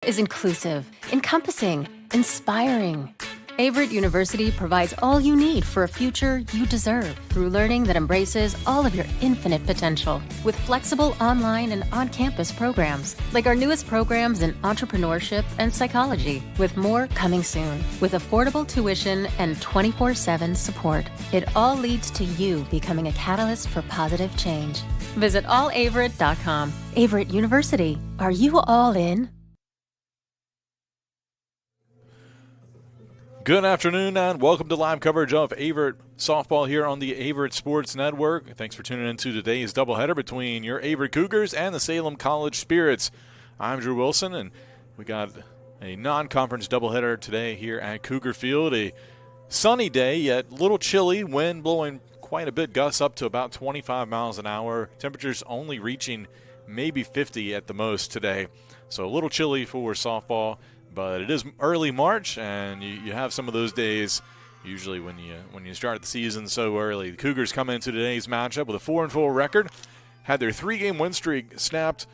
is inclusive, encompassing, inspiring. Averett University provides all you need for a future you deserve through learning that embraces all of your infinite potential with flexible online and on-campus programs like our newest programs in entrepreneurship and psychology, with more coming soon, with affordable tuition and 24/7 support. It all leads to you becoming a catalyst for positive change. Visit allaverett.com. Averett University. Are you all in? Good afternoon and welcome to live coverage of Averett softball here on the Averett Sports Network. Thanks for tuning in to today's doubleheader between your Averett Cougars and the Salem College Spirits. I'm Drew Wilson, and we got a non-conference doubleheader today here at Cougar Field. A sunny day, yet a little chilly, wind blowing quite a bit, gusts up to about 25 miles an hour. Temperatures only reaching maybe 50 at the most today. So a little chilly for softball. But it is early March, and you have some of those days usually when you start the season so early. The Cougars come into today's matchup with a 4-4 record, had their 3-game win streak snapped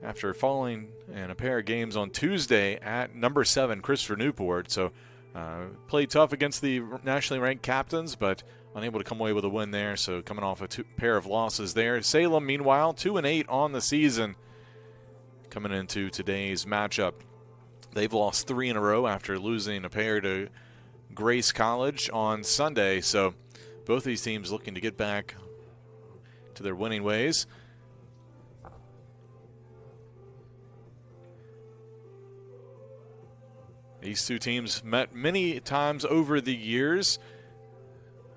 after falling in a pair of games on Tuesday at number 7 Christopher Newport. So played tough against the nationally ranked captains, but unable to come away with a win there. So coming off a pair of losses there. Salem, meanwhile, 2-8 on the season coming into today's matchup. They've lost 3 in a row after losing a pair to Grace College on Sunday. So both these teams looking to get back to their winning ways. These two teams met many times over the years,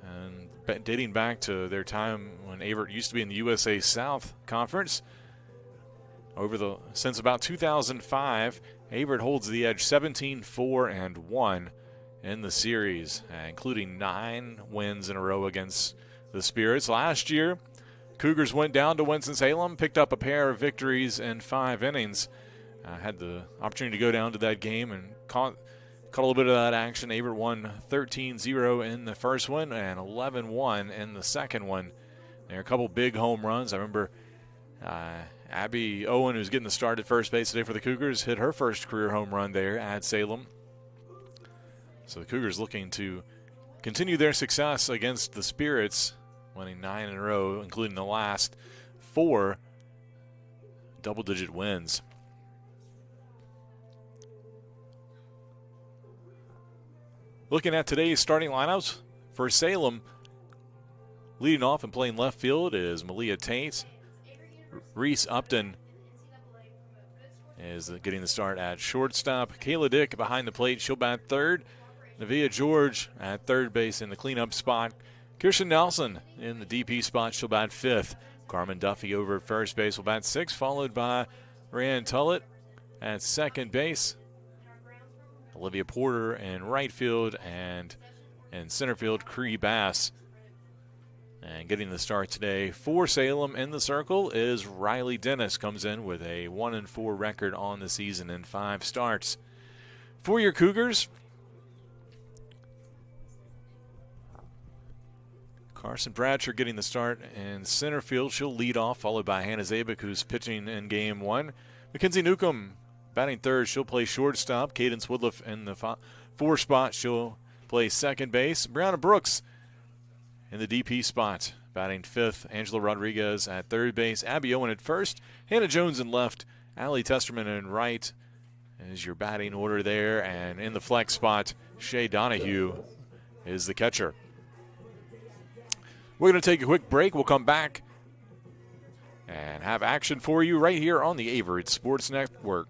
and dating back to their time when Averett used to be in the USA South Conference. Since about 2005, Averett holds the edge 17-4-1 in the series, including 9 wins in a row against the Spirits. Last year, Cougars went down to Winston-Salem, picked up a pair of victories in 5 innings. Had the opportunity to go down to that game and caught a little bit of that action. Averett won 13-0 in the first one and 11-1 in the second one. There are a couple big home runs. I remember Abby Owen, who's getting the start at first base today for the Cougars, hit her first career home run there at Salem. So the Cougars looking to continue their success against the Spirits, winning 9 in a row, including the last 4 double-digit wins. Looking at today's starting lineups for Salem, leading off and playing left field is Malia Tate. Reese Upton is getting the start at shortstop. Kayla Dick behind the plate. She'll bat third. Nevaeh George at third base in the cleanup spot. Kirsten Nelson in the DP spot. She'll bat fifth. Carmen Duffy over at first base will bat sixth, followed by Ryan Tullett at second base. Olivia Porter in right field, and in center field, Cree Bass. And getting the start today for Salem in the circle is Riley Dennis. Comes in with a 1-4 record on the season in 5 starts. For your Cougars, Carson Bradshaw getting the start in center field. She'll lead off, followed by Hannah Zabik, who's pitching in game 1. Mackenzie Newcomb batting third. She'll play shortstop. Cadence Woodruff in the 4 spot. She'll play second base. Brianna Brooks in the DP spot, batting fifth. Angela Rodriguez at third base. Abby Owen at first. Hannah Jones in left. Allie Testerman in right is your batting order there. And in the flex spot, Shay Donahue is the catcher. We're going to take a quick break. We'll come back and have action for you right here on the Averett Sports Network.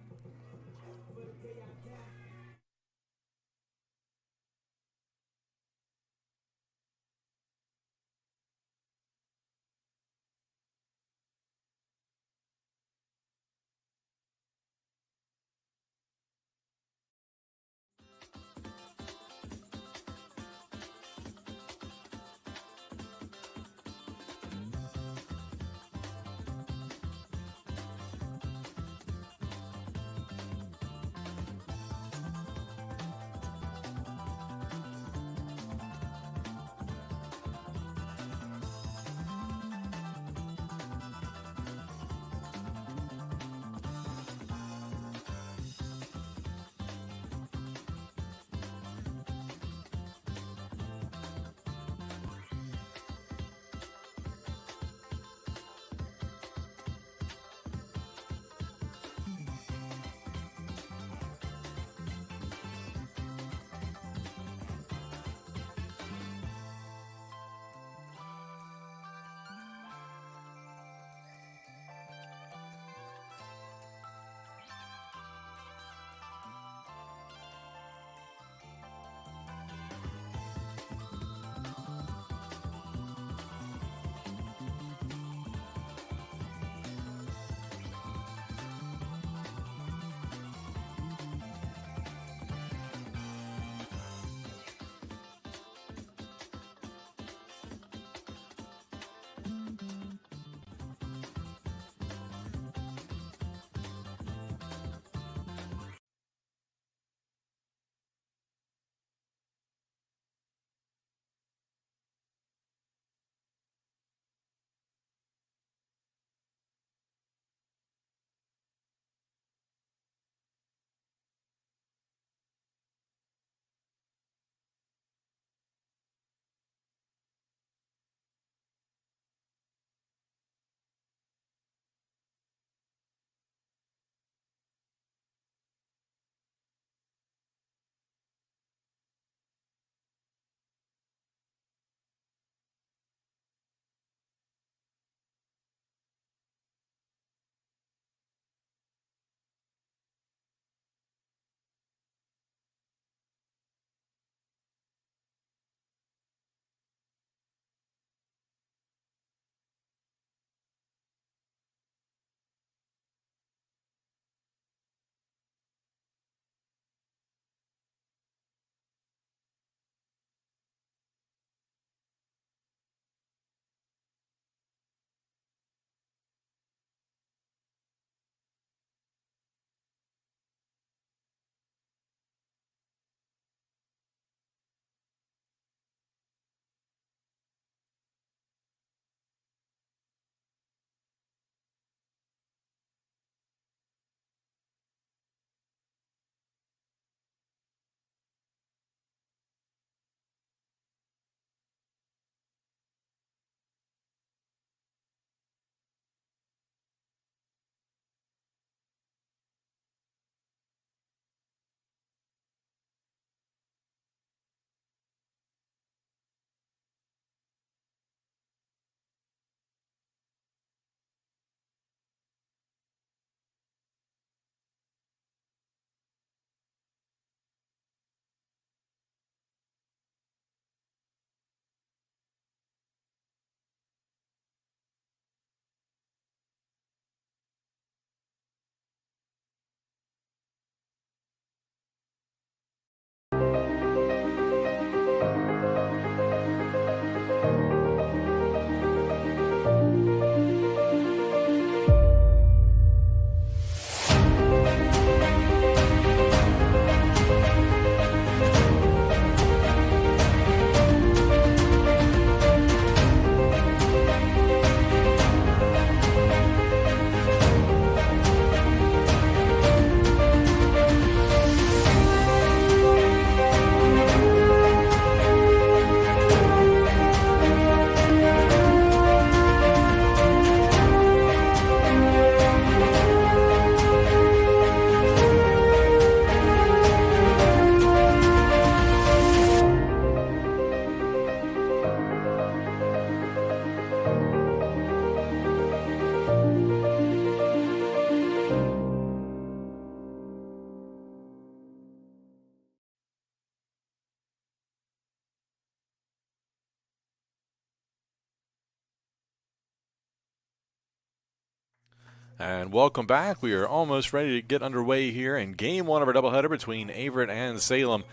And welcome back. We are almost ready to get underway here in Game 1 of our doubleheader between Averett and Salem.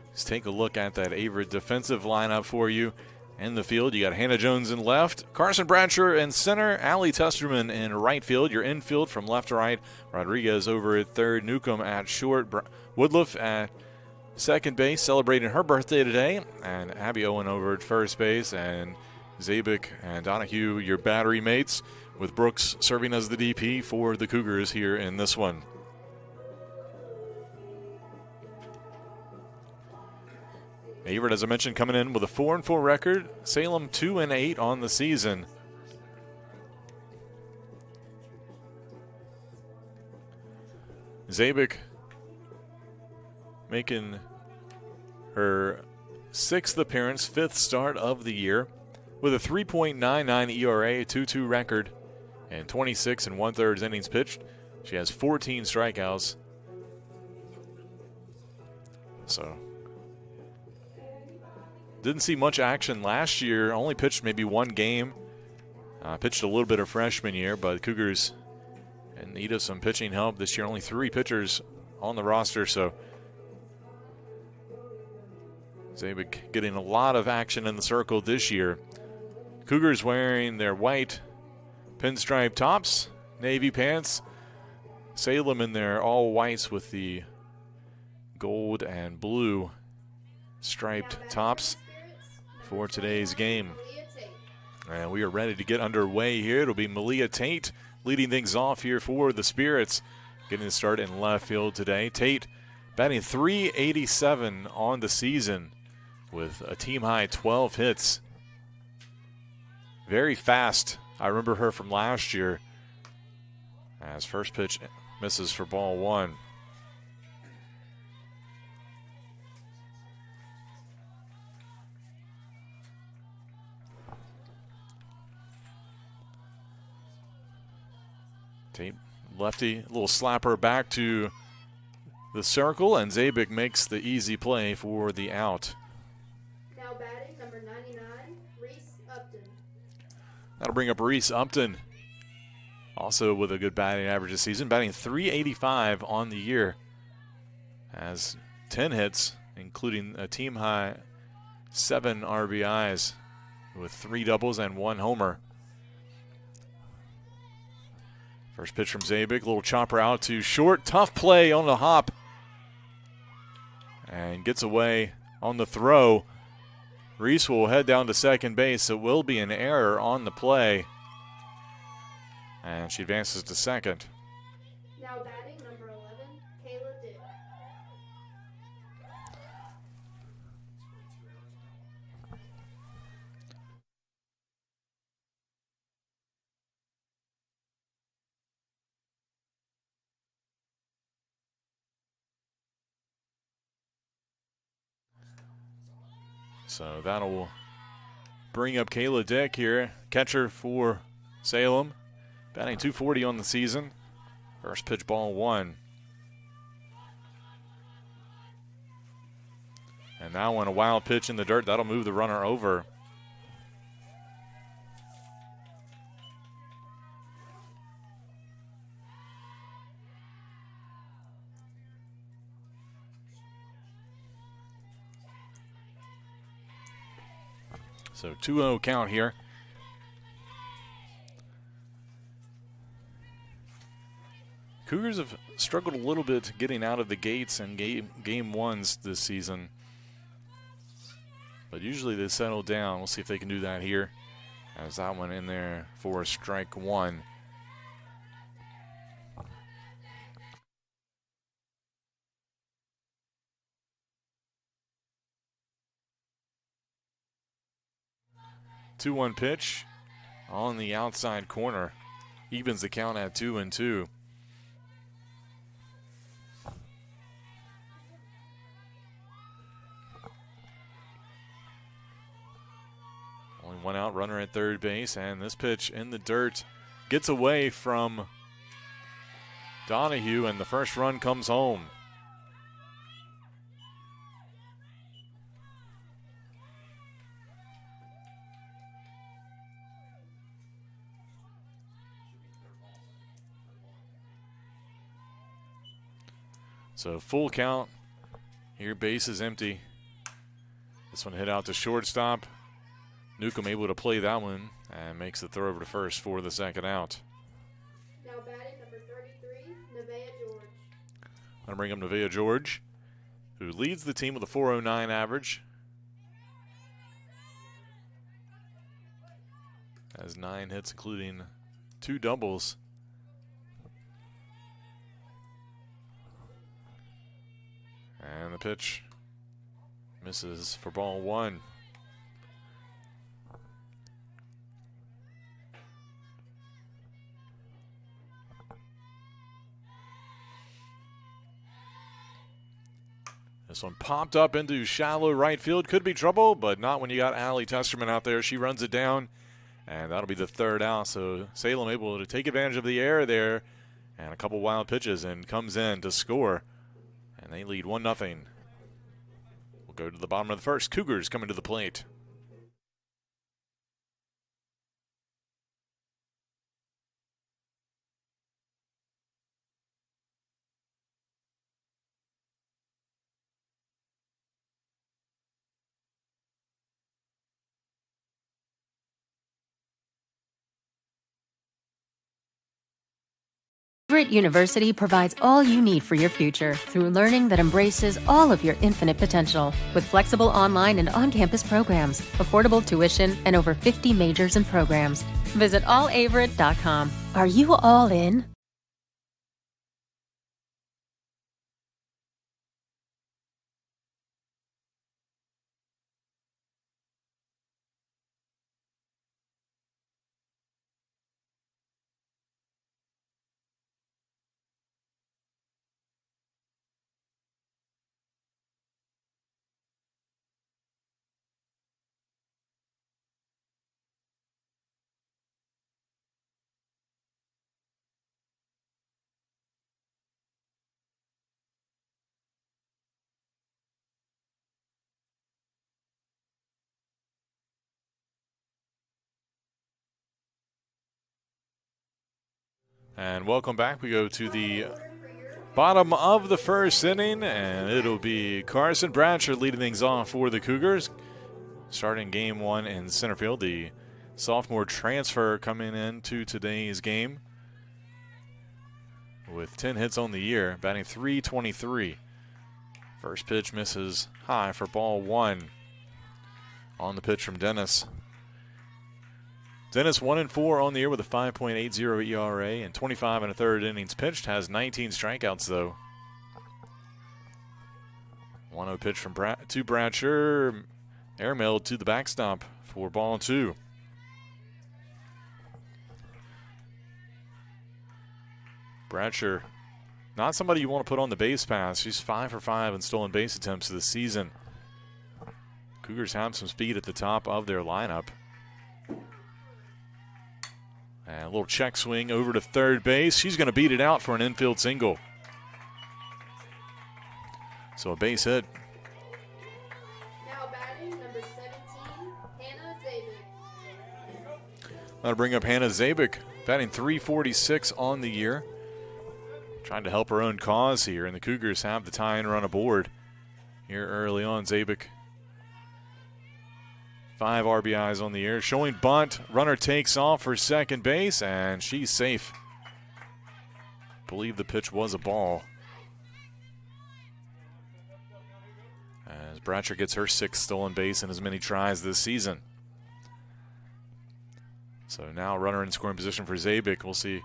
Let's take a look at that Averett defensive lineup for you. In the field, you got Hannah Jones in left, Carson Bradshaw in center, Allie Testerman in right field. Your infield from left to right, Rodriguez over at third, Newcomb at short, Woodruff at second base, celebrating her birthday today, and Abby Owen over at first base, and Zabik and Donahue, your battery mates, with Brooks serving as the DP for the Cougars here in this one. Averett, as I mentioned, coming in with a 4-4 record. Salem 2-8 on the season. Zabik making her 6th appearance, 5th start of the year, with a 3.99 ERA, a 2-2 record, and 26 1/3 innings pitched. She has 14 strikeouts. So, didn't see much action last year. Only pitched maybe one game. Pitched a little bit of freshman year, but Cougars in need of some pitching help this year. Only 3 pitchers on the roster, so Zabik getting a lot of action in the circle this year. Cougars wearing their white pinstripe tops, navy pants. Salem in their all whites with the gold and blue striped tops for today's game. And we are ready to get underway here. It'll be Malia Tate leading things off here for the Spirits, getting the start in left field today. Tate batting .387 on the season with a team-high 12 hits. Very fast. I remember her from last year, as first pitch misses for ball 1. Tate, lefty, little slapper back to the circle, and Zabik makes the easy play for the out. Now batting, number 99, Reese Upton. That'll bring up Reese Upton, also with a good batting average this season, batting .385 on the year. Has 10 hits, including a team-high 7 RBIs with 3 doubles and 1 homer. First pitch from Zabik, little chopper out to short, tough play on the hop, and gets away on the throw. Reese will head down to second base. It will be an error on the play, and she advances to second. Now batting, number 11, Kayla Dick. So that'll bring up Kayla Dick here, catcher for Salem, batting .240 on the season. First pitch, ball 1. And now on a wild pitch in the dirt, that'll move the runner over. So 2-0 count here. Cougars have struggled a little bit getting out of the gates in game ones this season, but usually they settle down. We'll see if they can do that here, as that one in there for strike 1. Two-one pitch on the outside corner, evens the count at 2-2. Only one out, runner at third base, and this pitch in the dirt gets away from Donahue, and the first run comes home. So full count. Here, base is empty. This one hit out to shortstop. Newcomb able to play that one and makes the throw over to first for the second out. Now batting number 33, Nevaeh George. I'm going to bring up Nevaeh George, who leads the team with a .409 average. Has 9 hits, including 2 doubles. And the pitch misses for ball 1. This one popped up into shallow right field. Could be trouble, but not when you got Allie Testerman out there. She runs it down, and that'll be the third out. So Salem able to take advantage of the error there and a couple wild pitches and comes in to score. And they lead 1-0. We'll go to the bottom of the first. Cougars coming to the plate. Averett University provides all you need for your future through learning that embraces all of your infinite potential. With flexible online and on-campus programs, affordable tuition, and over 50 majors and programs. Visit allaverett.com. Are you all in? And welcome back. We go to the bottom of the first inning, and it'll be Carson Bratcher leading things off for the Cougars. Starting game 1 in center field, the sophomore transfer coming into today's game with 10 hits on the year, batting .323. First pitch misses high for ball 1. On the pitch from Dennis. Dennis 1-4 on the year with a 5.80 ERA and 25 1/3 innings pitched. Has 19 strikeouts though. 1-0 pitch from to Bratcher. Airmailed to the backstop for ball 2. Bratcher, not somebody you want to put on the base pass. She's 5 for 5 in stolen base attempts this season. Cougars have some speed at the top of their lineup. And a little check swing over to third base. She's going to beat it out for an infield single. So a base hit. Now batting number 17, Hannah Zabik. That'll bring up Hannah Zabik, batting .346 on the year. Trying to help her own cause here, and the Cougars have the tie-in run aboard here early on. Zabik, 5 RBIs on the year. Showing bunt. Runner takes off for second base, and she's safe. Believe the pitch was a ball. As Bratcher gets her 6th stolen base in as many tries this season. So now runner in scoring position for Zabik. We'll see.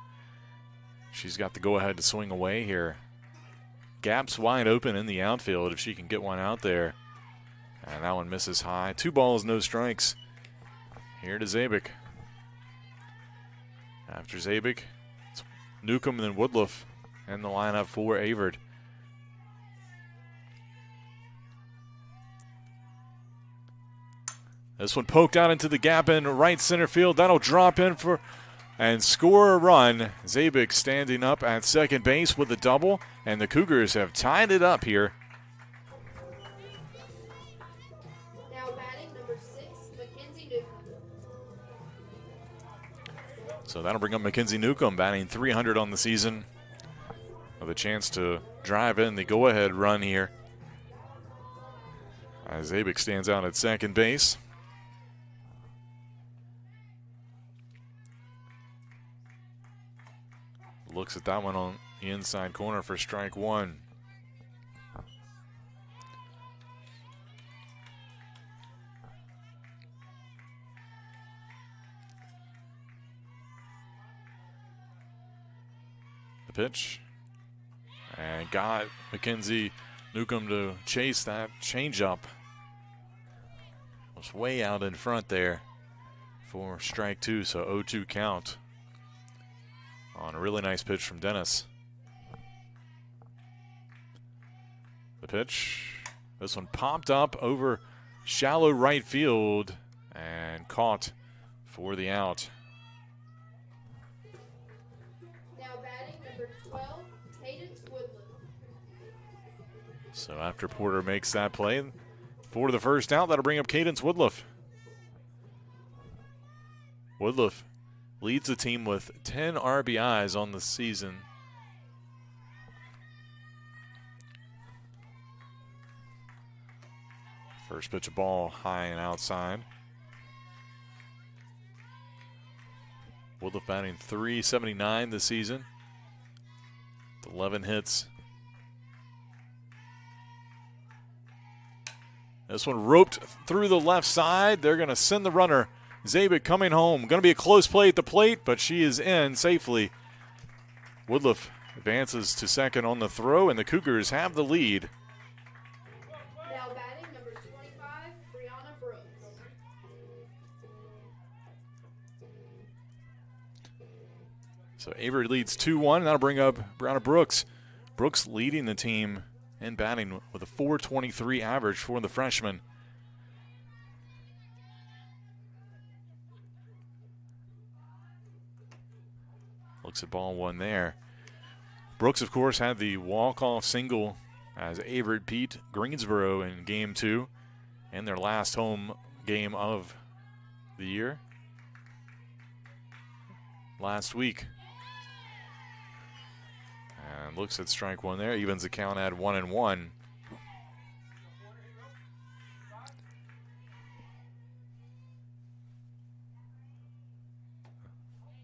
She's got the go-ahead to swing away here. Gaps wide open in the outfield if she can get one out there. And that one misses high. 2 balls, no strikes. Here to Zabik. After Zabik, it's Newcomb and then Woodruff in the lineup for Averett. This one poked out into the gap in right center field. That'll drop in for and score a run. Zabik standing up at second base with a double, and the Cougars have tied it up here. Now batting number 6, Mackenzie Newcomb. So that'll bring up Mackenzie Newcomb, batting .300 on the season, with a chance to drive in the go-ahead run here. As Zabik stands out at second base. Looks at that one on the inside corner for strike one. The pitch. And got Mackenzie Newcomb to chase that changeup. Was way out in front there for strike two, so 0-2 count on a really nice pitch from Dennis. The pitch. This one popped up over shallow right field and caught for the out. Now batting number 12, Cadence Woodland. So after Porter makes that play for the first out, that'll bring up Cadence Woodliff. Woodliff leads the team with 10 RBIs on the season. First pitch of ball high and outside. Woodliff batting .379 this season. 11 hits. This one roped through the left side. They're going to send the runner. Zabik coming home. Going to be a close play at the plate, but she is in safely. Woodliff advances to second on the throw, and the Cougars have the lead. Now batting number 25, Brianna Brooks. So Averett leads 2-1, and that'll bring up Brianna Brooks. Brooks leading the team in batting with a .423 average for the freshman. Looks at ball one there. Brooks, of course, had the walk-off single as Averett beat Greensboro in Game 2 and their last home game of the year last week. And looks at strike one there, evens the count at 1-1.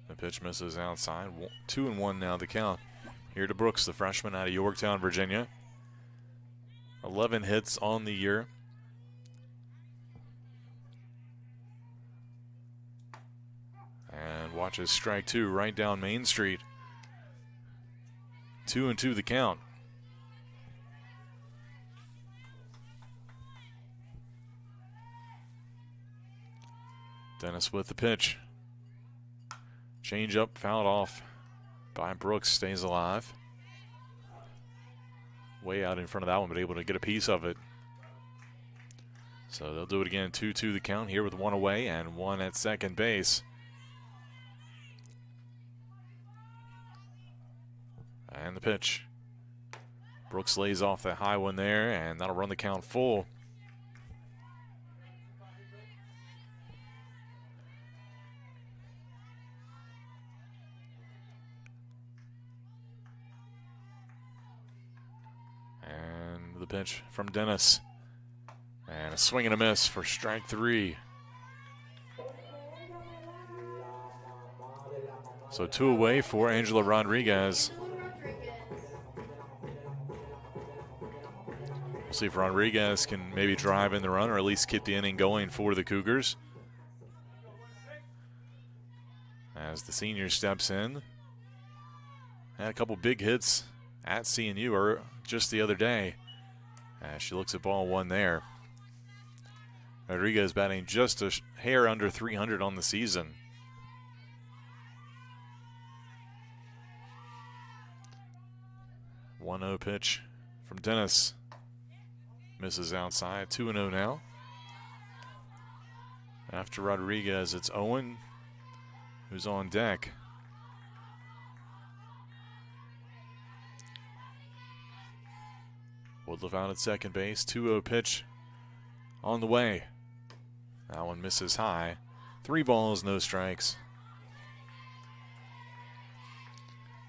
The pitch misses outside. 2-1 now the count. Here to Brooks, the freshman out of Yorktown, Virginia. 11 hits on the year. And watches strike two right down Main Street. 2-2 the count. Dennis with the pitch. Change up, fouled off by Brooks, stays alive. Way out in front of that one, but able to get a piece of it. So they'll do it again, 2-2 the count here with one away and one at second base. And the pitch. Brooks lays off that high one there, and that'll run the count full. And the pitch from Dennis. And a swing and a miss for strike three. So two away for Angela Rodriguez. We'll see if Rodriguez can maybe drive in the run or at least keep the inning going for the Cougars. As the senior steps in. Had a couple big hits at CNU or just the other day. As she looks at ball one there. Rodriguez batting just a hair under 300 on the season. One-0 pitch from Dennis. Misses outside. 2-0 now. After Rodriguez, it's Owen who's on deck. Woodliff out at second base. 2-0 pitch on the way. That one misses high. 3 balls, no strikes.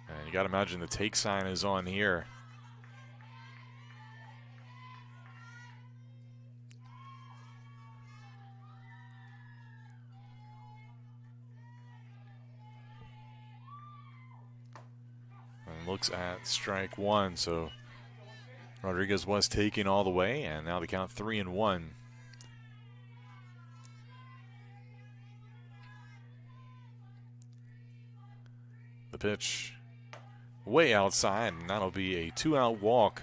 And you got to imagine the take sign is on here looks at strike one. So Rodriguez was taking all the way, and now the count 3-1. The pitch way outside, and that'll be a 2-out walk.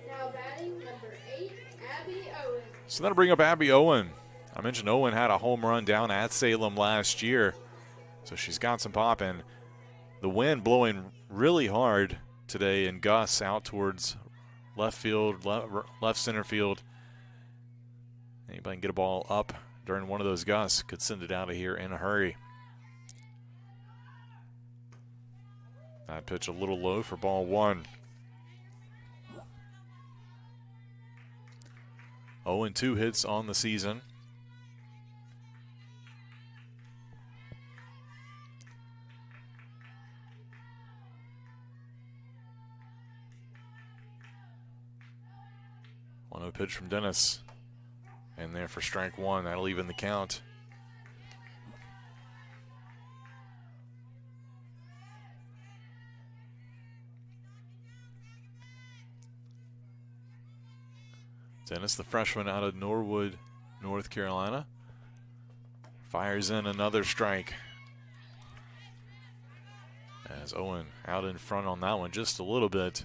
Now batting number 8, Abby Owen. So that'll bring up Abby Owen. I mentioned Owen had a home run down at Salem last year, so she's got some pop. And the wind blowing really hard today in gusts out towards left field, left center field. Anybody can get a ball up during one of those gusts could send it out of here in a hurry. That pitch a little low for ball one. 0-2 hits on the season. One-0 pitch from Dennis. And there for strike one. That'll even the count. Dennis, the freshman out of Norwood, North Carolina, fires in another strike. As Owen out in front on that one just a little bit.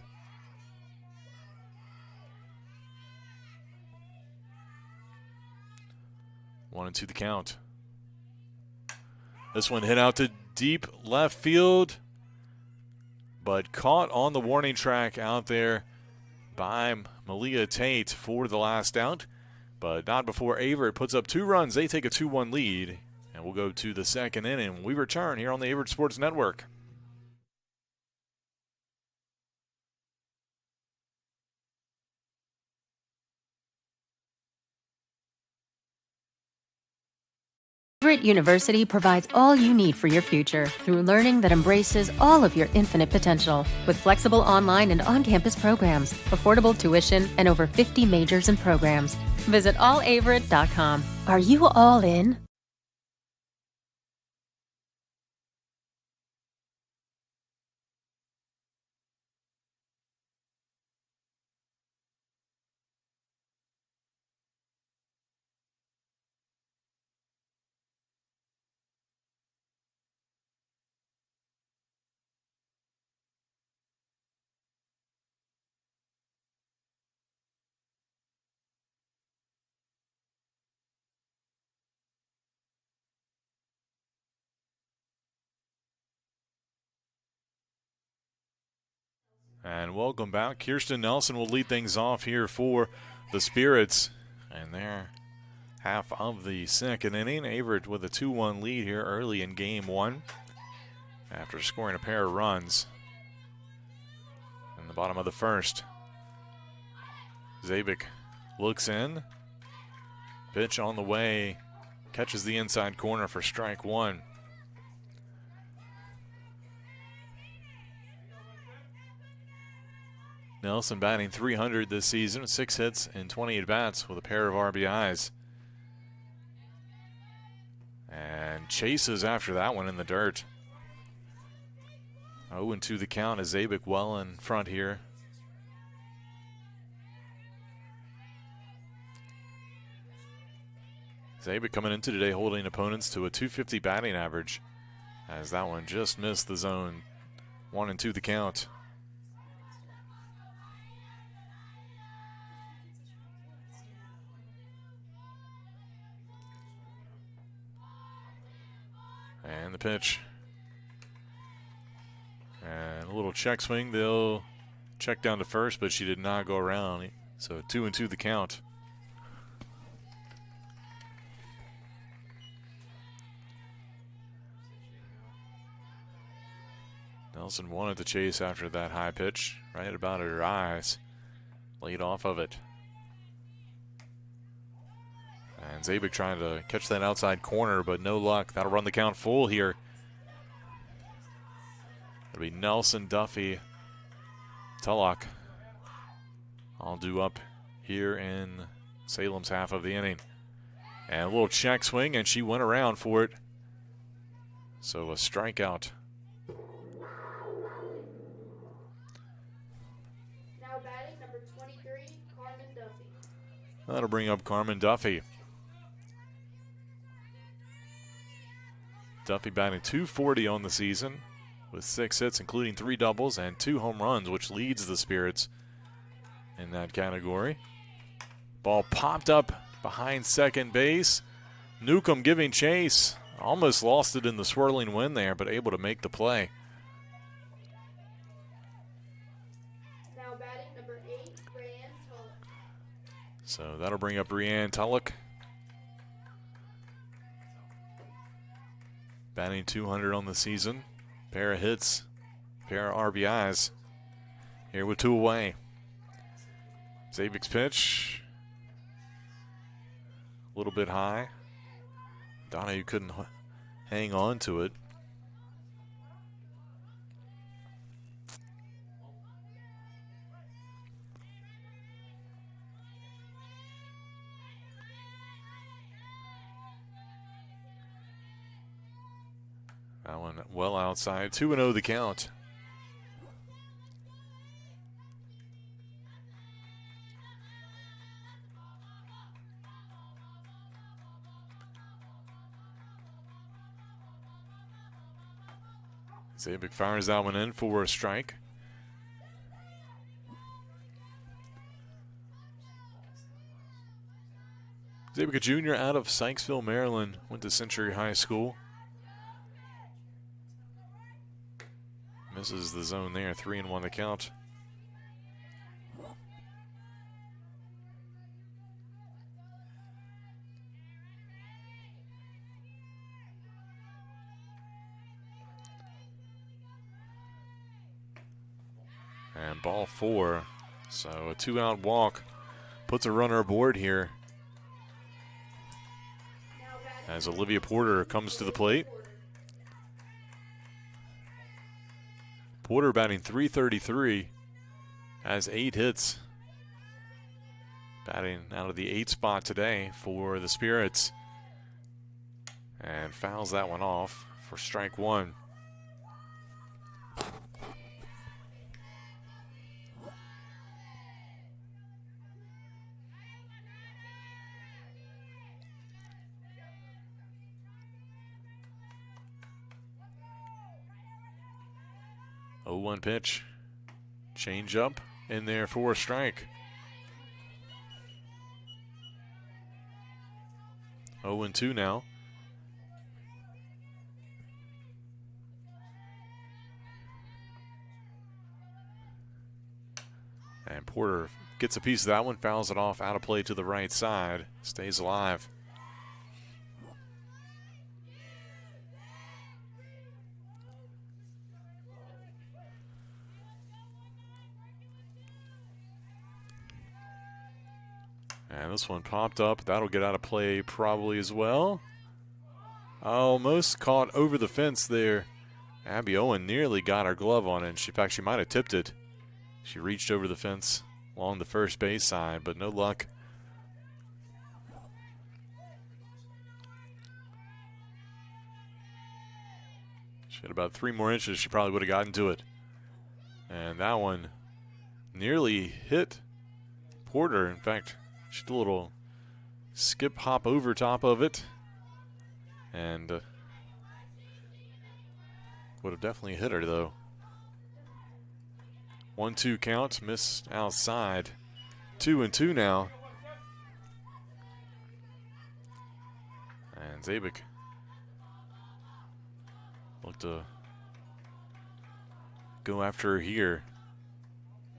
One and two the count. This one hit out to deep left field, but caught on the warning track out there by Malia Tate for the last out, but not before Averett puts up 2 runs. They take a 2-1 lead, and we'll go to the second inning when we return here on the Averett Sports Network. Averett University provides all you need for your future through learning that embraces all of your infinite potential. With flexible online and on-campus programs, affordable tuition, and over 50 majors and programs. Visit allaverett.com. Are you all in? And welcome back. Kirsten Nelson will lead things off here for the Spirits. And they're half of the second inning. Averett with a 2-1 lead here early in game one after scoring a pair of runs in the bottom of the first. Zabik looks in. Pitch on the way. Catches the inside corner for strike one. Nelson batting .300 this season, 6 hits and 20 at-bats with a pair of RBIs. And chases after that one in the dirt. 0-2 the count as Zabik well in front here. Zabik coming into today holding opponents to a .250 batting average as that one just missed the zone. 1-2 the count. And the pitch. And a little check swing. They'll check down to first, but she did not go around. So 2-2 the count. Nelson wanted to chase after that high pitch, right about her eyes. Laid off of it. And Zabik trying to catch that outside corner, but no luck. That'll run the count full here. It'll be Nelson, Duffy, Tullock. All due up here in Salem's half of the inning. And a little check swing, and she went around for it. So a strikeout. Now batting number 23, Carmen Duffy. That'll bring up Carmen Duffy. Duffy batting .240 on the season with 6 hits, including 3 doubles and 2 home runs, which leads the Spirits in that category. Ball popped up behind second base. Newcomb giving chase. Almost lost it in the swirling wind there, but able to make the play. Now batting number 8, Rayanne Tulloch. So that'll bring up Rayanne Tulloch. Batting .200 on the season. Pair of hits, pair of RBIs. Here with 2 away. Zabik's pitch. A little bit high. Donahue couldn't hang on to it. That one well outside. 2-0 the count. Zabik fires that one in for a strike. Zabik, a junior out of Sykesville, Maryland, went to Century High School. Misses the zone there, 3-1 the count. And ball 4, so a 2-out walk puts a runner aboard here as Olivia Porter comes to the plate. Porter batting .333, has 8 hits. Batting out of the 8 spot today for the Spirits. And fouls that one off for strike 1. Oh, 1 pitch. Change up in there for a strike. 0-2 now. And Porter gets a piece of that one, fouls it off out of play to the right side, stays alive. And this one popped up. That'll get out of play probably as well. Almost caught over the fence there. Abby Owen nearly got her glove on it. In fact, she might have tipped it. She reached over the fence along the first base side, but no luck. She had about 3 more inches. She probably would have gotten to it. And that one nearly hit Porter. In fact, she did a little skip hop over top of it, and would have definitely hit her though. 1-2 count, missed outside. 2-2 now. And Zabik looked to go after her here.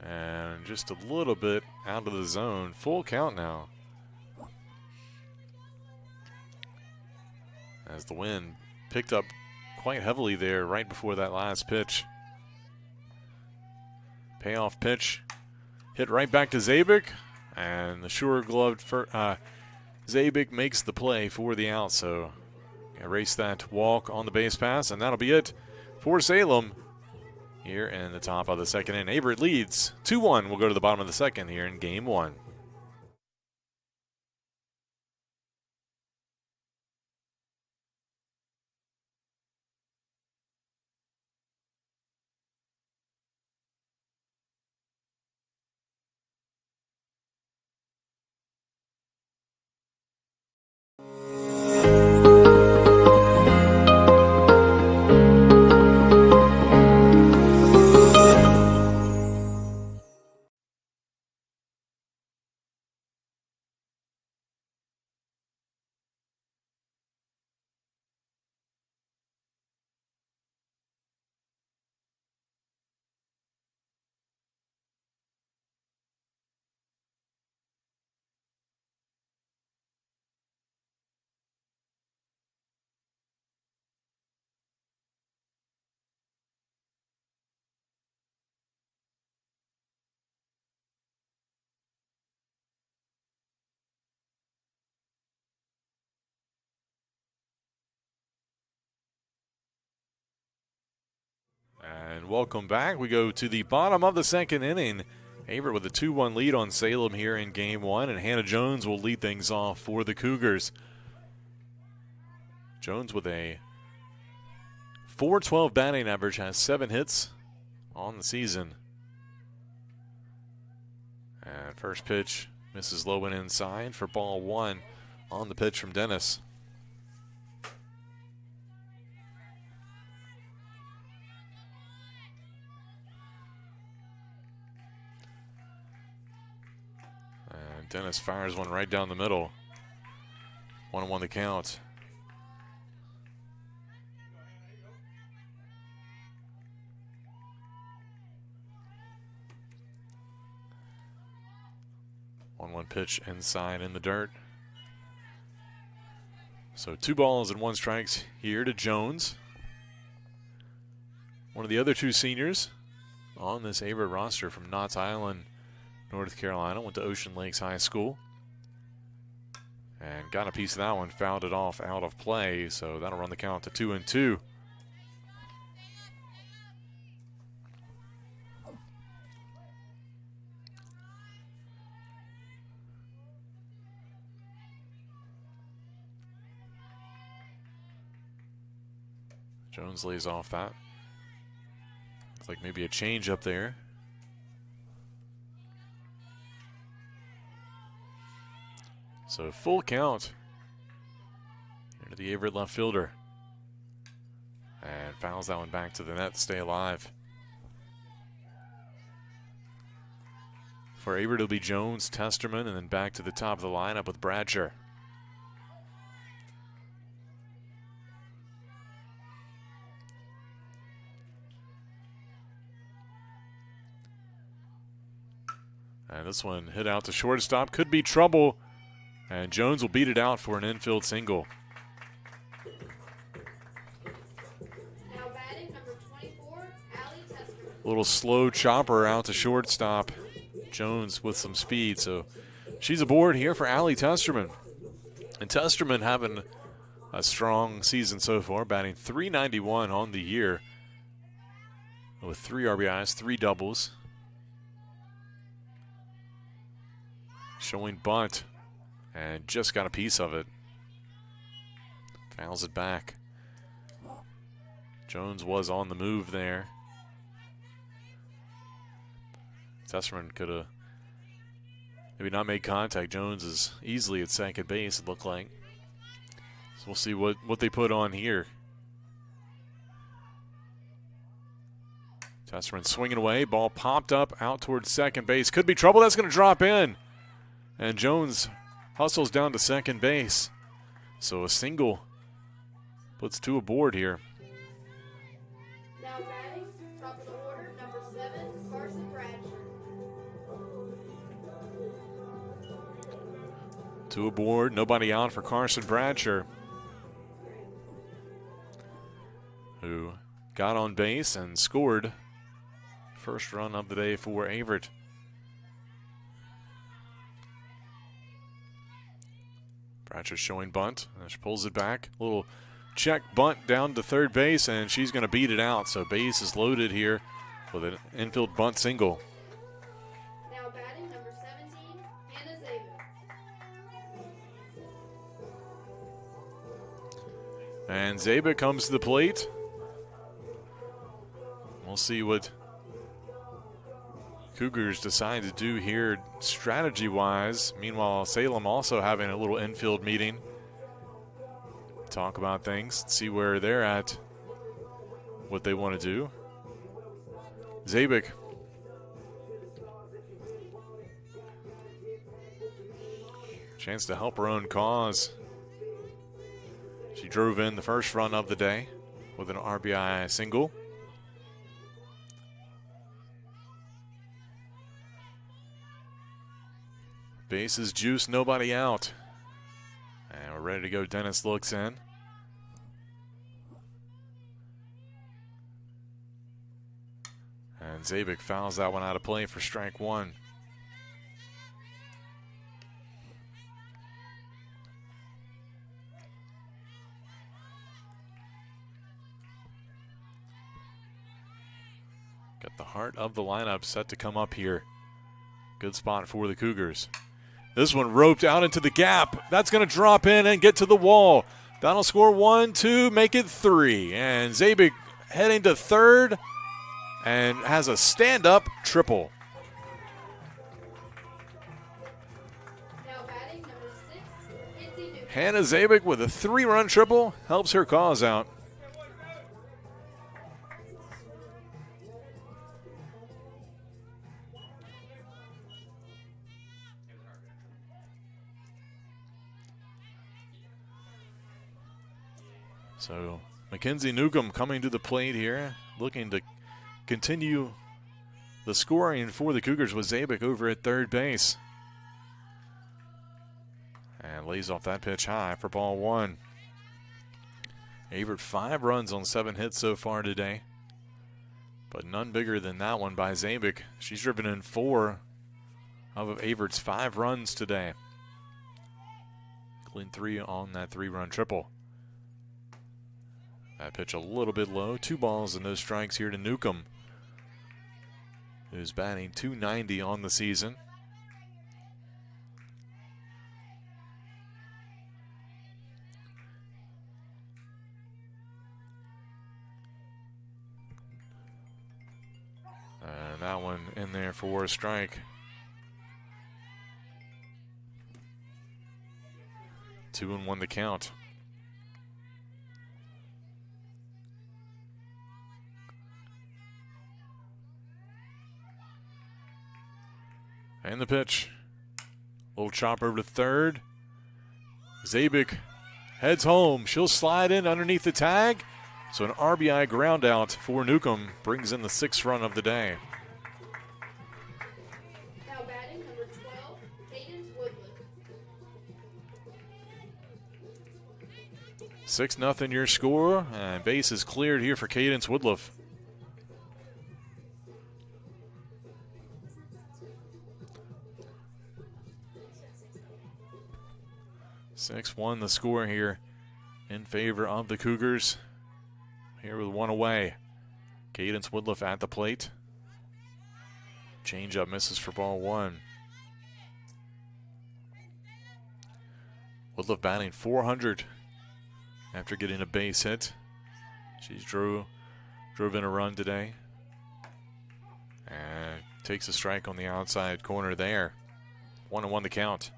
And just a little bit out of the zone. Full count now. As the wind picked up quite heavily there right before that last pitch. Payoff pitch. Hit right back to Zabik. And the sure-gloved Zabik makes the play for the out. So erase that walk on the base pass. And that'll be it for Salem. Here in the top of the second inning, Averett leads 2-1. We'll go to the bottom of the second here in game 1. And welcome back. We go to the bottom of the second inning. Averett with a 2-1 lead on Salem here in Game 1, and Hannah Jones will lead things off for the Cougars. Jones with a .412 batting average, has 7 hits on the season. And first pitch misses low and inside for ball 1 on the pitch from Dennis. And Dennis fires one right down the middle. 1-1 the count. One pitch inside in the dirt. So 2 balls and 1 strikes here to Jones. One of the other 2 seniors on this Averett roster from Knotts Island, North Carolina, went to Ocean Lakes High School. And got a piece of that one, fouled it off out of play, so that'll run the count to 2-2. Jones lays off that. Looks like maybe a change up there. So full count into the Averett left fielder. And fouls that one back to the net to stay alive. For Averett, it'll be Jones, Testerman, and then back to the top of the lineup with Bradsher. And this one hit out to shortstop. Could be trouble. And Jones will beat it out for an infield single. Now batting, number 24, Allie Testerman. A little slow chopper out to shortstop. Jones with some speed. So she's aboard here for Allie Testerman. And Testerman having a strong season so far, batting .391 on the year with 3 RBIs, 3 doubles. Showing bunt, and just got a piece of it. Fouls it back. Jones was on the move there. Testerman could have maybe not made contact. Jones is easily at second base, it looked like. So we'll see what they put on here. Testerman swinging away. Ball popped up out towards second base. Could be trouble. That's going to drop in. And Jones hustles down to second base. So a single puts 2 aboard here. Now batting, top of the order, number 7, Carson Bradsher. 2 aboard, nobody out for Carson Bradsher, who got on base and scored first run of the day for Averett. Bradsher showing bunt. She pulls it back. A little check bunt down to third base, and she's going to beat it out. So base is loaded here with an infield bunt single. Now batting, number 17, Hannah Zabin. And Zabik comes to the plate. We'll see what Cougars decide to do here strategy-wise. Meanwhile, Salem also having a little infield meeting. Talk about things, see where they're at, what they want to do. Zabik. Chance to help her own cause. She drove in the first run of the day with an RBI single. Bases juice, nobody out. And we're ready to go. Dennis looks in. And Zabik fouls that one out of play for strike 1. The heart of the lineup set to come up here. Good spot for the Cougars. This one roped out into the gap. That's going to drop in and get to the wall. That'll score 1, 2, make it 3. And Zabik heading to third and has a stand-up triple. Now batting number 6, Kenzie Newcomb. Hannah Zabik with a 3-run triple helps her cause out. So Mackenzie Newcomb coming to the plate here, looking to continue the scoring for the Cougars with Zabik over at third base. And lays off that pitch high for ball 1. Averett 5 runs on 7 hits so far today, but none bigger than that one by Zabik. She's driven in 4 of Averett's 5 runs today, including 3 on that 3-run triple. That pitch a little bit low. 2 balls and no strikes here to Newcomb, who's batting .290 on the season. And that one in there for a strike. 2-1 the count. And the pitch. Little chop over to third. Zabik heads home. She'll slide in underneath the tag. So an RBI ground out for Newcomb brings in the 6th run of the day. Now batting number 12, Cadence Woodland. 6-0 your score. And base is cleared here for Cadence Woodruff. Six-1 the score here in favor of the Cougars. Here with 1 away. Cadence Woodruff at the plate. Change up misses for ball 1. Woodruff batting .400 after getting a base hit. She's drove in a run today. And takes a strike on the outside corner there. 1-1 the count.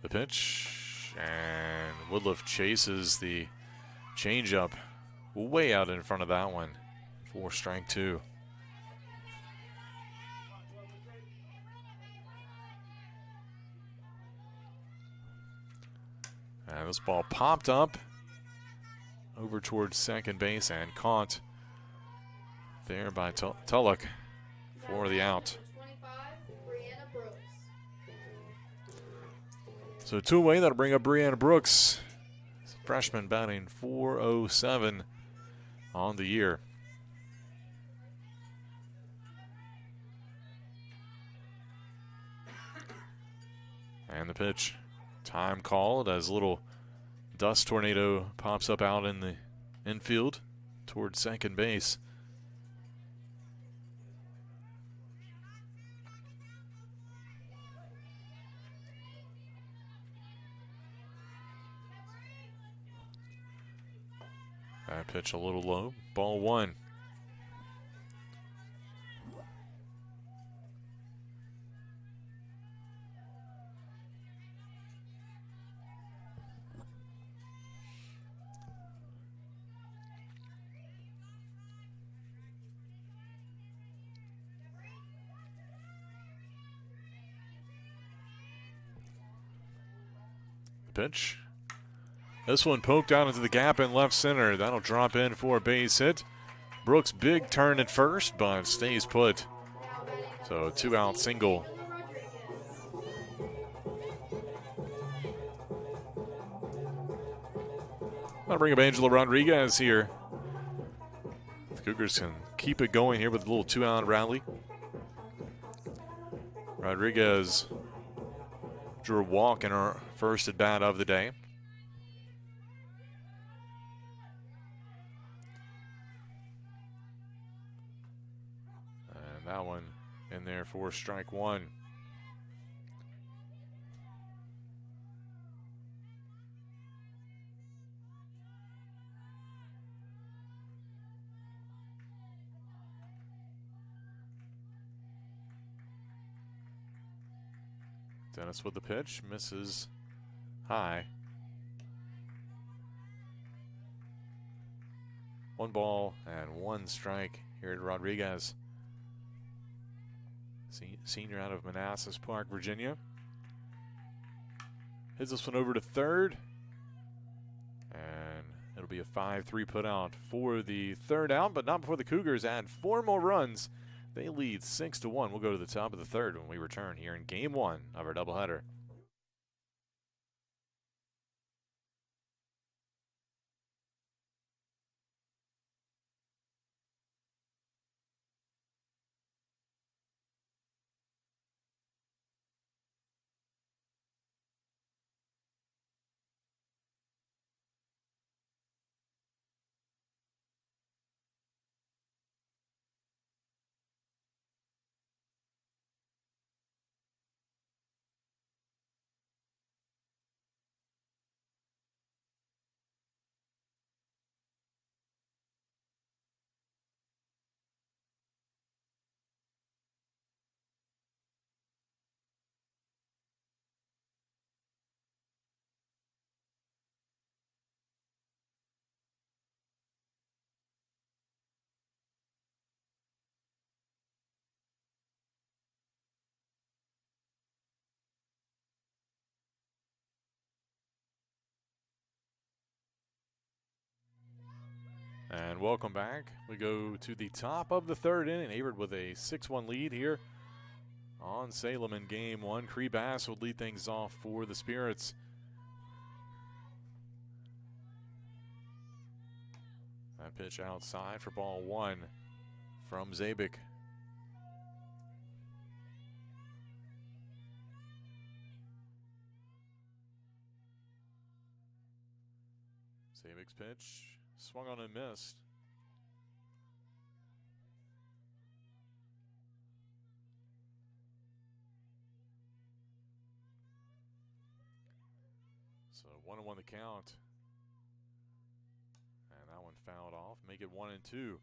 The pitch, and Woodruff chases the changeup way out in front of that one for strike 2. And this ball popped up over towards second base and caught there by Tulloch for the out. So 2 away, that'll bring up Brianna Brooks, freshman batting .407 on the year. And the pitch, time called as a little dust tornado pops up out in the infield towards second base. That pitch a little low. Ball 1. The pitch. This one poked out into the gap in left center. That'll drop in for a base hit. Brooks big turn at first, but stays put. So 2-out single. I'll bring up Angela Rodriguez here. The Cougars can keep it going here with a little 2-out rally. Rodriguez drew a walk in her first at bat of the day. That one in there for strike one. Dennis with the pitch, misses high. 1 ball and 1 strike here at Rodriguez. Senior out of Manassas Park, Virginia. Hits this one over to third. And it'll be a 5-3 put out for the third out, but not before the Cougars add 4 more runs. They lead 6-1. We'll go to the top of the third when we return here in Game 1 of our doubleheader. And welcome back. We go to the top of the third inning. Averett with a 6-1 lead here on Salem in Game 1. Cree Bass will lead things off for the Spirits. That pitch outside for ball 1 from Zabik. Zabik's pitch swung on and missed. So 1-1 the count. And that one fouled off. Make it 1-2.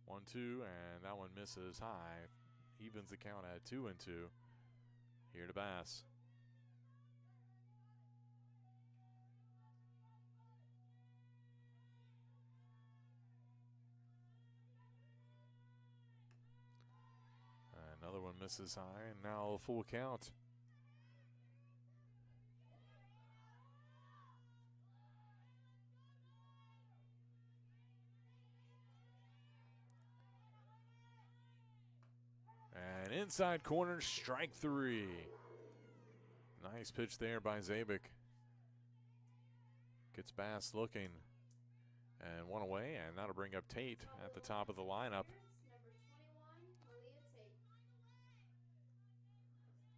One, 2, and that one misses high. Evens the count at 2-2. Here to Bass. Another one misses high, and now a full count. And inside corner, strike 3. Nice pitch there by Zabik. Gets Bass looking. And one away, and that'll bring up Tate at the top of the lineup. Number 21, Malia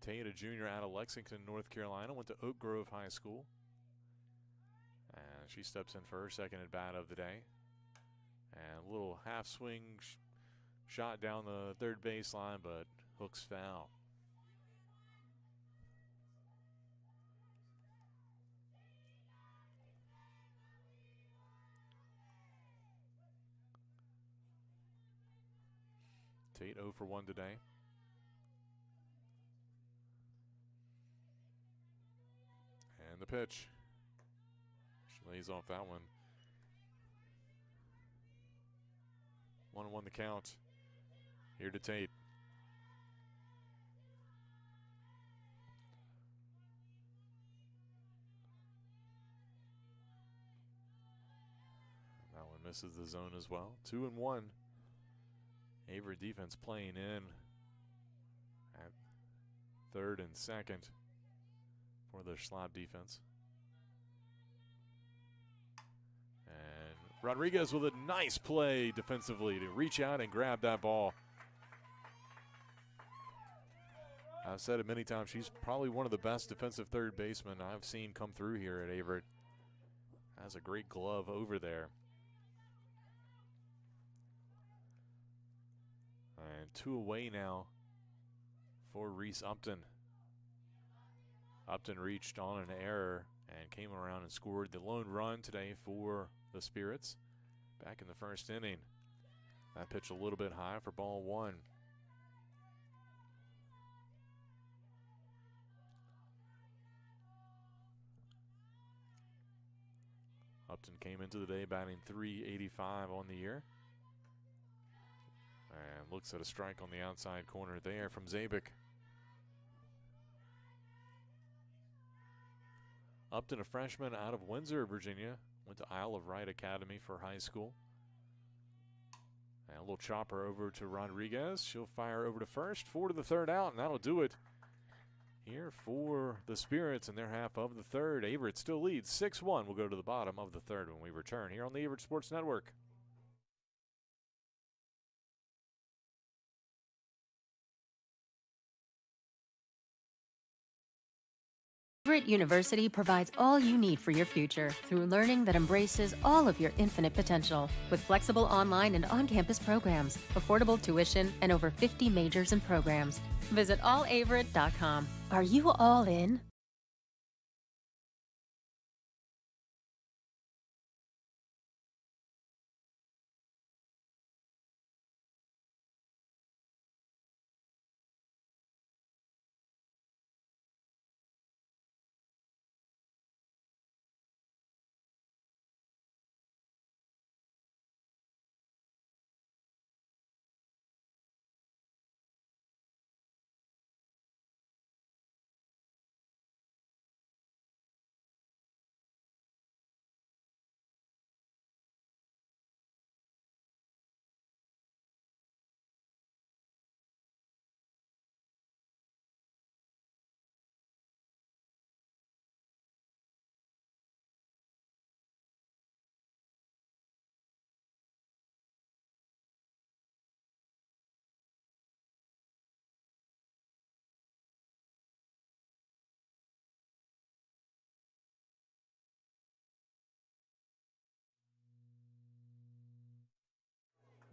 Tate. Tate, a junior out of Lexington, North Carolina, went to Oak Grove High School. And she steps in for her second at bat of the day. And a little half swing shot down the third baseline, but hooks foul. Tate 0 for 1 today. And the pitch. She lays off that one. 1-1 the count. Here to Tate. That one misses the zone as well. 2-1. Averett defense playing in at third and second for their slot defense. And Rodriguez with a nice play defensively to reach out and grab that ball. I've said it many times, she's probably one of the best defensive third basemen I've seen come through here at Averett. Has a great glove over there. And 2 away now for Reese Upton. Upton reached on an error and came around and scored the lone run today for the Spirits back in the first inning. That pitch a little bit high for ball 1. Upton came into the day batting .385 on the year. And looks at a strike on the outside corner there from Zabik. Upton, a freshman out of Windsor, Virginia. Went to Isle of Wight Academy for high school. And a little chopper over to Rodriguez. She'll fire over to first. 4 to the third out, and that'll do it here for the Spirits in their half of the third. Averett still leads 6-1. We'll go to the bottom of the third when we return here on the Averett Sports Network. Averett University provides all you need for your future through learning that embraces all of your infinite potential. With flexible online and on-campus programs, affordable tuition, and over 50 majors and programs. Visit allaverett.com. Are you all in?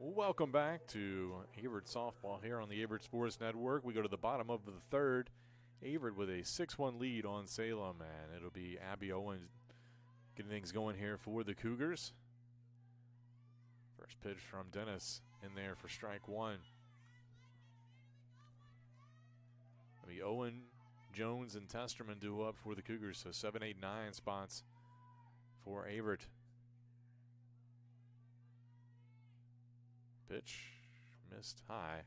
Welcome back to Averett softball here on the Averett Sports Network. We go to the bottom of the third. Averett with a 6-1 lead on Salem, and it'll be Abby Owens getting things going here for the Cougars. First pitch from Dennis in there for strike 1. It'll be Owen, Jones, and Testerman due up for the Cougars, so 7, 8, 9 spots for Averett. Pitch missed high.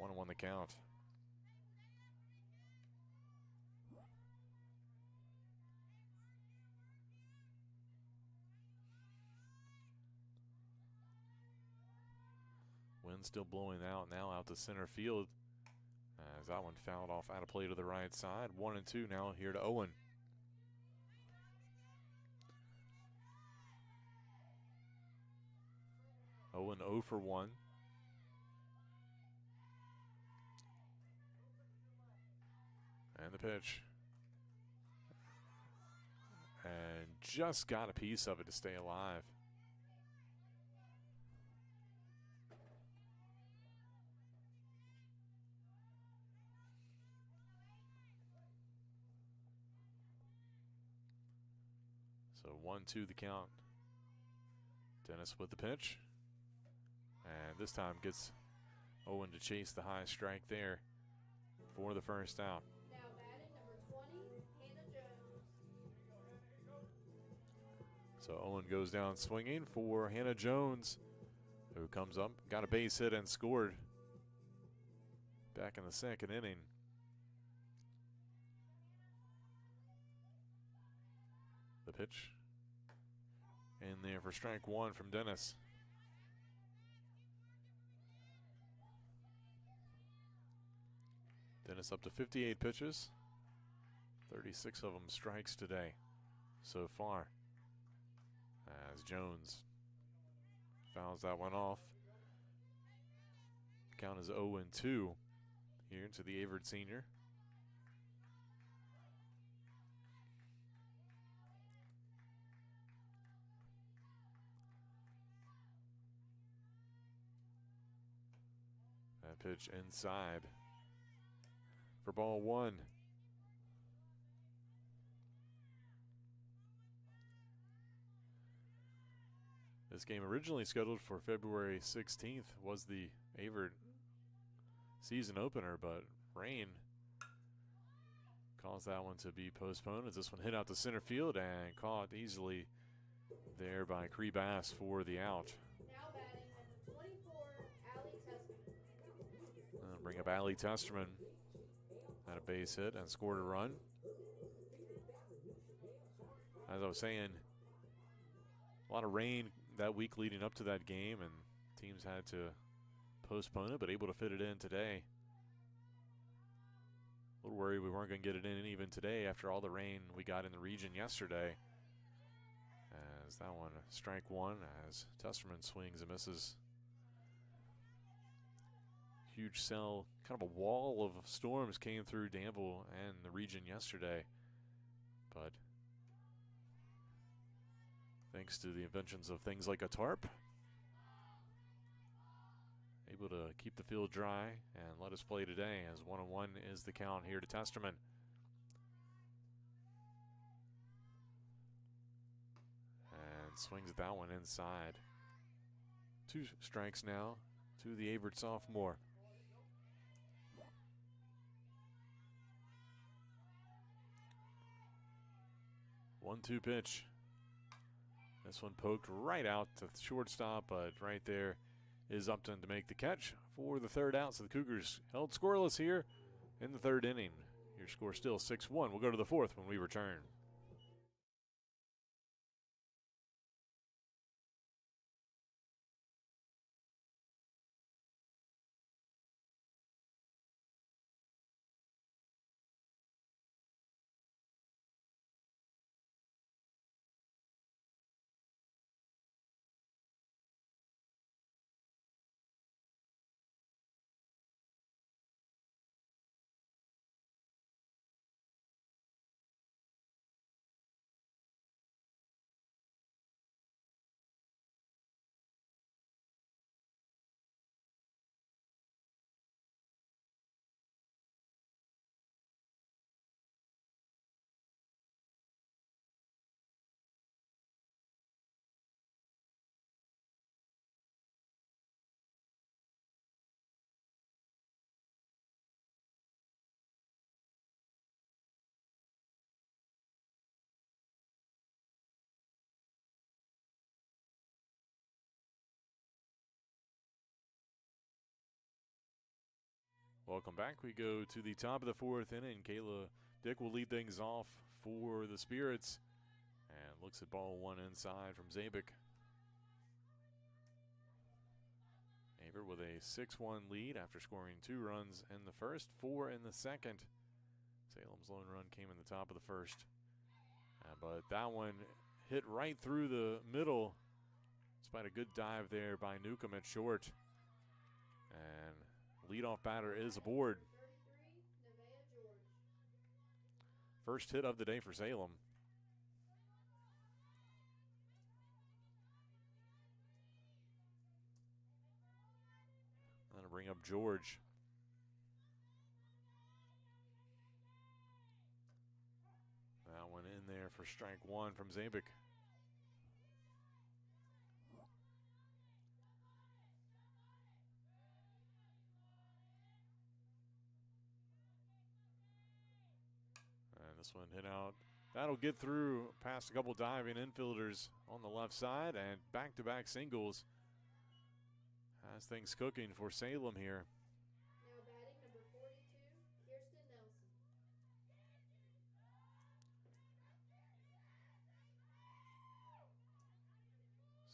1-1 the count. Wind still blowing out now out to center field. As that one fouled off out of play to the right side. 1-2 now here to Owen. Owen 0 for 1. And the pitch. And just got a piece of it to stay alive. So 1-2 the count. Dennis with the pitch. And this time gets Owen to chase the high strike there for the first out. Now batting number 20, Hannah Jones. So Owen goes down swinging for Hannah Jones, who comes up, got a base hit and scored back in the second inning. The pitch in there for strike 1 from Dennis. Dennis up to 58 pitches, 36 of them strikes today so far, as Jones Fouls that one off. Count is 0-2 here to the Averett senior. That pitch inside for ball one. This game originally scheduled for February 16th was the Averett season opener, but rain caused that one to be postponed as this one hit out to center field and caught easily there by Cree Bass for the out. Now batting number 24, Allie Testerman. Bring up Allie Testerman. Had a base hit and scored a run. As I was saying, a lot of rain that week leading up to that game, and teams had to postpone it, but able to fit it in today. A little worried we weren't going to get it in even today after all the rain we got in the region yesterday. As that one, strike one, as Testerman swings and misses. Huge cell, kind of a wall of storms came through Danville and the region yesterday. But thanks to the inventions of things like a tarp, able to keep the field dry and let us play today, as 1-1 is the count here to Testerman. And swings at that one inside. 2 strikes now to the Averett sophomore. One-two pitch. This one poked right out to the shortstop, but right there is Upton to make the catch for the third out. So the Cougars held scoreless here in the third inning. Your score still 6-1. We'll go to the fourth when we return. Welcome back. We go to the top of the fourth inning. Kayla Dick will lead things off for the Spirits and looks at ball one inside from Zabik. Averett with a 6-1 lead after scoring 2 runs in the first, 4 in the second. Salem's lone run came in the top of the first. But that one hit right through the middle, despite a good dive there by Newcomb at short. And leadoff batter is aboard. 33, Nevaeh George. First hit of the day for Salem. That'll bring up George. That one in there for strike one from Zabik. And this one hit out. That'll get through past a couple diving infielders on the left side, and back-to-back singles has things cooking for Salem here. Now batting number 42, Kirsten Nelson.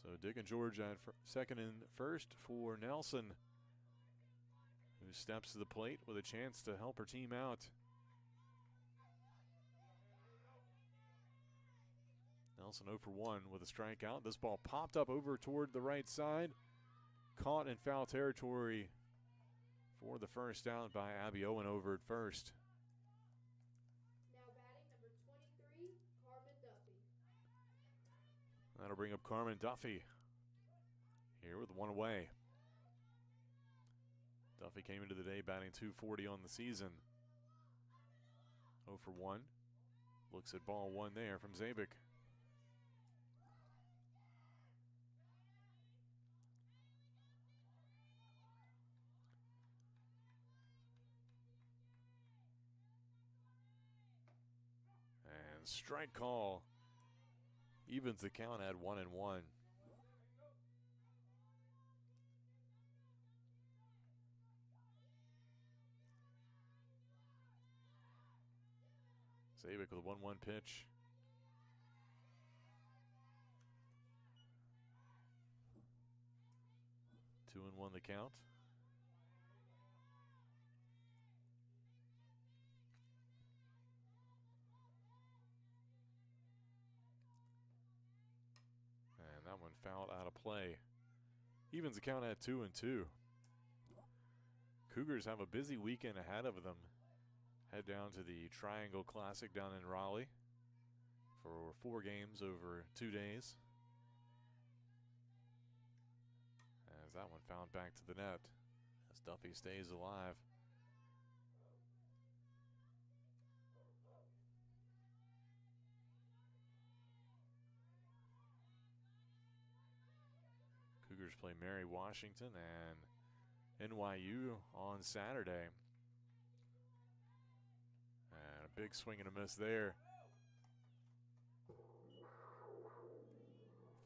So Dick and George at second and first for Nelson, who steps to the plate with a chance to help her team out. Nelson 0 for 1 with a strikeout. This ball popped up over toward the right side. Caught in foul territory for the first out by Abby Owen over at first. Now batting number 23, Carmen Duffy. That'll bring up Carmen Duffy here with one away. Duffy came into the day batting .240 on the season. 0 for 1. Looks at ball one there from Zabik. And strike call evens the count at 1-1. Zabik with a 1-1 pitch. Two and one the count. And that one fouled out of play. Evens the count at 2-2. Cougars have a busy weekend ahead of them. Head down to the Triangle Classic down in Raleigh for 4 games over 2 days. As that one found back to the net as Duffy stays alive. Cougars play Mary Washington and NYU on Saturday. And a big swing and a miss there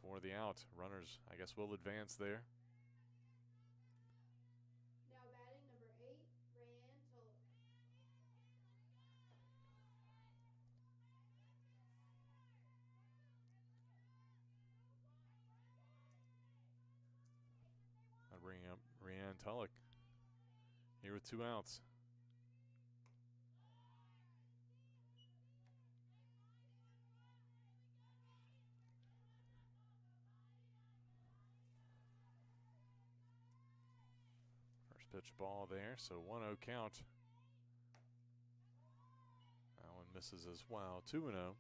for the out. Runners, I guess, will advance there. Now batting number 8, Rayanne Tulloch. I'll bring up Rayanne Tulloch here with 2 outs. First pitch ball there, so 1-0 count. That one misses as well. 2-0.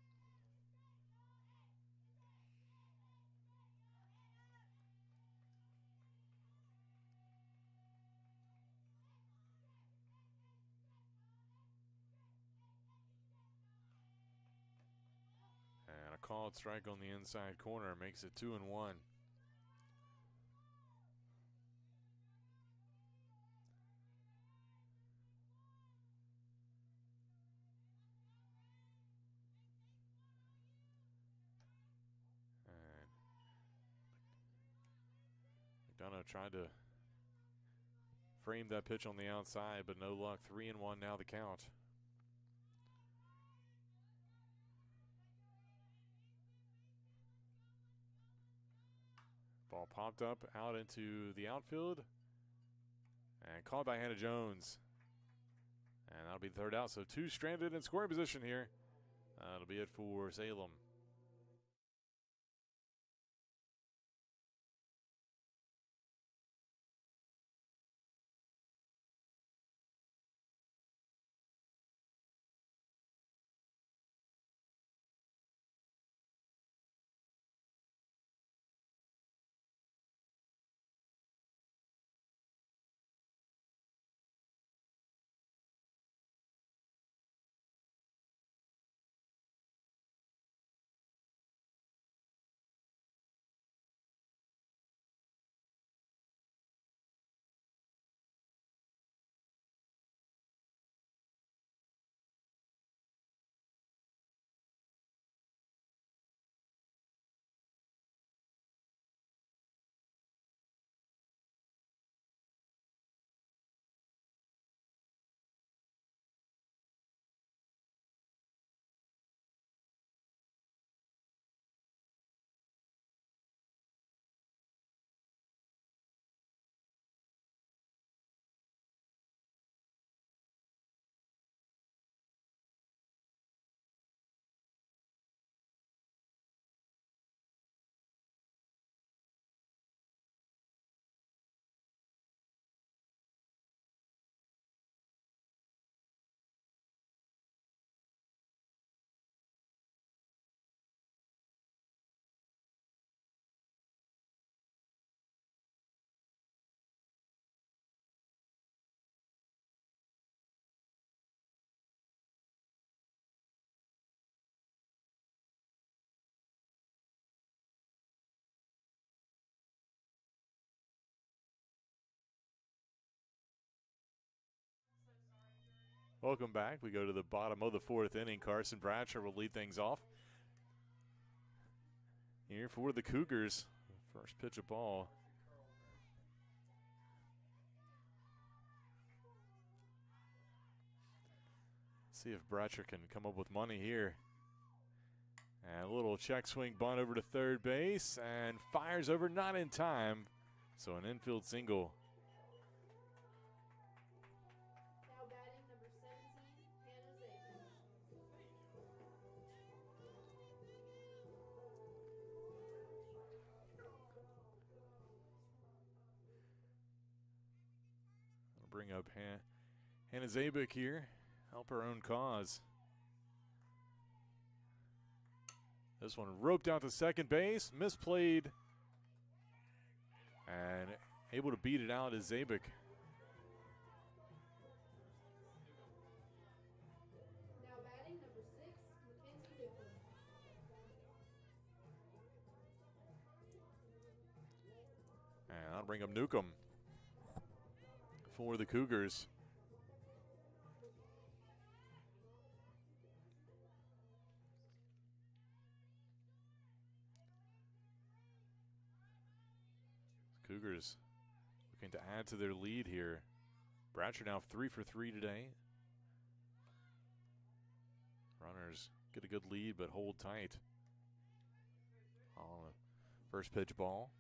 And a called strike on the inside corner makes it 2-1. And McDonough tried to frame that pitch on the outside, but no luck. 3-1 now the count. Ball popped up out into the outfield and caught by Hannah Jones. And that'll be the third out. So 2 stranded in scoring position here. That'll be it for Salem. Welcome back. We go to the bottom of the fourth inning. Carson Bratcher will lead things off here for the Cougars. First pitch of ball. See if Bratcher can come up with money here. And a little check swing bunt over to third base and fires over, not in time. So an infield single. Now batting number 17, Hannah Zabin. I'll bring up Hannah Zabik here. Help her own cause. This one roped out to second base, misplayed, and able to beat it out is Zabik. Now batting number 6, Mackenzie Newcomb. And I'll bring up Newcomb for the Cougars. Cougars looking to add to their lead here. Bratcher now 3 for 3 today. Runners get a good lead but hold tight. On the first pitch ball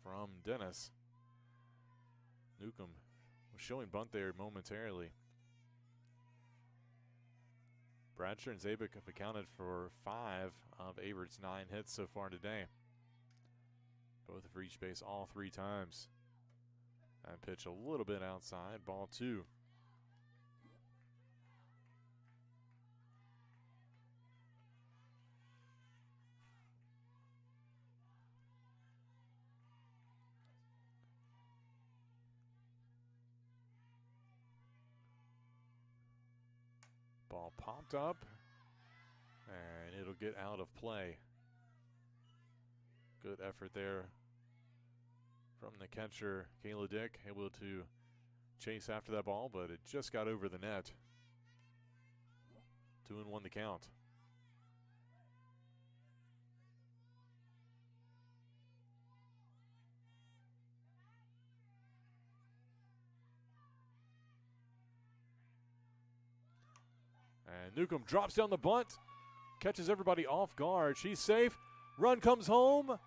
from Dennis. Newcomb was showing bunt there momentarily. Bratcher and Zabik have accounted for 5 of Averett's 9 hits so far today. Both have reached base all 3 times. That pitch a little bit outside, ball 2. Ball popped up, and it'll get out of play. Good effort there from the catcher, Kayla Dick, able to chase after that ball, but it just got over the net. 2-1 the count. And Newcomb drops down the bunt, catches everybody off guard. She's safe. Run comes home.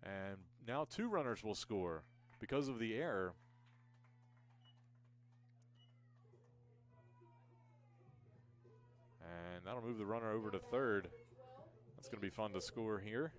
And now 2 runners will score because of the error. And that'll move the runner over to third. That's going to be fun to score here.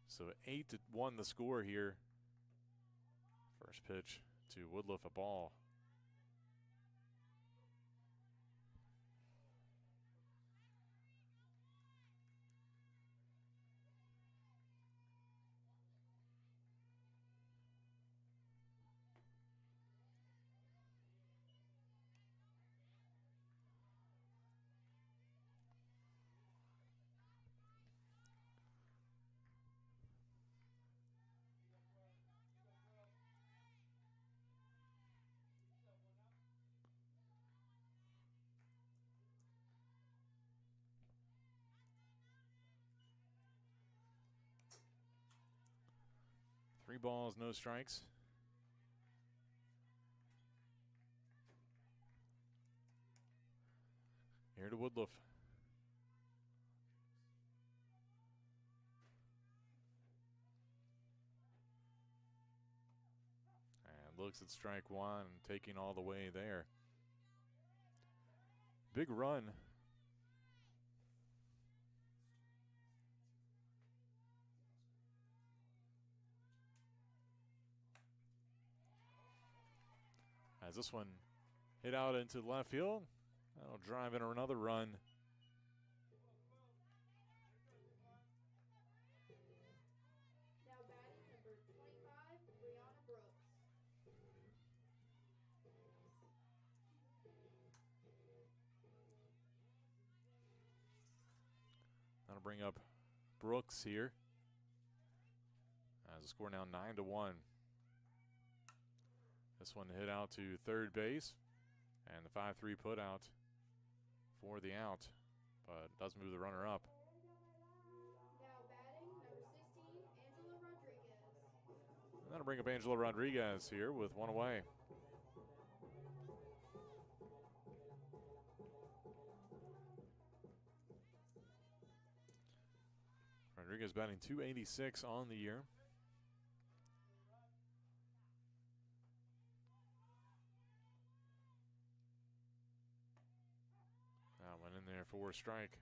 So 8-1 the score here. First pitch to Woodruff, a ball. Three balls, no strikes. Here to Woodruff. And looks at strike one, taking all the way there. big run. As this one hit out into left field, that'll drive in another run. Now batting number 25, Brianna Brooks. That'll bring up Brooks here. As the score now 9-1. This one hit out to third base, and the 5-3 put out for the out, but does move the runner up. Now batting number 16, Angela Rodriguez. And that'll bring up Angela Rodriguez here with one away. Rodriguez batting .286 on the year. That went in there for a strike.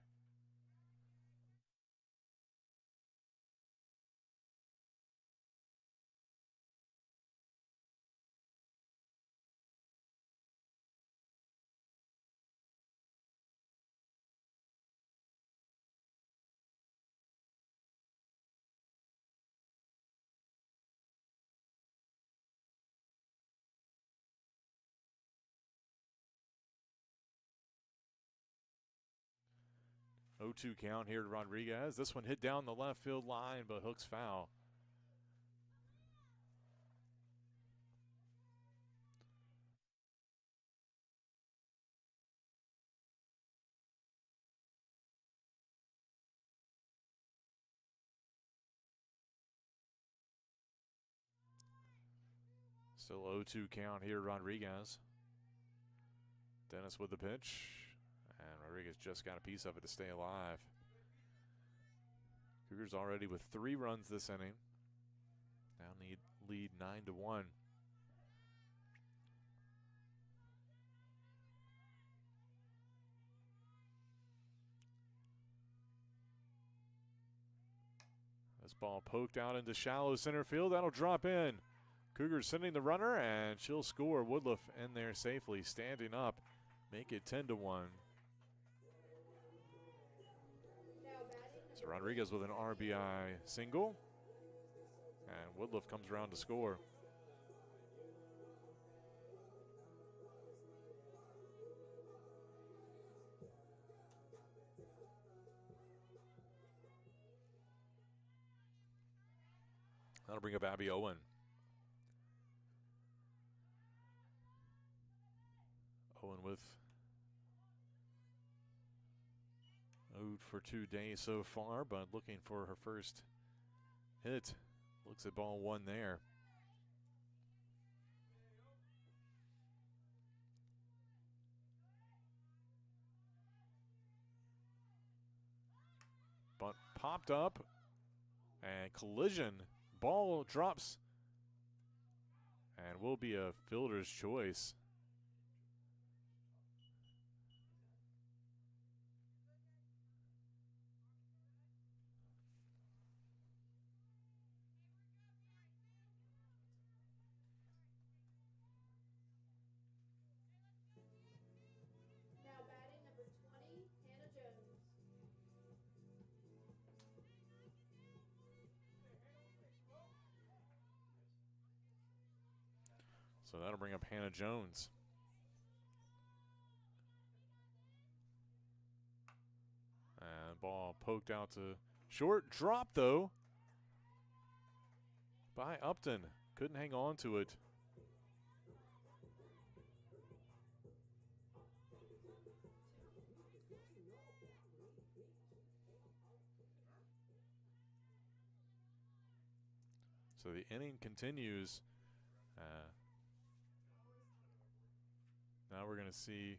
.0-2 count here to Rodriguez. This one hit down the left field line, but hooks foul. Still 0-2 count here, Rodriguez. Dennis with the pitch. And Rodriguez just got a piece of it to stay alive. Cougars already with 3 runs this inning. Now lead 9-1. This ball poked out into shallow center field. That'll drop in. Cougars sending the runner, and she'll score. Woodruff in there safely, standing up. Make it 10-1. So Rodriguez with an RBI single, and Woodruff comes around to score. That'll bring up Abby Owen. Owen with 0 for 2 days so far, but looking for her first hit. Looks at ball 1 there. But popped up and collision. Ball drops and will be a fielder's choice. Now batting number 20, Hannah Jones. So that'll bring up Hannah Jones. And ball poked out to short. Drop, though, by Upton. Couldn't hang on to it. So the inning continues. Now we're going to see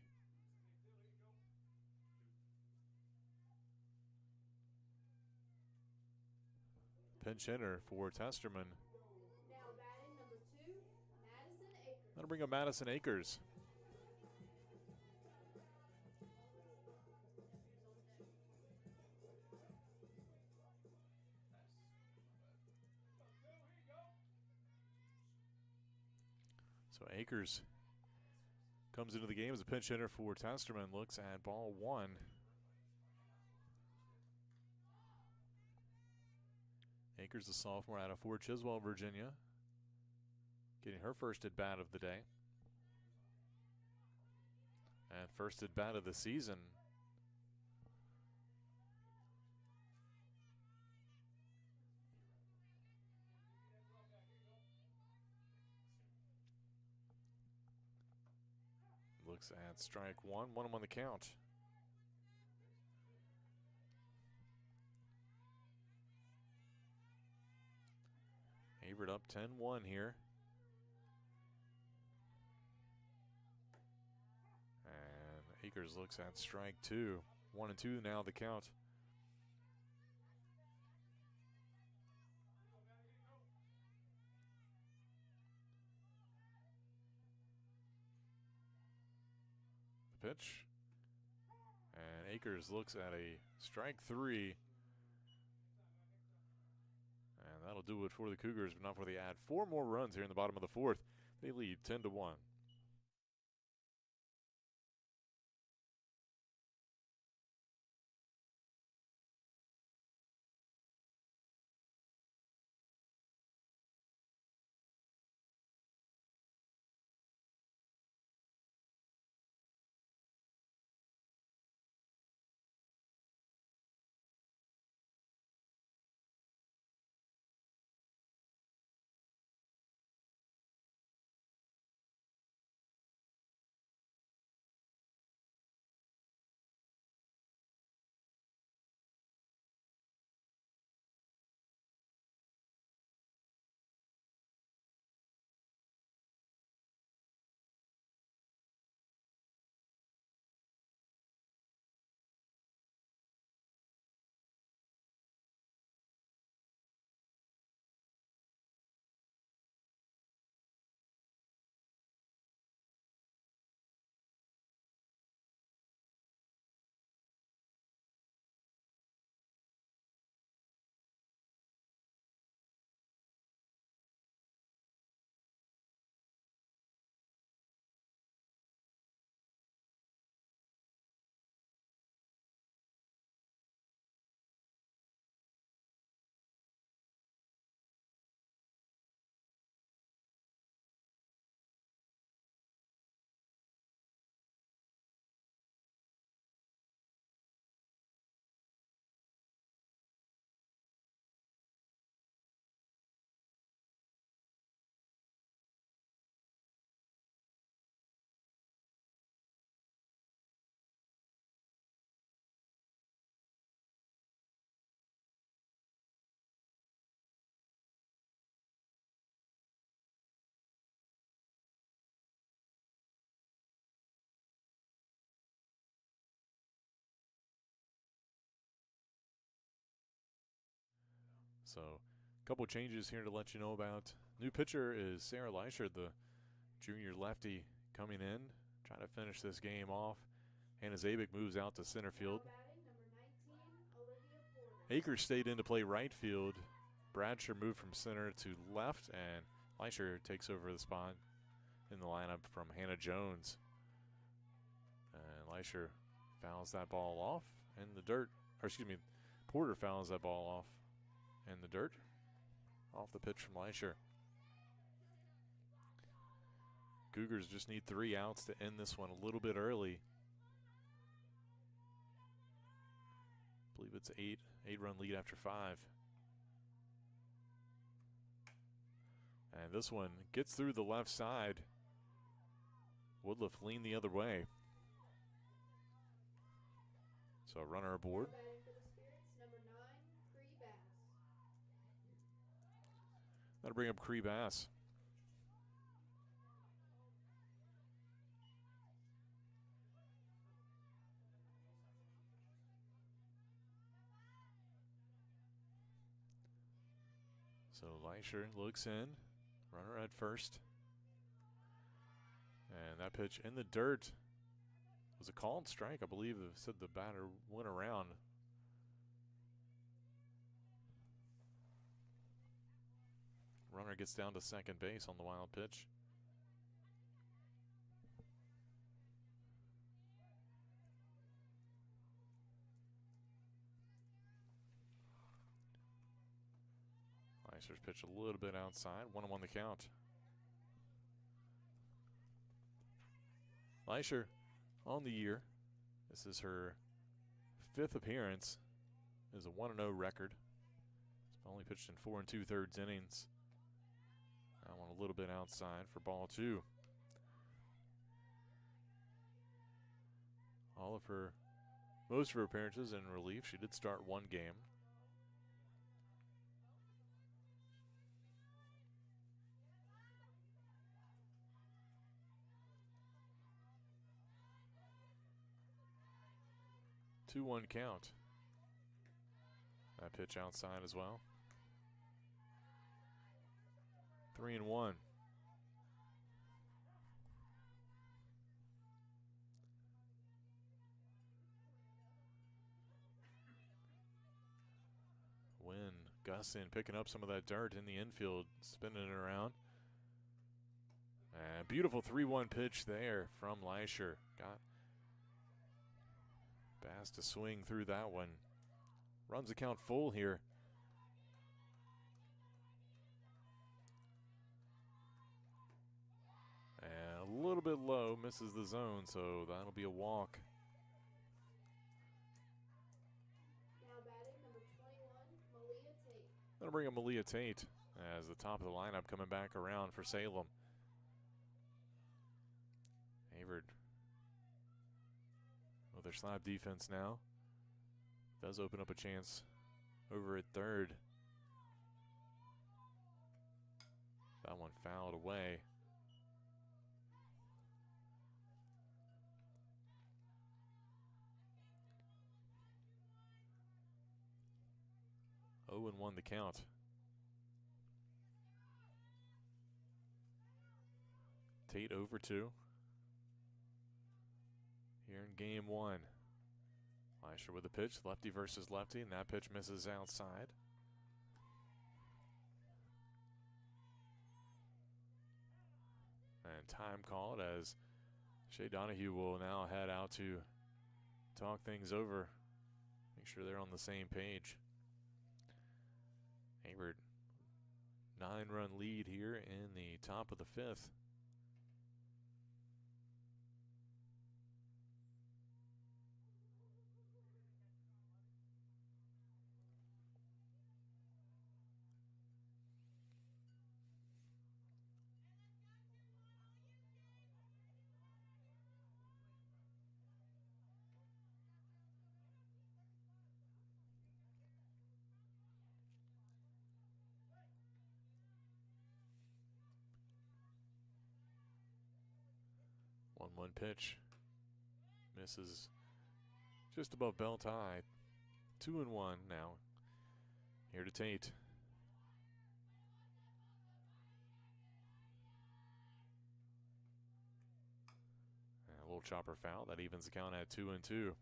pinch hitter for Testerman. Now batting number 2, Madison Akers. That'll bring up Madison Akers. So Akers comes into the game as a pinch hitter for Testerman. Looks at ball one. Akers, the sophomore out of Fort Chiswell, Virginia, getting her first at bat of the day. And first at bat of the season. Looks at strike one, 1-1 on the count. Averett up 10-1 here. And Akers looks at strike two. 1-2 now the count. The pitch. And Akers looks at a strike three. And that'll do it for the Cougars, but not before they add 4 more runs here in the bottom of the fourth. They lead 10-1. So a couple changes here to let you know about. New pitcher is Sarah Leischer, the junior lefty coming in, trying to finish this game off. Hannah Zabik moves out to center field. Batting number 19, Olivia Porter. Akers stayed in to play right field. Bradshaw moved from center to left, and Leischer takes over the spot in the lineup from Hannah Jones. And Leischer fouls that ball off in the dirt. Or excuse me, Porter fouls that ball off in the dirt. Off the pitch from Leischer. Cougars just need 3 outs to end this one a little bit early. I believe it's 8-run lead after 5. And this one gets through the left side. Woodliff leaned the other way. So a runner aboard. Batting for the Spirits, number 9, Cree Bass. That'll bring up Cree Bass. So Leischer looks in, runner at first. And that pitch in the dirt was a called strike. I believe it said the batter went around. Runner gets down to second base on the wild pitch. Leisher's pitch a little bit outside. 1-1 the count. Leisher on the year. This is her 5th appearance. It is a 1-0 record. She's only pitched in 4 2/3 innings. That one a little bit outside for ball 2. Most of her appearances in relief. She did start one game. Two 2-1 count. That pitch outside as well. 3-1. Wind gusting, picking up some of that dirt in the infield, spinning it around. And beautiful 3-1 pitch there from Leisher. Got Bass to swing through that one. Runs the count full here. And a little bit low, misses the zone, so that'll be a walk. Now batting number 21, Malia Tate. That'll bring up Malia Tate as the top of the lineup coming back around for Salem. Averett with their slap defense now. Does open up a chance over at third. That one fouled away. Oh, and 1 the count. Tate over 2. Here in game 1. Leisher with a pitch, lefty versus lefty, and that pitch misses outside. And time called as Shea Donahue will now head out to talk things over, make sure they're on the same page. Averett, 9-run lead here in the top of the 5th. One pitch. Misses just above belt high. 2-1 now. Here to Tate. And a little chopper foul. That evens the count at 2-2.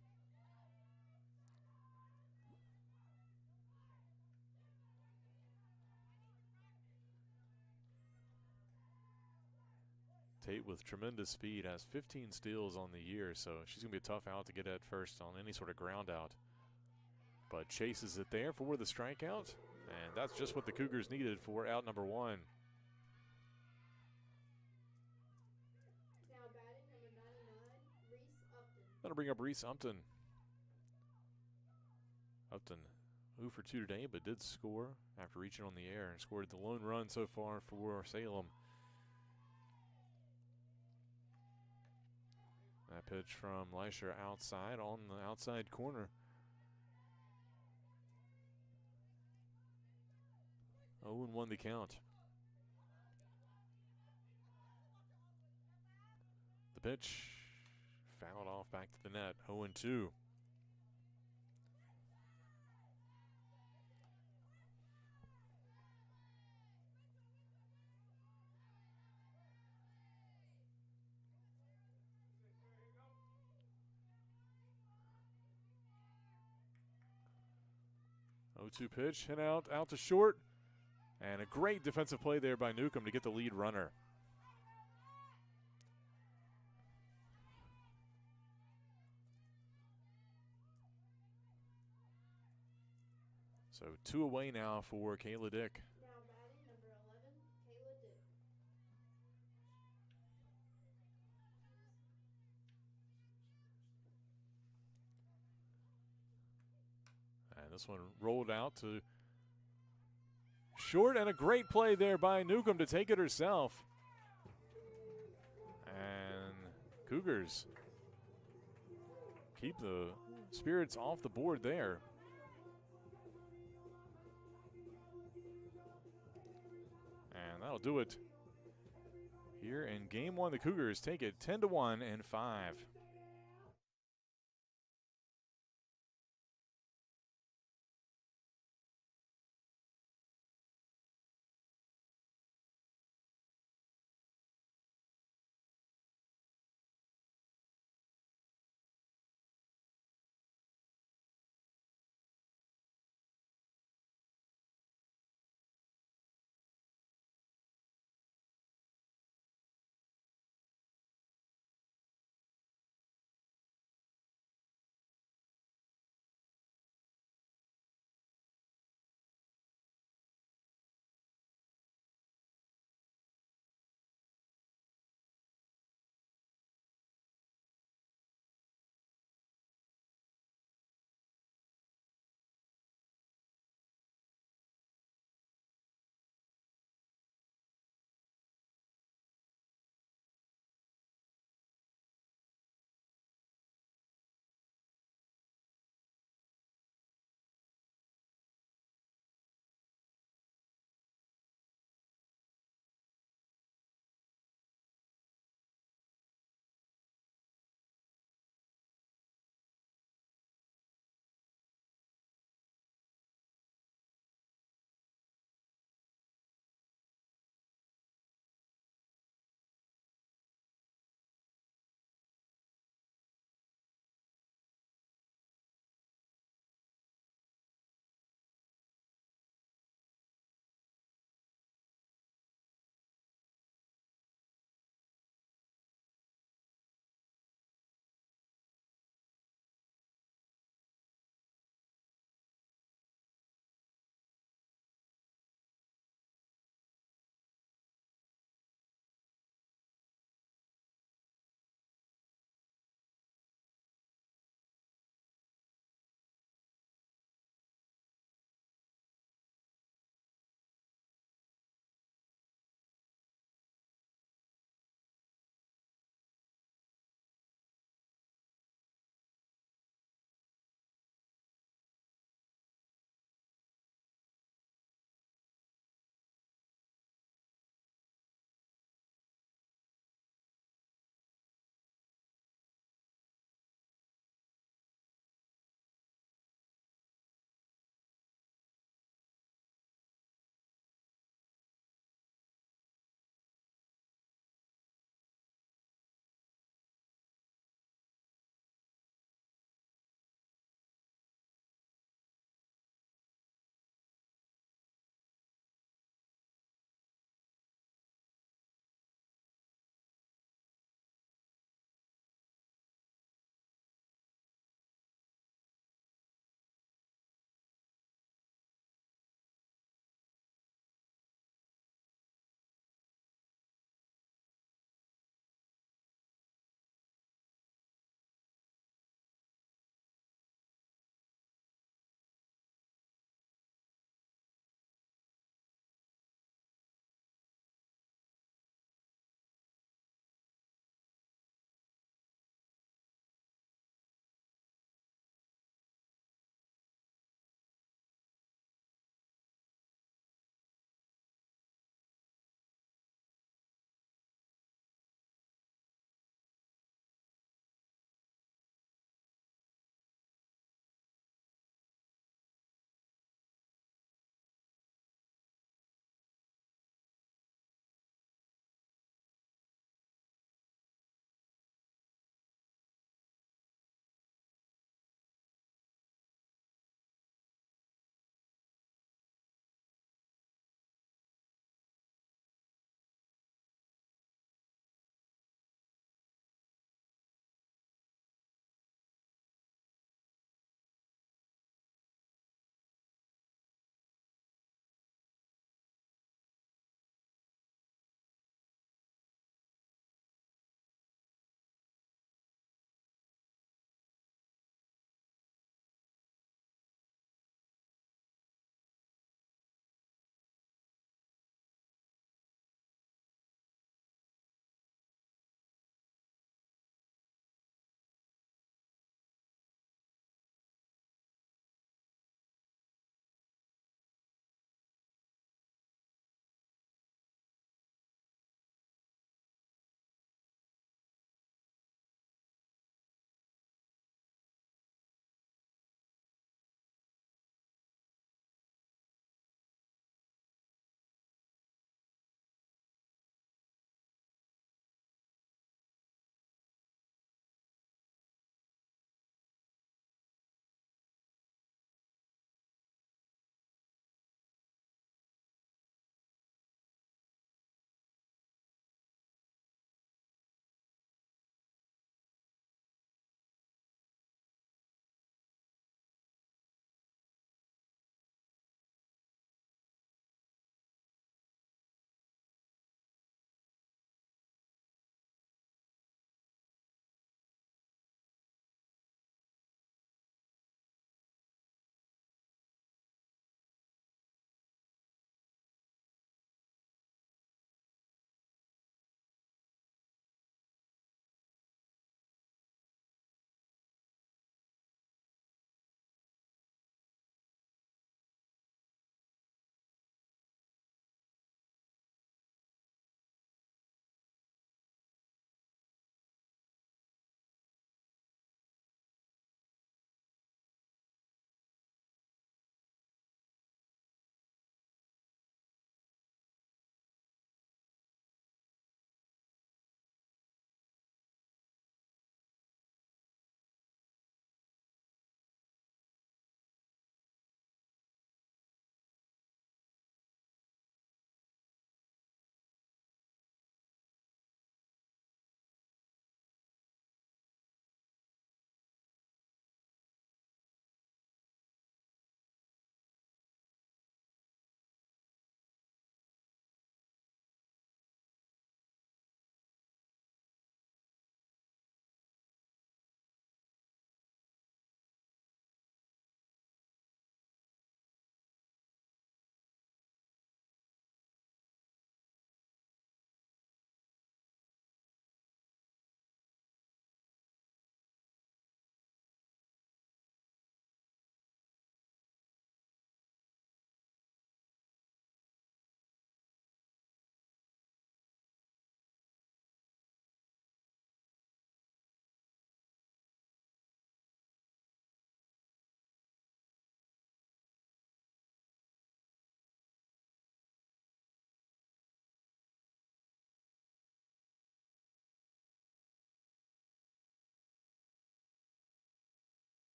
Tate with tremendous speed, has 15 steals on the year, so she's going to be a tough out to get at first on any sort of ground out. But chases it there for the strikeout, and that's just what the Cougars needed for out number 1. Now batting number 99, Reese Upton. That'll bring up Reese Upton. Upton 0 for 2 today, but did score after reaching on the air and scored the lone run so far for Salem. That pitch from Leisher outside on the outside corner. 0-1 the count. The pitch fouled off back to the net. 0-2. Oh-2 pitch, hit out to short, and a great defensive play there by Newcomb to get the lead runner. So 2 away now for Kayla Dick. Now This one rolled out to short, and a great play there by Newcomb to take it herself. And Cougars keep the Spirits off the board there. And that'll do it here in game one. The Cougars take it 10-1 in 5.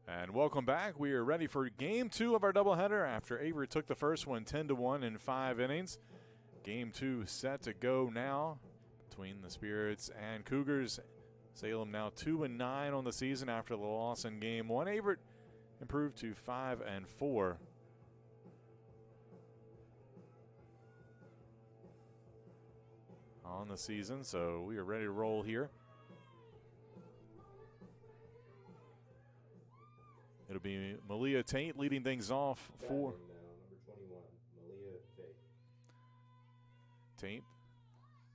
And welcome back. We are ready for Game 2 of our doubleheader after Averett took the first one 10-1 in 5 innings. Game 2 set to go now between the Spirits and Cougars. Salem now 2-9 on the season after the loss in Game 1. Averett improved to 5-4. On the season, so we are ready to roll here. It'll be Malia Tate leading things off for number 21, Malia Tate. Tate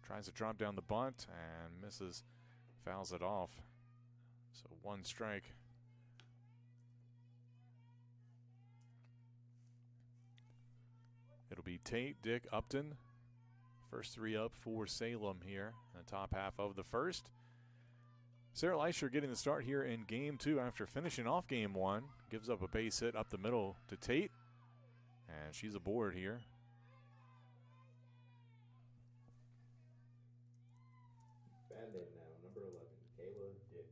tries to drop down the bunt and misses, fouls it off. So 1 strike. It'll be Tate, Dick, Upton. First 3 up for Salem here in the top half of the first. Sarah Leisher getting the start here in Game 2 after finishing off Game 1. Gives up a base hit up the middle to Tate. And she's aboard here. Bandit now, number 11, Kayla Dick.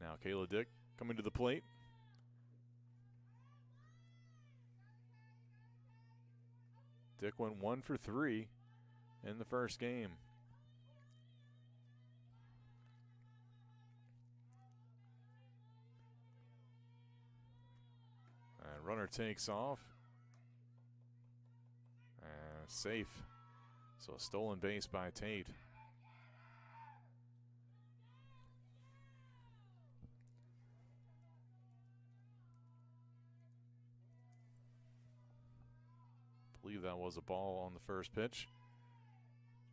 Now Kayla Dick coming to the plate. Dick went 1 for 3 in the first game. And runner takes off. And safe. So a stolen base by Tate. I believe that was a ball on the first pitch.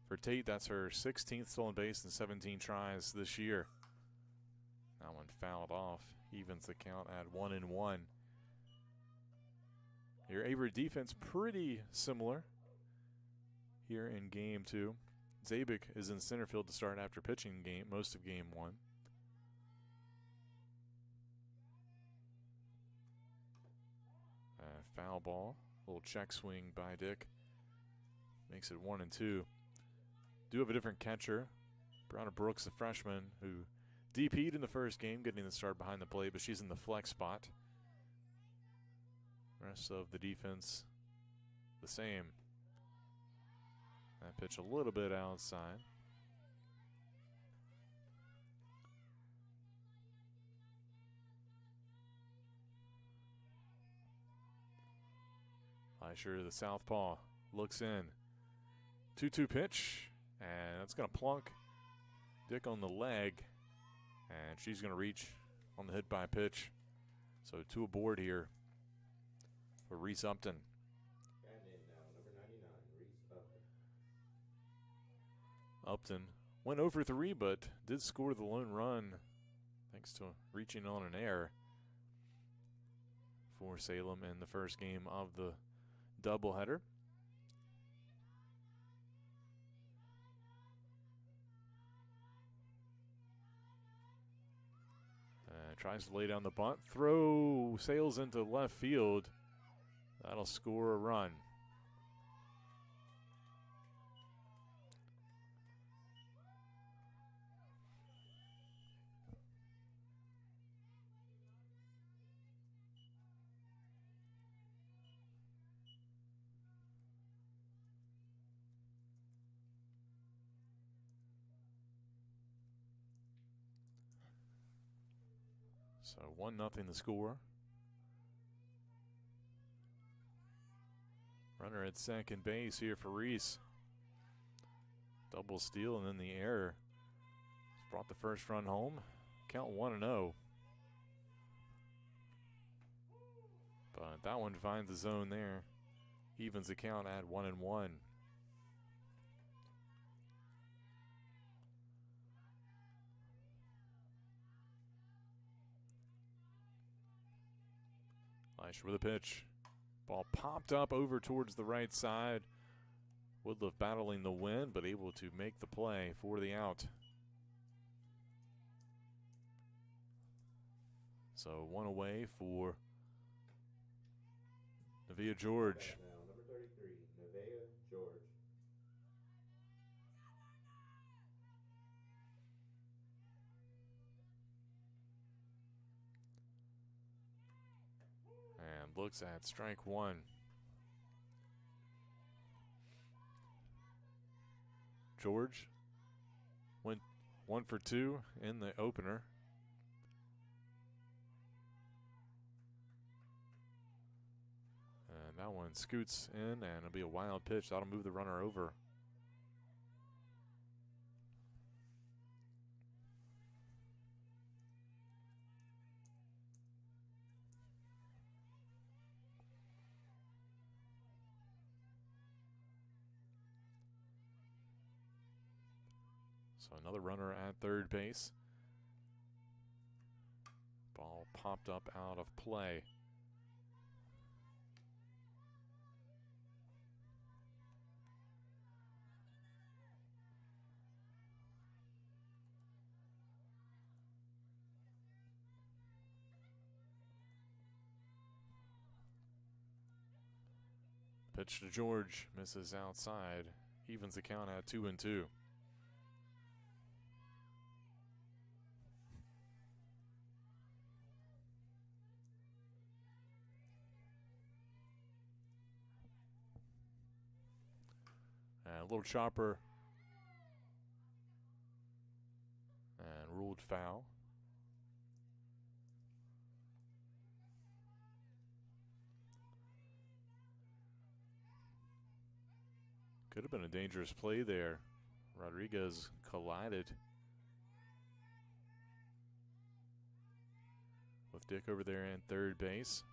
For Tate, that's her 16th stolen base in 17 tries this year. That one fouled off. Evens the count at 1-1. Your Averett defense pretty similar here in Game 2. Zabik is in center field to start after pitching most of Game 1. Foul ball. Little check swing by Dick. Makes it 1-2. Do have a different catcher. Brianna Brooks, the freshman, who DP'd in the first game, getting the start behind the plate, but she's in the flex spot. Rest of the defense the same. That pitch a little bit outside. Leisher, the southpaw, looks in. 2-2 pitch, and that's going to plunk Dick on the leg, and she's going to reach on the hit by pitch. So 2 aboard here for Reese Upton. Bandit now, number 99, Reese Upton. Upton went 0 for 3, but did score the lone run thanks to reaching on an error for Salem in the first game of the doubleheader. Tries to lay down the bunt. Throw sails into left field. That'll score a run. So 1-0 the score. Runner at second base here for Reese. Double steal and then the error. Brought the first run home. Count 1-0. But that one finds the zone there. Evens the count at 1-1. Leisher with a pitch. Ball popped up over towards the right side. Woodliff battling the wind, but able to make the play for the out. So 1 away for Nevaeh George. Now, number 33, Nevaeh George. And looks at strike one. George went 1 for 2 in the opener. And that one scoots in, and it'll be a wild pitch. That'll move the runner over. So another runner at third base. Ball popped up out of play. Pitch to George, misses outside, evens the count at 2-2. And a little chopper and ruled foul. Could have been a dangerous play there. Rodriguez collided with Dick over there in third base.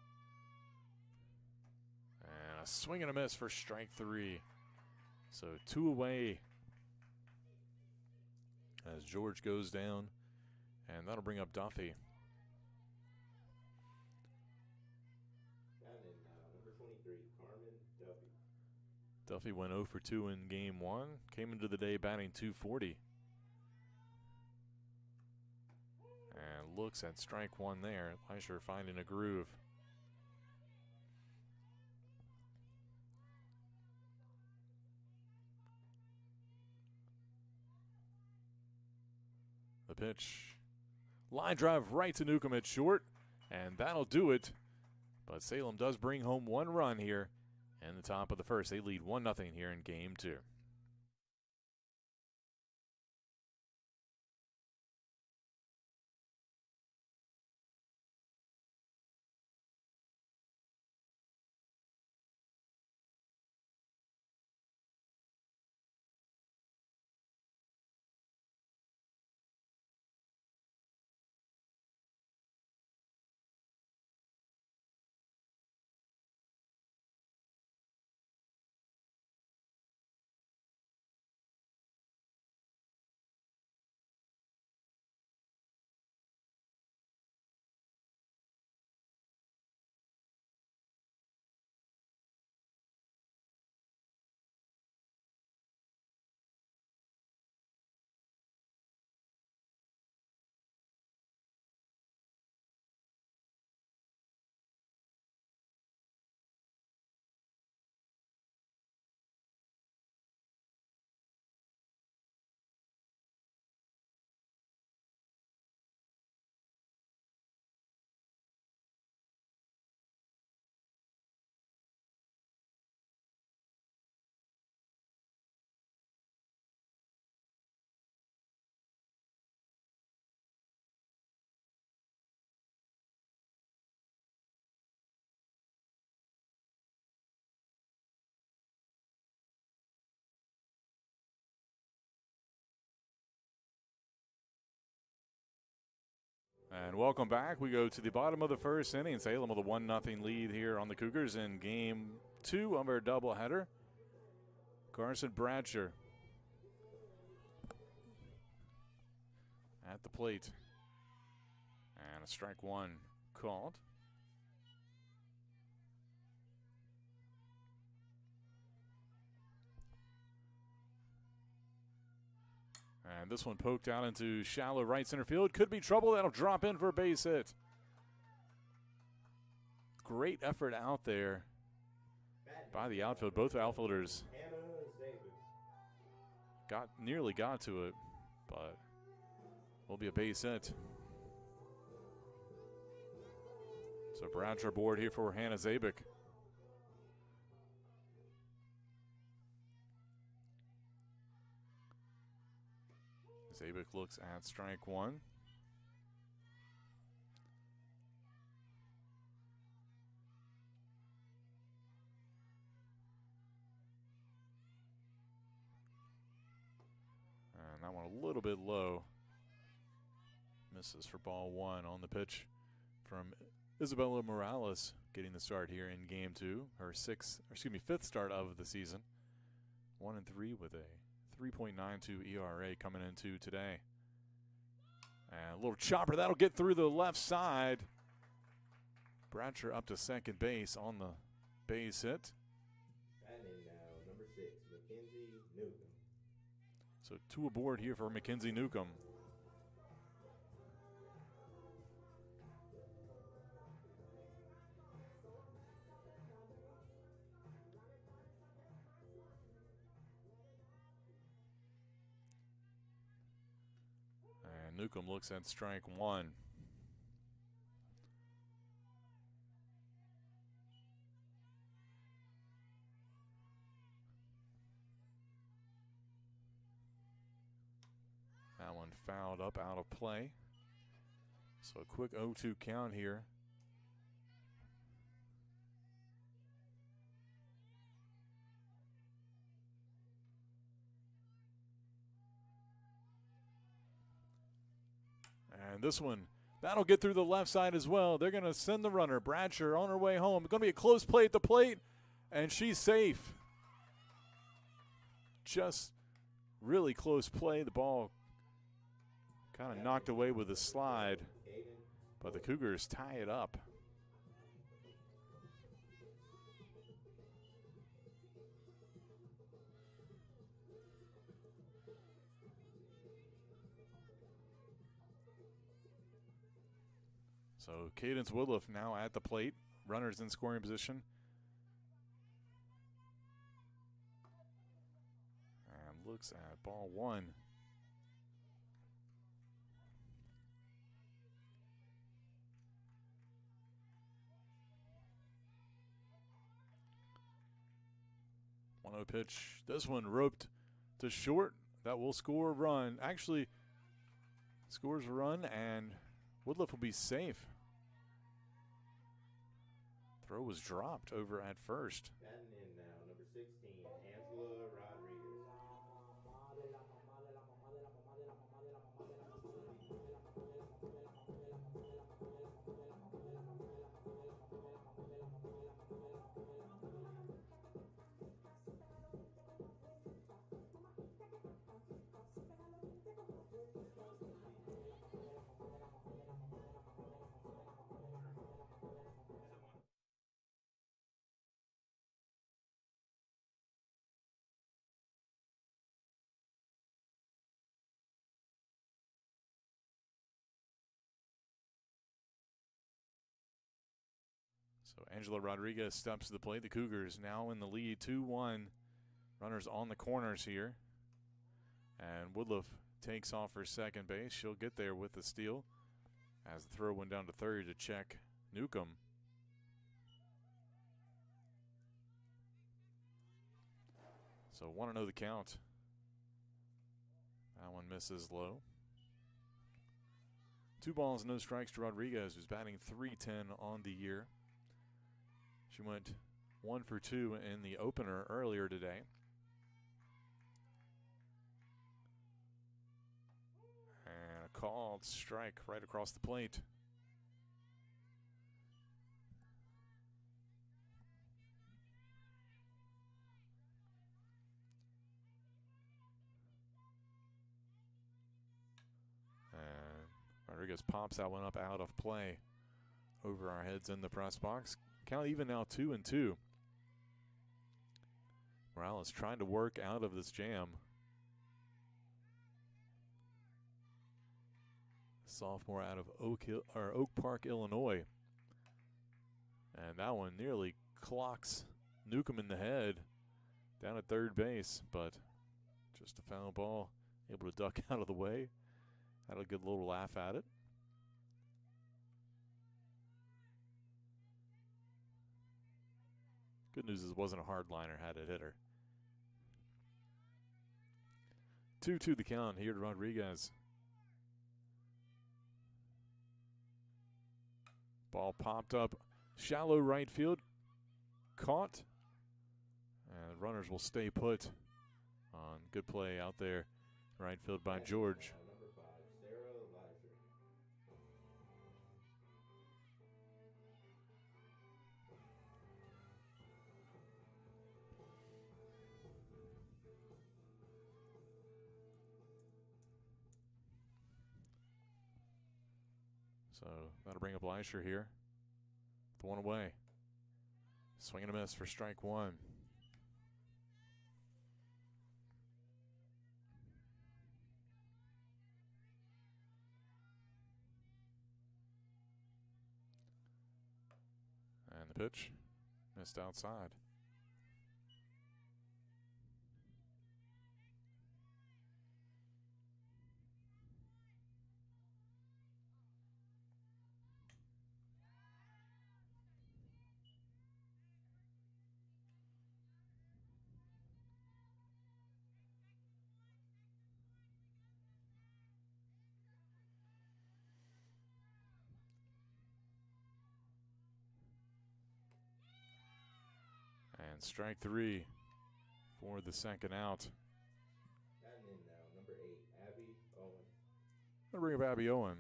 And a swing and a miss for strike three. So 2 away as George goes down, and that'll bring up Duffy. Batting number 23, Carmen Duffy. Duffy went 0 for 2 in game one, came into the day batting .240. And looks at strike one there. Leisure finding a groove. The pitch. Line drive right to Newcomb at short, and that'll do it. But Salem does bring home 1 run here in the top of the first. They lead 1-0 here in game two. And welcome back. We go to the bottom of the first inning. Salem with a 1-0 lead here on the Cougars in game two of our doubleheader. Carson Bradsher at the plate. And a strike one called. And this one poked out into shallow right center field. Could be trouble. That'll drop in for a base hit. Great effort out there by the outfield. Both outfielders nearly got to it, but will be a base hit. So Bradshaw board here for Hannah Zabik. Zabik looks at strike one. And that one a little bit low. Misses for ball one on the pitch from Isabella Morales, getting the start here in game two. Her fifth start of the season. 1-3 with a 3.92 ERA coming into today. And a little chopper, that'll get through the left side. Bradshaw up to second base on the base hit. Batting now, number 6, Mackenzie Newcomb. So 2 aboard here for Mackenzie Newcomb. And Newcomb looks at strike one. That one fouled up out of play. So a quick 0-2 count here. And this one, that'll get through the left side as well. They're going to send the runner. Bradshaw on her way home. It's going to be a close play at the plate, and she's safe. Just really close play. The ball kind of knocked away with a slide, but the Cougars tie it up. So Cadence Woodruff now at the plate. Runners in scoring position. And looks at ball one. One 0 pitch. This one roped to short. That will score a run. Actually, scores a run, and Woodruff will be safe. Throw was dropped over at first. Batting in now, number 16, Angela Rodriguez. So Angela Rodriguez steps to the plate. The Cougars now in the lead, 2-1. Runners on the corners here. And Woodruff takes off for second base. She'll get there with the steal as the throw went down to third to check Newcomb. So 1-0 the count. That one misses low. 2 balls, no strikes to Rodriguez, who's batting .310 on the year. She went 1 for 2 in the opener earlier today. And a called strike right across the plate. And Rodriguez pops that one up out of play over our heads in the press box. Count even now 2-2. Morales trying to work out of this jam. Sophomore out of Oak Park, Illinois. And that one nearly clocks Newcomb in the head down at third base, but just a foul ball. Able to duck out of the way. Had a good little laugh at it. Good news is it wasn't a hard liner, had it hit her. 2-2 the count here to Rodriguez. Ball popped up, shallow right field, caught, and the runners will stay put on good play out there, right field by George. Number 5, Sarah Elijah. So that'll bring up Leisher here. The one away. Swing and a miss for strike one. And the pitch missed outside. And strike three for the second out. Batting in now, number 8, Abby Owen. I'll bring up Abby Owen.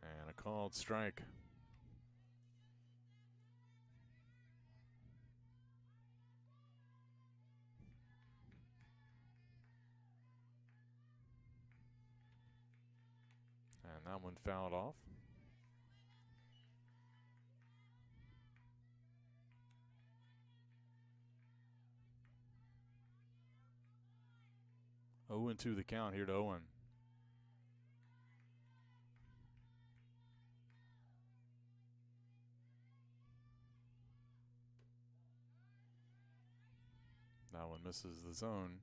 And a called strike. And that one fouled off. Owen to the count here to Owen. That one misses the zone.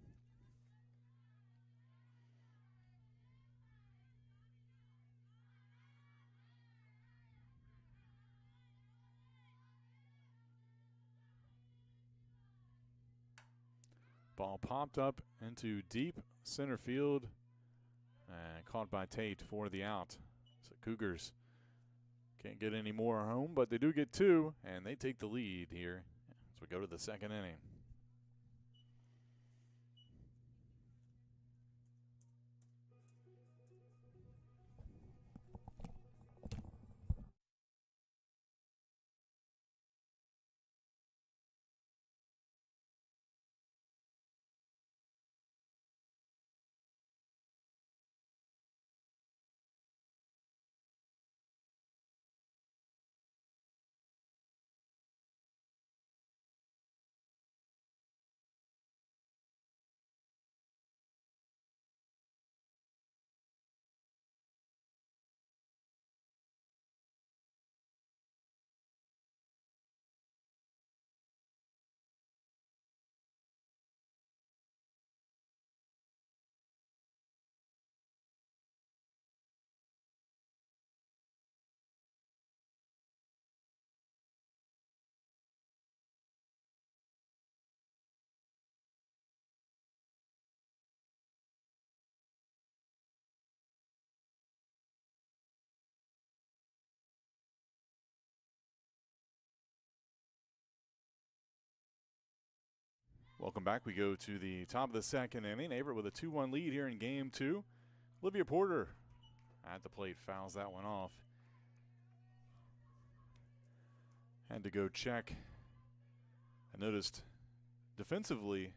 Ball popped up into deep center field and caught by Tate for the out. So Cougars can't get any more home, but they do get two, and they take the lead here as we go to the second inning. Welcome back. We go to the top of the second inning. Averett with a 2-1 lead here in game two. Olivia Porter at the plate fouls that one off. Had to go check. I noticed defensively,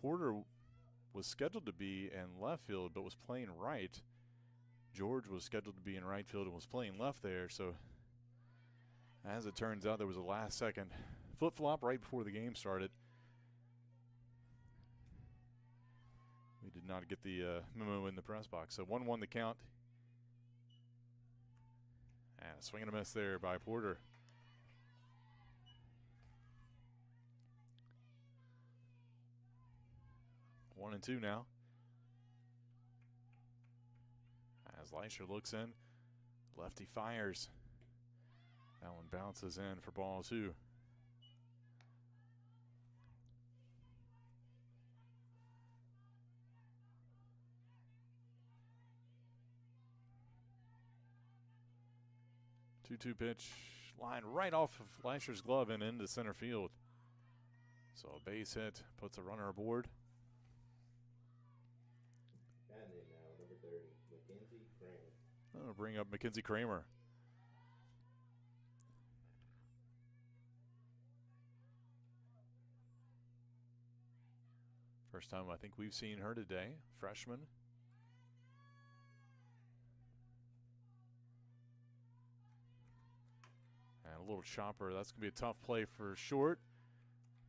Porter was scheduled to be in left field but was playing right. George was scheduled to be in right field and was playing left there. So as it turns out, there was a last-second flip-flop right before the game started. We did not get the memo in the press box. So 1-1 the count. And a swing and a miss there by Porter. 1-2 now. As Leisher looks in, lefty fires. That one bounces in for ball 2. Two-two pitch, line right off of Leisher's glove and into center field. So a base hit puts a runner aboard. Batting in now, number 30, Mackenzie Kramer. I'm going to bring up Mackenzie Kramer. First time I think we've seen her today, freshman. And a little chopper. That's going to be a tough play for short.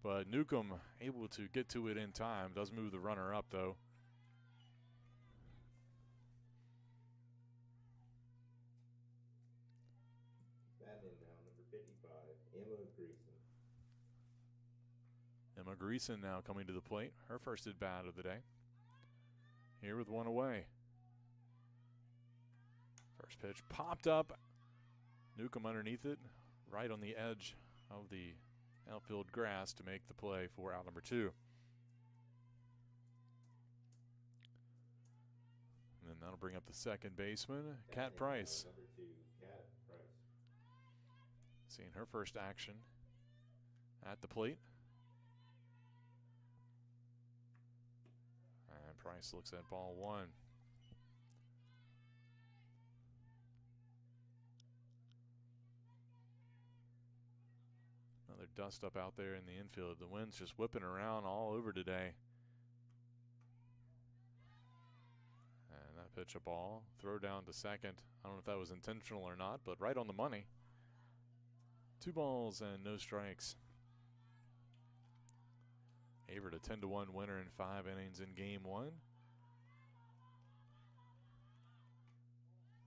But Newcomb able to get to it in time. Does move the runner up, though. Batting in now, number 55, Emma Greason. Emma Greason now coming to the plate. Her first at bat of the day. Here with one away. First pitch popped up. Newcomb underneath it. Right on the edge of the outfield grass to make the play for out number 2. And then that'll bring up the second baseman, Kat Price. Number 2, Kat Price. Seeing her first action at the plate. And Price looks at ball 1. Another dust up out there in the infield. The wind's just whipping around all over today. And that pitch a ball. Throw down to second. I don't know if that was intentional or not, but right on the money. 2 balls and no strikes. Averett a 10-1 winner in 5 innings in game 1.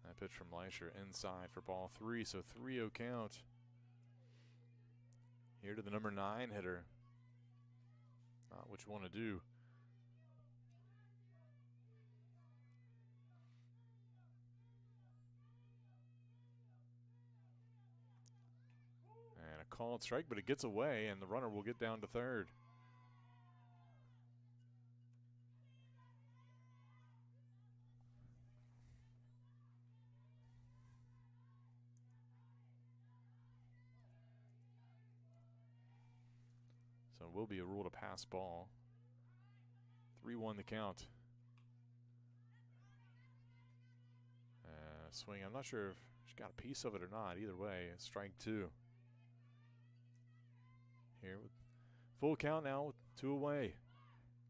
That pitch from Leisher inside for ball 3, so 3-0 count. Here to the number 9 hitter. Not what you want to do. And a called strike, but it gets away, and the runner will get down to third. So it will be a rule to pass ball. 3-1 the count. Swing, I'm not sure if she got a piece of it or not. Either way, it's strike 2. Here with full count now with 2 away.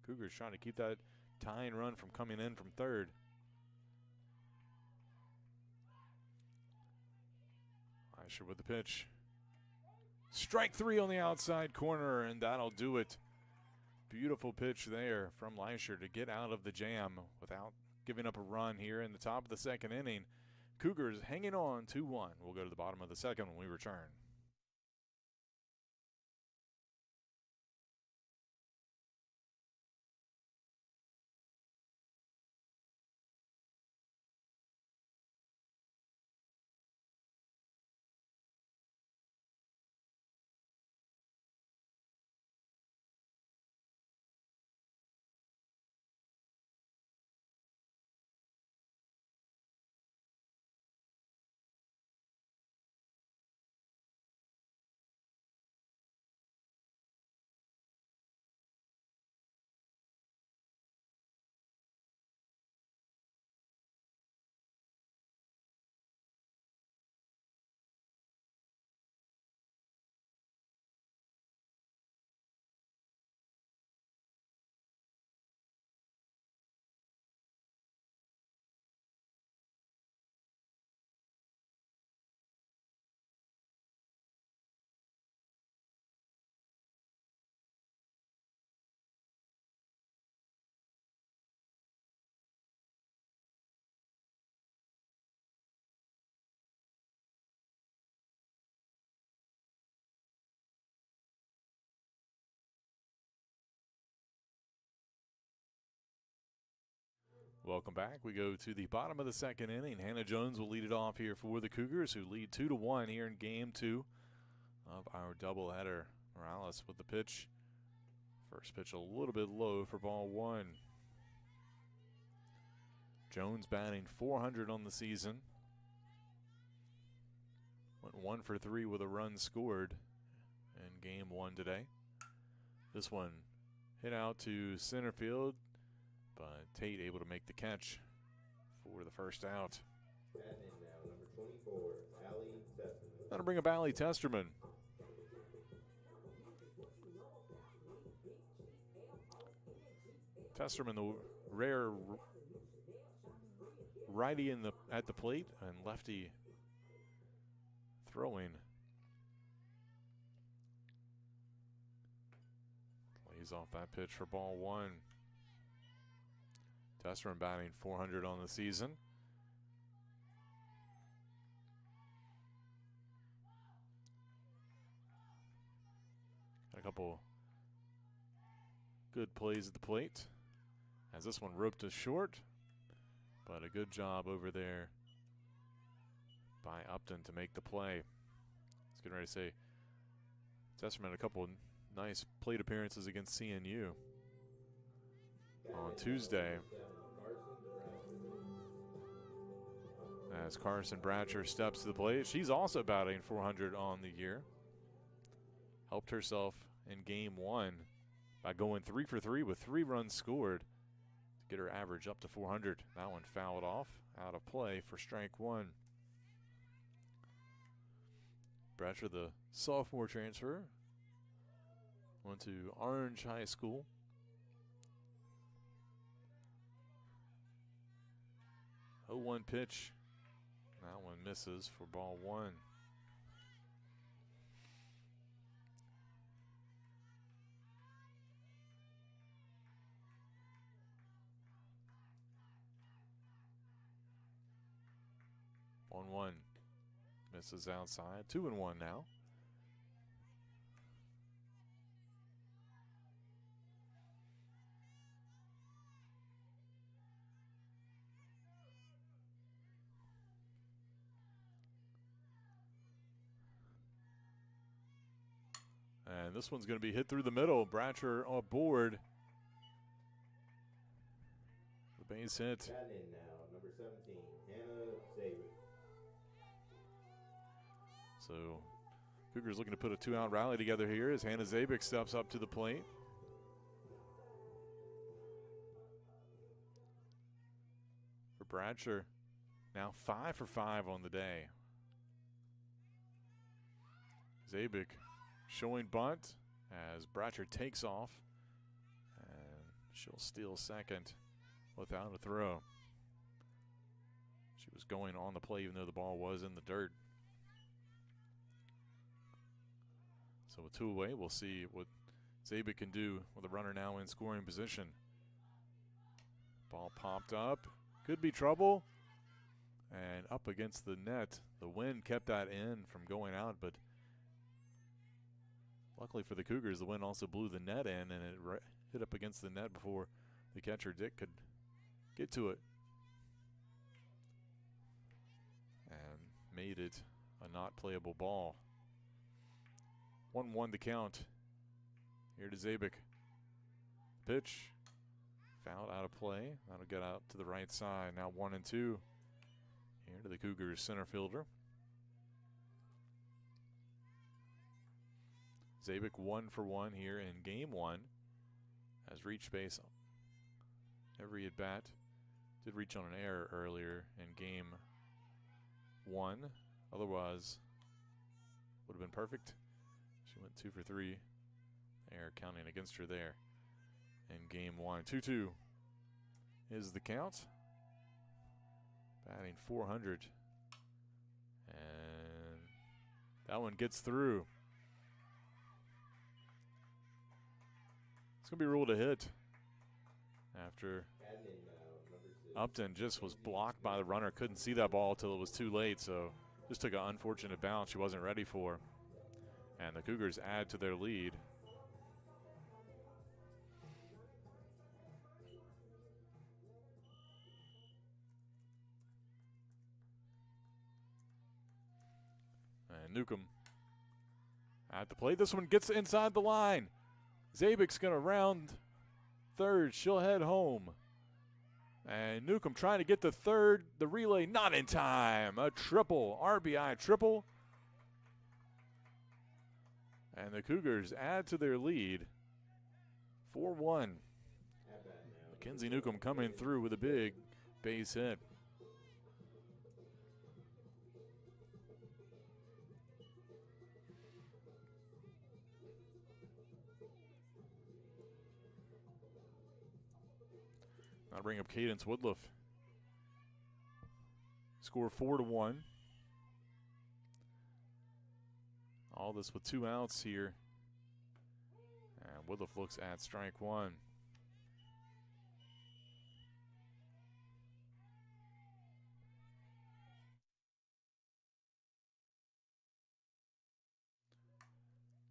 Cougars trying to keep that tying run from coming in from third. Leisher with the pitch. Strike 3 on the outside corner, and that'll do it. Beautiful pitch there from Leisher to get out of the jam without giving up a run here in the top of the second inning. Cougars hanging on 2-1. We'll go to the bottom of the second when we return. Welcome back. We go to the bottom of the second inning. Hannah Jones will lead it off here for the Cougars, who lead 2-1 here in game 2 of our doubleheader. Morales with the pitch. First pitch a little bit low for ball 1. Jones batting .400 on the season. Went 1 for 3 with a run scored in game 1 today. This one hit out to center field, but Tate able to make the catch for the first out. Batting in now, number 24, Allie Testerman. That'll bring up Allie Testerman. Testerman, the rare righty at the plate and lefty throwing. Lays off that pitch for ball 1. Testerman batting .400 on the season. Got a couple good plays at the plate. As this one roped to short, but a good job over there by Upton to make the play. I was getting ready to say, Testerman had a couple nice plate appearances against CNU on Tuesday. As Carson Bratcher steps to the plate, she's also batting .400 on the year. Helped herself in game 1 by going 3 for 3 with 3 runs scored to get her average up to .400. That one fouled off, out of play for strike 1. Bratcher, the sophomore transfer, went to Orange High School. Oh, 1 pitch. That one misses for ball 1. One misses outside. 2-1 now. And this one's going to be hit through the middle. Bratcher aboard. The base hit. Batting in now, number 17, Hannah Davis. So Cougars looking to put a 2-out rally together here as Hannah Zabik steps up to the plate. For Bratcher, now 5 for 5 on the day. Zabik showing bunt as Bratcher takes off, and she'll steal second without a throw. She was going on the play even though the ball was in the dirt. So with 2 away, we'll see what Zabik can do with a runner now in scoring position. Ball popped up. Could be trouble. And up against the net. The wind kept that in from going out, but luckily for the Cougars, the wind also blew the net in, and it hit up against the net before the catcher, Dick, could get to it. And made it a not playable ball. 1-1 to count. Here to Zabik. Pitch. Fouled out of play. That'll get out to the right side. Now 1-2. Here to the Cougars center fielder. Zabik 1 for 1 here in game 1. Has reached base every at bat. Did reach on an error earlier in game 1. Otherwise, would have been perfect. She went 2 for 3. Error counting against her there in game 1. 2-2 is the count. Batting .400. And that one gets through. It's going to be ruled a hit after Upton just was blocked by the runner. Couldn't see that ball till it was too late, so just took an unfortunate bounce she wasn't ready for. And the Cougars add to their lead. Newcomb at the plate. This one gets inside the line. Zabik's going to round third. She'll head home. And Newcomb trying to get to third. The relay not in time. A triple, RBI triple. And the Cougars add to their lead. 4-1. Mackenzie Newcomb coming through with a big base hit. I'll bring up Cadence Woodruff. Score 4-1. All this with 2 outs here. And Woodruff looks at strike one.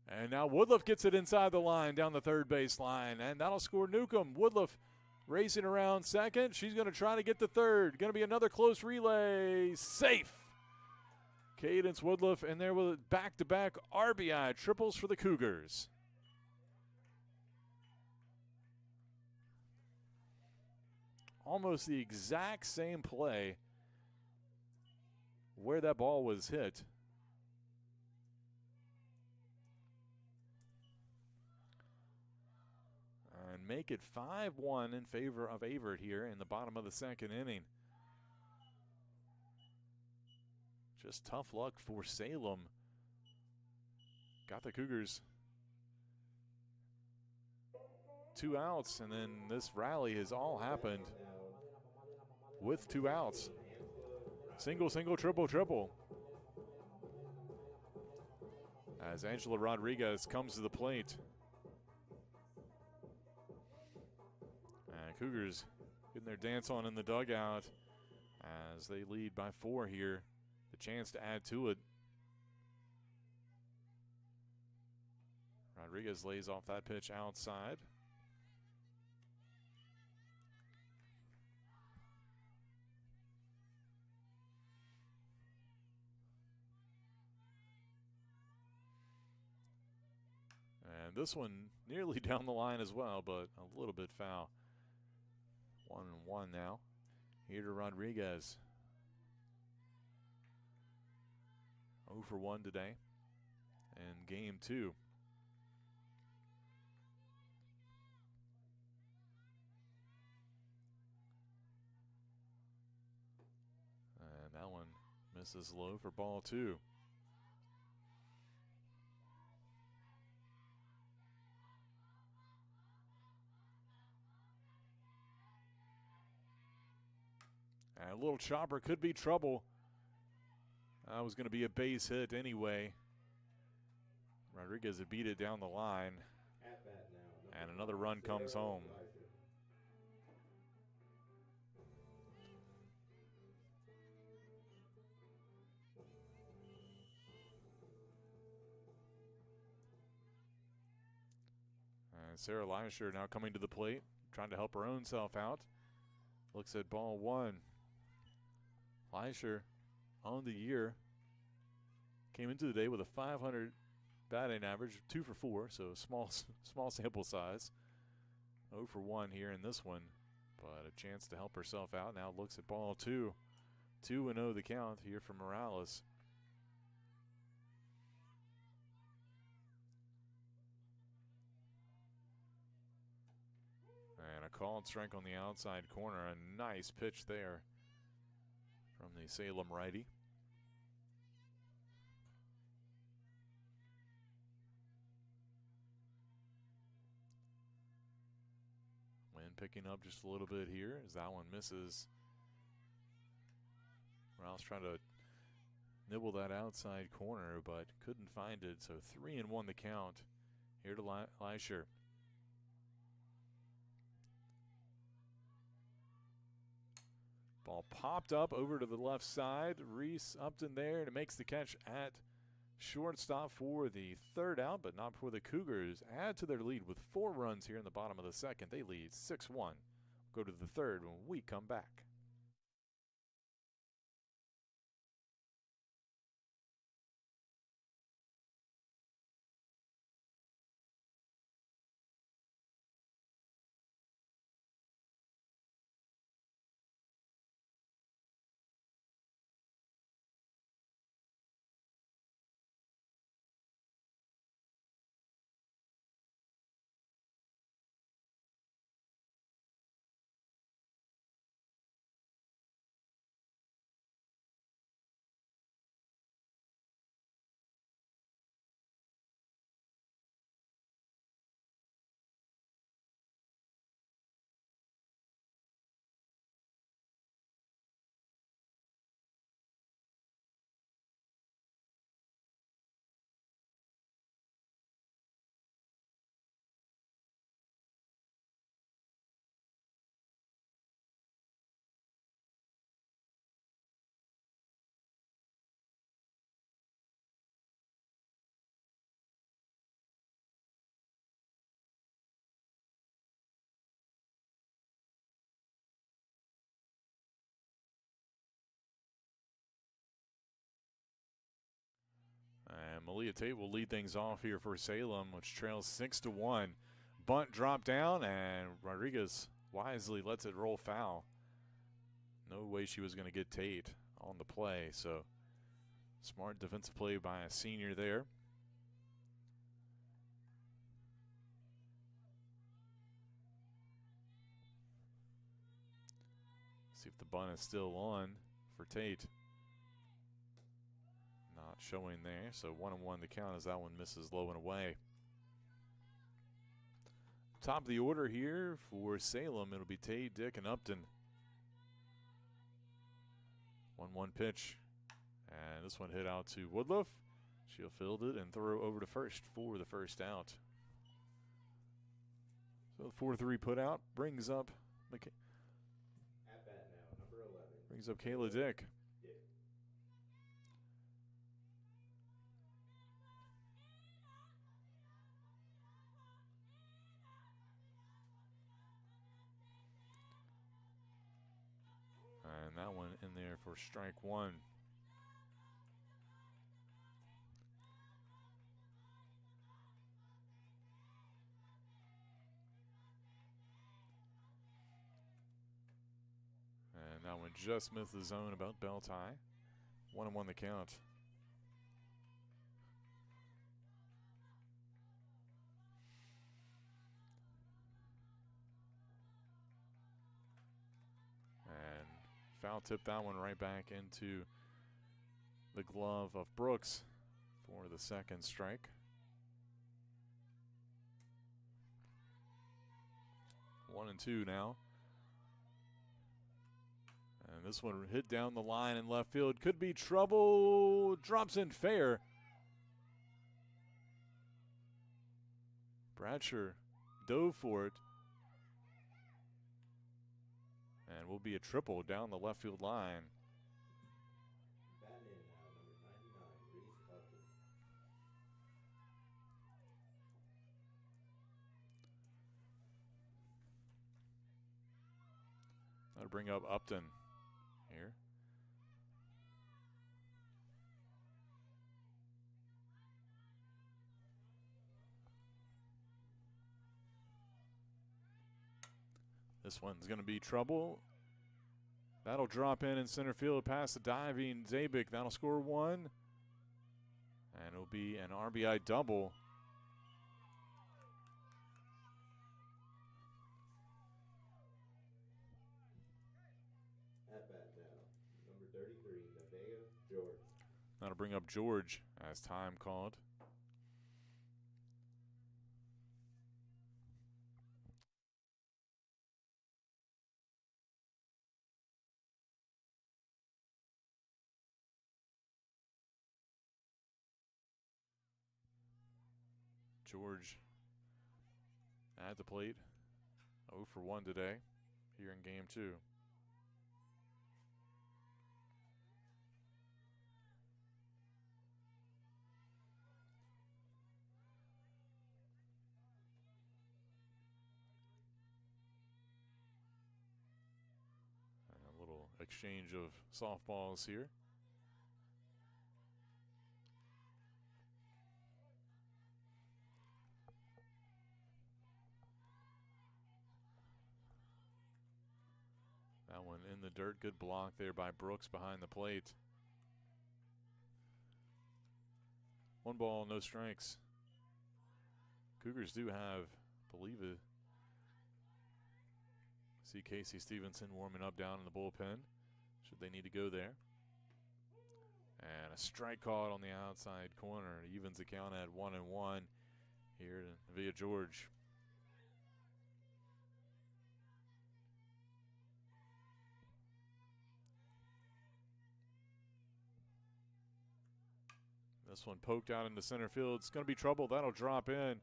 And now Woodruff gets it inside the line down the third base line. And that'll score Newcomb. Woodruff racing around second. She's going to try to get to third. Going to be another close relay. Safe. Cadence Woodruff in there with back-to-back RBI triples for the Cougars. Almost the exact same play where that ball was hit. And make it 5-1 in favor of Averett here in the bottom of the second inning. Just tough luck for Salem. Got the Cougars 2 outs, and then this rally has all happened with 2 outs. Single, single, triple, triple. As Angela Rodriguez comes to the plate. And Cougars getting their dance on in the dugout as they lead by 4 here. The chance to add to it. Rodriguez lays off that pitch outside. And this one nearly down the line as well, but a little bit foul. 1-1 now. Here to Rodriguez. 0 for 1 today in game 2. And that one misses low for ball 2. And a little chopper could be trouble. That was going to be a base hit anyway. Rodriguez had beat it down the line. And another run comes home. And Sarah Leisher now coming to the plate, trying to help her own self out. Looks at ball 1. Leisher on the year came into the day with a .500 batting average, 2 for 4, so small sample size. 0 for 1 here in this one, but a chance to help herself out. Now looks at ball 2. 2-0 the count here for Morales. And a called strike on the outside corner. A nice pitch there from the Salem righty. Wind picking up just a little bit here as that one misses. Morales trying to nibble that outside corner, but couldn't find it. So 3-1 the count here to Leisher. Ball popped up over to the left side. Reese Upton there, and it makes the catch at shortstop for the third out, but not before the Cougars add to their lead with 4 runs here in the bottom of the second. They lead 6-1. Go to the third when we come back. Malia Tate will lead things off here for Salem, which trails 6-1. Bunt dropped down, and Rodriguez wisely lets it roll foul. No way she was going to get Tate on the play, so smart defensive play by a senior there. See if the bunt is still on for Tate. Not showing there, so 1-1 the count as that one misses low and away. Top of the order here for Salem, it'll be Tate, Dick, and Upton. 1-1 pitch, and this one hit out to Woodruff. She'll field it and throw over to first for the first out. So the 4-3 put out brings up At bat now, number 11. brings up Kayla Dick. Dick. And that one in there for strike one. And that one just missed the zone about belt high. 1-1 the count. And foul tip that one right back into the glove of Brooks for the second strike. 1-2 now. And this one hit down the line in left field. Could be trouble. Drops in fair. Bradshaw dove for it. And will be a triple down the left field line. Batting in now, number 99, Reese Upton. That'll bring up Upton here. This one's going to be trouble. That'll drop in center field past the diving Zabik. That'll score one. And it'll be an RBI double. At bat now, number 33, Nevaeh George. That'll bring up George as time called. George at the plate. 0 for 1 today here in game 2. And a little exchange of softballs here. That one in the dirt. Good block there by Brooks behind the plate. 1 ball, no strikes. Cougars do have, I believe it. See Casey Stevenson warming up down in the bullpen, should they need to go there. And a strike caught on the outside corner. It evens the count at 1-1 here via George. This one poked out into center field. It's going to be trouble. That'll drop in.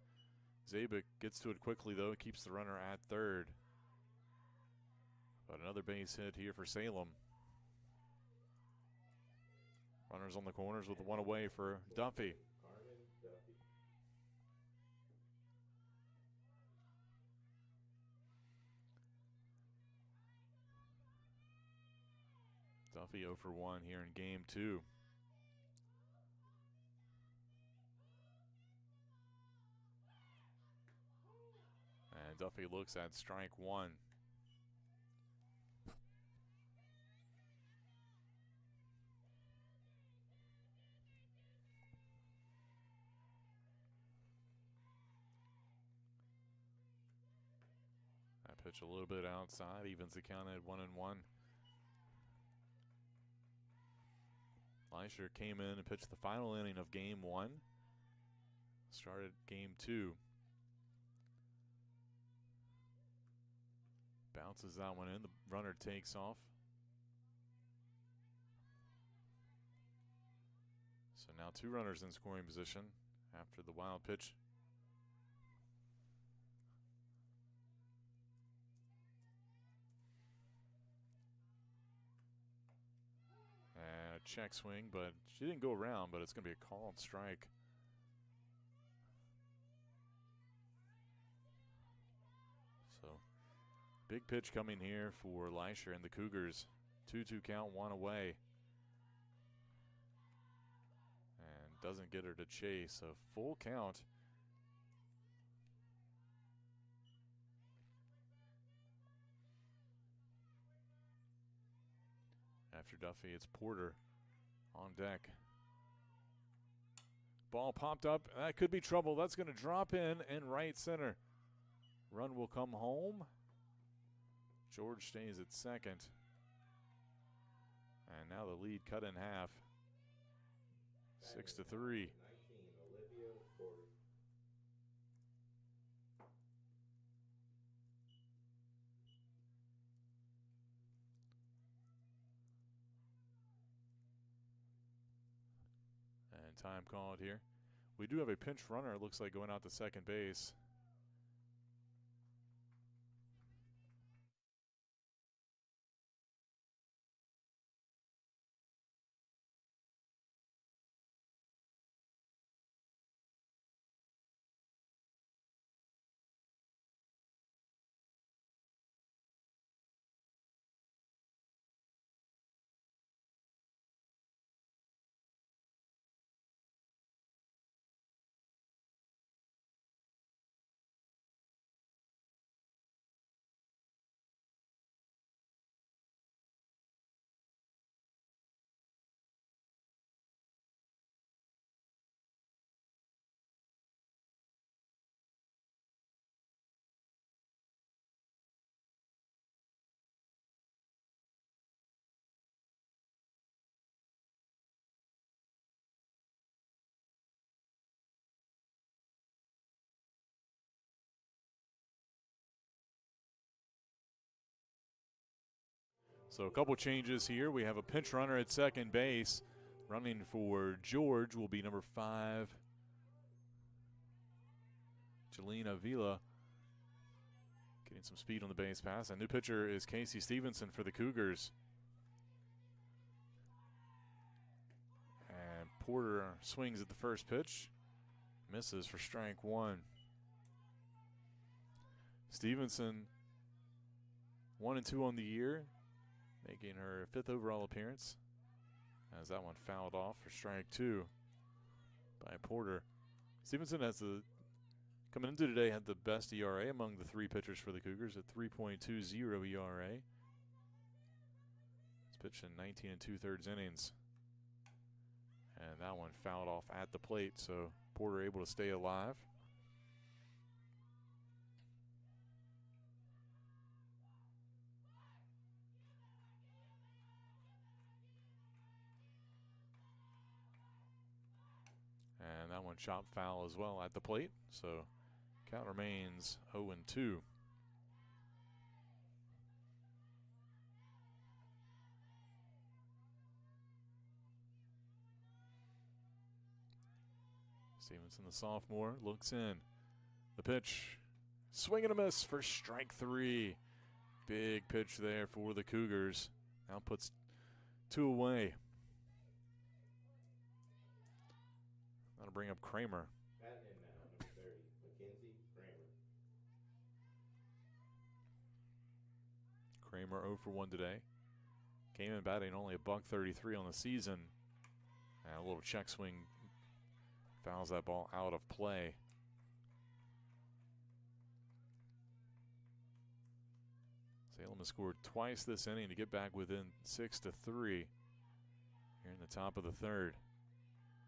Zabik gets to it quickly, though. Keeps the runner at third. But another base hit here for Salem. Runners on the corners with the one away for Duffy. Carmen Duffy. Duffy 0 for 1 here in game 2. Duffy looks at strike one. That pitch a little bit outside, evens the count at 1-1. Leisure came in and pitched the final inning of game one. Started game two. Bounces that one in. The runner takes off. So now two runners in scoring position after the wild pitch. And a check swing, but she didn't go around, but it's going to be a called strike. So, big pitch coming here for Leisure and the Cougars. 2-2 count, one away. And doesn't get her to chase. A full count. After Duffy, it's Porter on deck. Ball popped up. That could be trouble. That's going to drop in right center. Run will come home. George stays at second. And now the lead cut in half. 6-3. 19, Olivia Porter. And time called here. We do have a pinch runner, it looks like, going out to second base. So a couple changes here. We have a pinch runner at second base. Running for George will be number 5, Jelena Vila. Getting some speed on the base pass. A new pitcher is Casey Stevenson for the Cougars. And Porter swings at the first pitch. Misses for strike one. Stevenson 1-2 on the year, making her 5th overall appearance, as that one fouled off for strike two by Porter. Stevenson has coming into today, had the best ERA among the 3 pitchers for the Cougars at 3.20 ERA. It's pitched in 19 2/3 innings. And that one fouled off at the plate, so Porter able to stay alive. And that one chopped foul as well at the plate. So count remains 0-2. Stevenson, the sophomore, looks in. The pitch, swing and a miss for strike 3. Big pitch there for the Cougars. Now puts 2 away. That'll bring up Kramer. Batting in now, number 30, Mackenzie Kramer. Kramer 0 for 1 today. Came in batting only $133 on the season. And a little check swing fouls that ball out of play. Salem has scored twice this inning to get back within 6-3 here in the top of the third.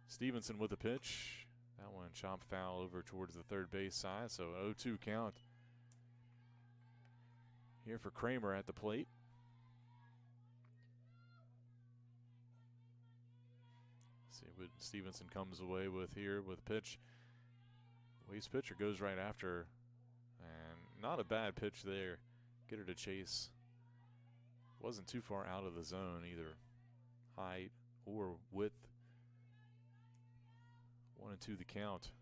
Stevenson with the pitch. That one chopped foul over towards the third base side, so 0-2 count. Here for Kramer at the plate. See what Stevenson comes away with here with a pitch. Waste pitcher goes right after, and not a bad pitch there. Get her to chase. Wasn't too far out of the zone, either height or width. 1-2 the count.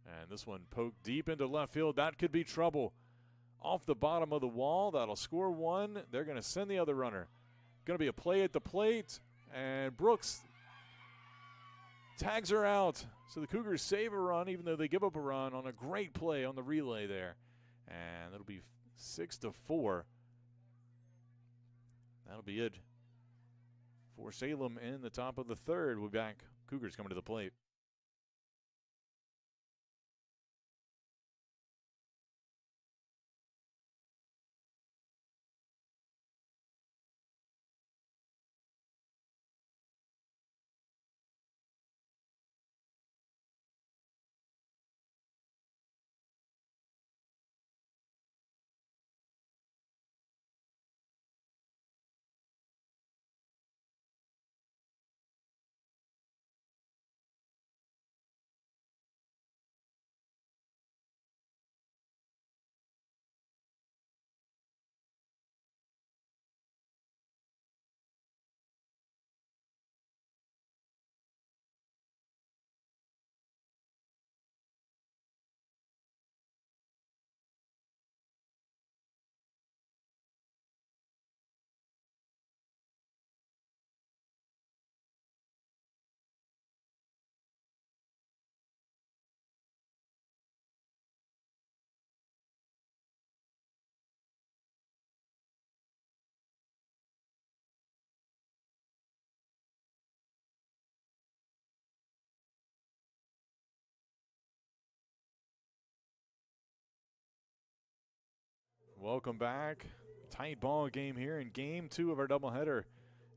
And this one poked deep into left field. That could be trouble. Off the bottom of the wall. That'll score one. They're going to send the other runner. Going to be a play at the plate. And Brooks tags her out. So the Cougars save a run, even though they give up a run on a great play on the relay there. And it'll be 6-4. That'll be it for Salem in the top of the third. We'll be back. Cougars coming to the plate. Welcome back. Tight ball game here in game two of our doubleheader.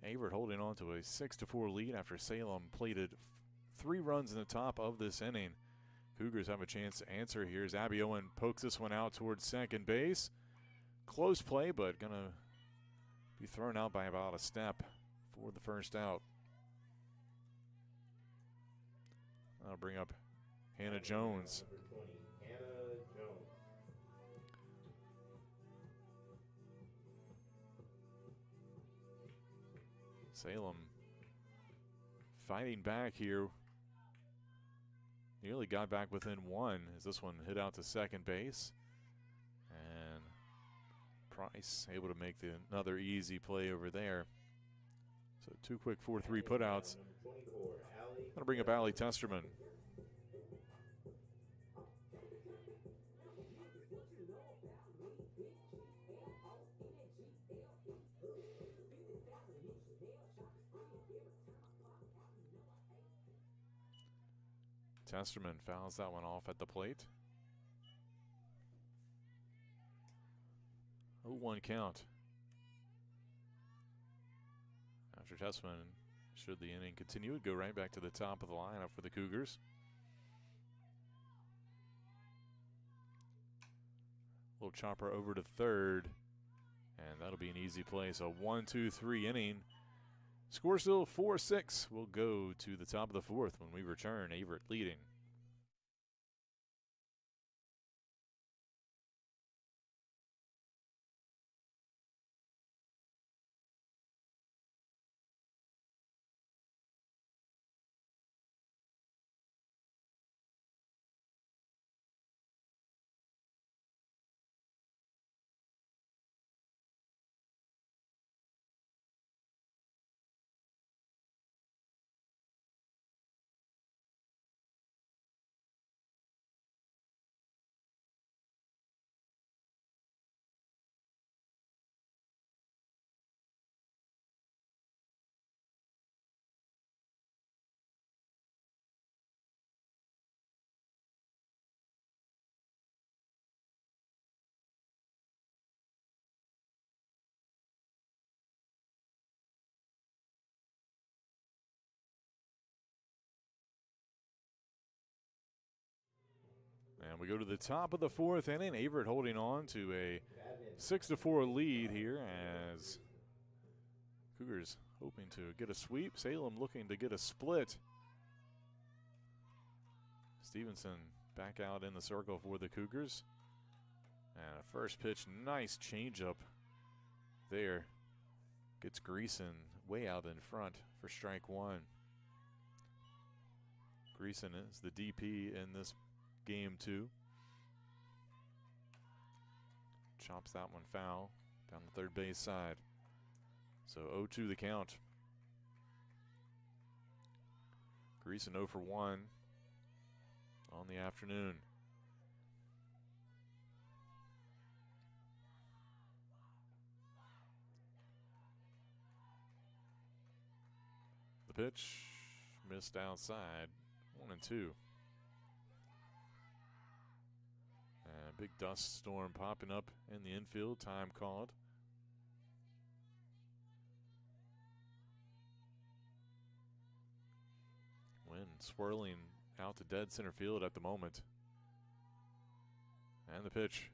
Averett holding on to a 6-4 lead after Salem plated 3 runs in the top of this inning. Cougars have a chance to answer here as Abby Owen pokes this one out towards second base. Close play, but going to be thrown out by about a step for the first out. That'll bring up Hannah Jones. Number 20, Hannah Jones. Salem fighting back here. Nearly got back within 1 as this one hit out to second base. And Price able to make another easy play over there. So 2 quick 4-3 putouts. Number 24, Allie. That'll bring up Allie Testerman. Testerman fouls that one off at the plate. 0-1 count. After Testerman, should the inning continue, would go right back to the top of the lineup for the Cougars. Little chopper over to third, and that'll be an easy play. So 1-2-3 inning. Score still 4-6. We'll go to the top of the fourth when we return. Averett leading. And we go to the top of the fourth inning. Averett holding on to a 6-4 lead here as Cougars hoping to get a sweep. Salem looking to get a split. Stevenson back out in the circle for the Cougars. And a first pitch, nice changeup there. Gets Greason way out in front for strike one. Greason is the DP in this game too. Chops that one foul down the third base side. So 0-2 the count. Greason 0 for 1 on the afternoon. The pitch missed outside. 1-2. And big dust storm popping up in the infield. Time called. Wind swirling out to dead center field at the moment. And the pitch.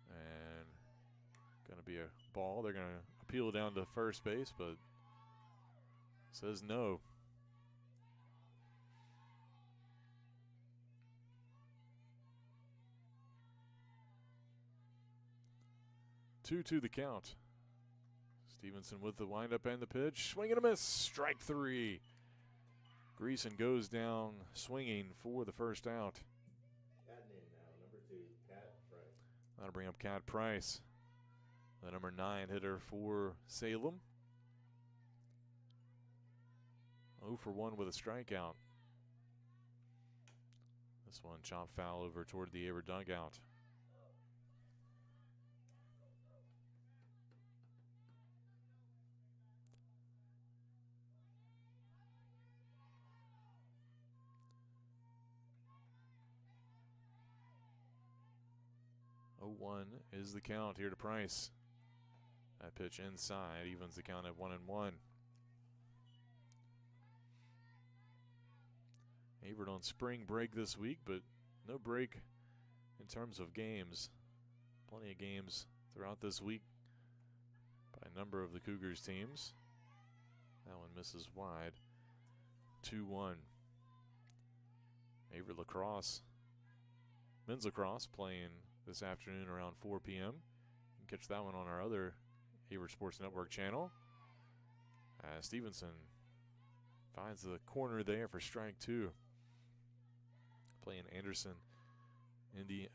And going to be a ball. They're going to appeal down to first base, but says no. Two to the count. Stevenson with the windup and the pitch. Swing and a miss. Strike three. Greason goes down swinging for the first out. Batting in now, number 2, Cat Price. That'll bring up Cat Price, the number 9 hitter for Salem. 0 for 1 with a strikeout. This one chopped foul over toward the Averett dugout. Oh, 1 is the count here to Price. That pitch inside evens the count at 1-1. Averett on spring break this week, but no break in terms of games. Plenty of games throughout this week by a number of the Cougars teams. That one misses wide. 2-1. Averett lacrosse, men's lacrosse, playing this afternoon around 4 p.m. You can catch that one on our other Averett Sports Network channel. Stevenson finds the corner there for strike 2. Playing Anderson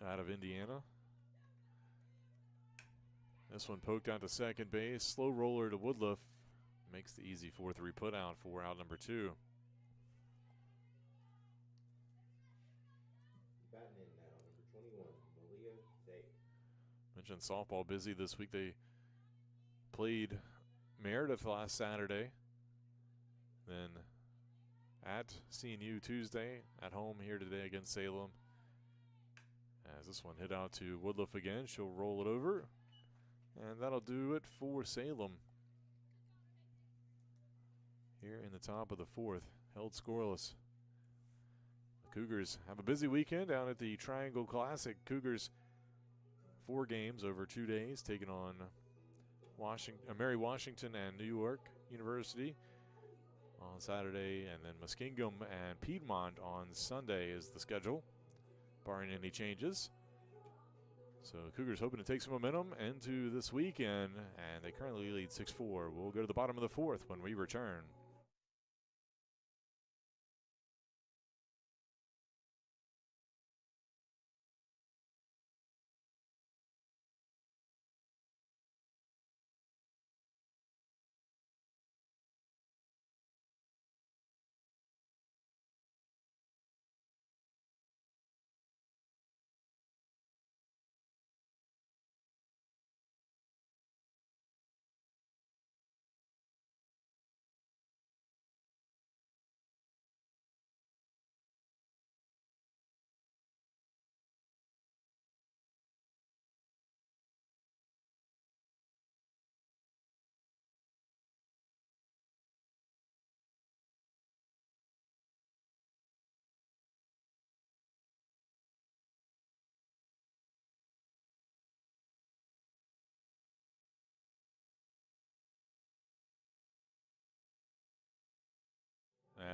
out of Indiana. This one poked out to second base. Slow roller to Woodruff. Makes the easy 4-3 put out for out number 2. Batting in now, number 21, Malia Day. Mentioned softball busy this week. They played Meredith last Saturday. Then at CNU Tuesday, at home here today against Salem. As this one hit out to Woodruff again, she'll roll it over. And that'll do it for Salem. Here in the top of the fourth, held scoreless. The Cougars have a busy weekend down at the Triangle Classic. Cougars 4 games over 2 days, taking on Mary Washington and New York University on Saturday, and then Muskingum and Piedmont on Sunday is the schedule, barring any changes. So Cougars hoping to take some momentum into this weekend, and they currently lead 6-4. We'll go to the bottom of the fourth when we return.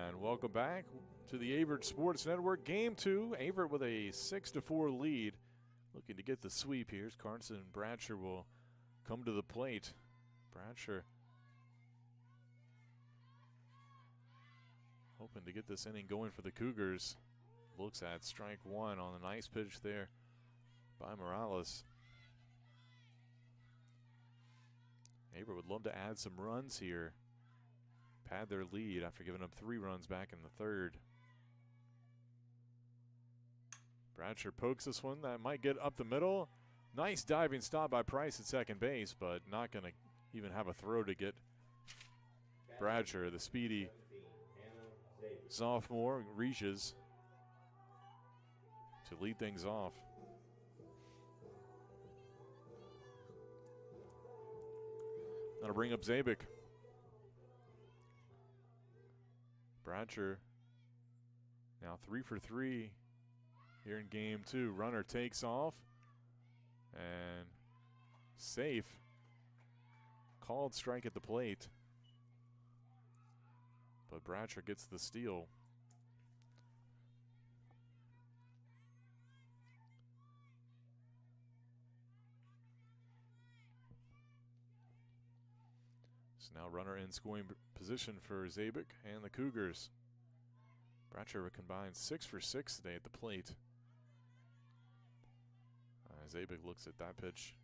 And welcome back to the Averett Sports Network. Game 2, Averett with a 6-4 lead. Looking to get the sweep here. Carson Bradsher will come to the plate. Bradsher hoping to get this inning going for the Cougars. Looks at strike one on a nice pitch there by Morales. Averett would love to add some runs here. Pad their lead after giving up 3 runs back in the third. Bradsher pokes this one. That might get up the middle. Nice diving stop by Price at second base, but not going to even have a throw to get Bradsher, the speedy sophomore, reaches to lead things off. That'll bring up Zabik. Bradsher now 3 for 3 here in game 2. Runner takes off and safe. Called strike at the plate, but Bradsher gets the steal. So now runner in scoring position for Zabik and the Cougars. Bradsher combined 6 for 6 today at the plate. Zabik looks at that pitch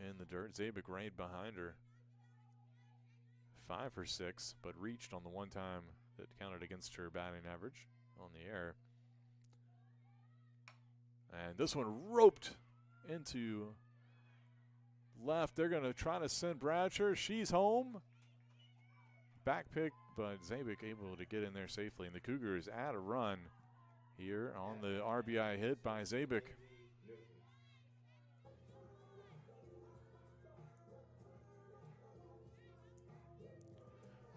in the dirt. Zabik right behind her. 5 for 6, but reached on the one time that counted against her batting average on the air. And this one roped into left. They're going to try to send Bradsher. She's home. Back pick, but Zabik able to get in there safely. And the Cougars add a run here on the RBI hit by Zabik.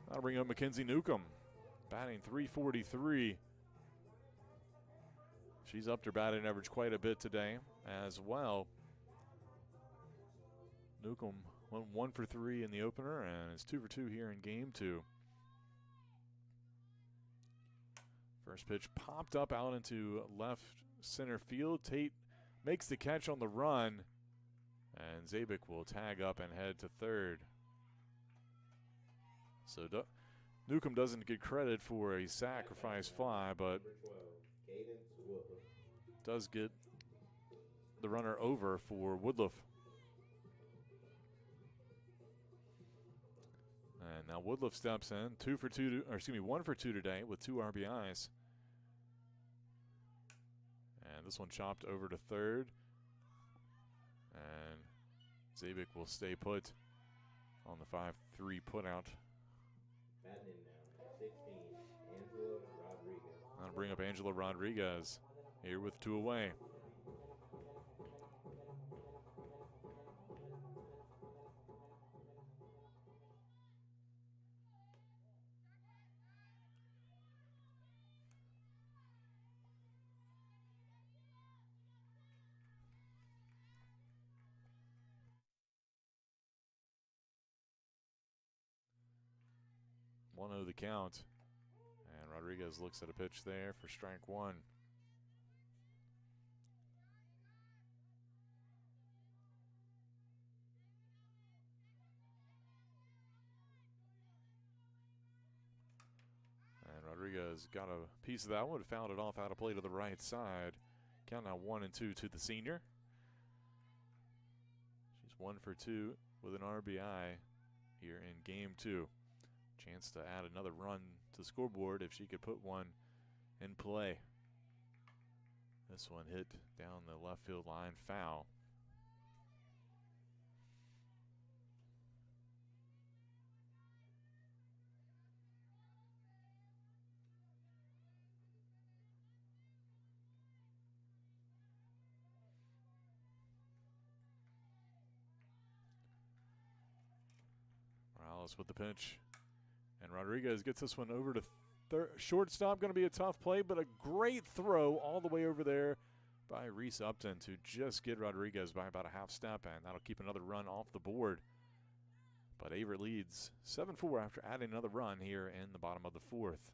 That'll bring up Mackenzie Newcomb, batting .343. She's upped her batting average quite a bit today as well. Newcomb went 1 for 3 in the opener and is 2 for 2 here in game 2. First pitch popped up out into left center field. Tate makes the catch on the run, and Zabik will tag up and head to third. So Newcomb doesn't get credit for a sacrifice fly, but does get the runner over for Woodruff. And now Woodruff steps in, 1 for 2 today with 2 RBIs. And this one chopped over to third. And Zabik will stay put on the 5-3 putout. Batting in now, 16, Angela Rodriguez. That'll bring up Angela Rodriguez here with 2 away. The count, and Rodriguez looks at a pitch there for strike one. And Rodriguez got a piece of that one, fouled it off out of play to the right side. Count now 1-2 to the senior. She's 1 for 2 with an RBI here in game 2. Chance to add another run to the scoreboard if she could put one in play. This one hit down the left field line, foul. Morales with the pitch. And Rodriguez gets this one over to shortstop. Going to be a tough play, but a great throw all the way over there by Reese Upton to just get Rodriguez by about a half step, and that'll keep another run off the board. But Averett leads 7-4 after adding another run here in the bottom of the 4th.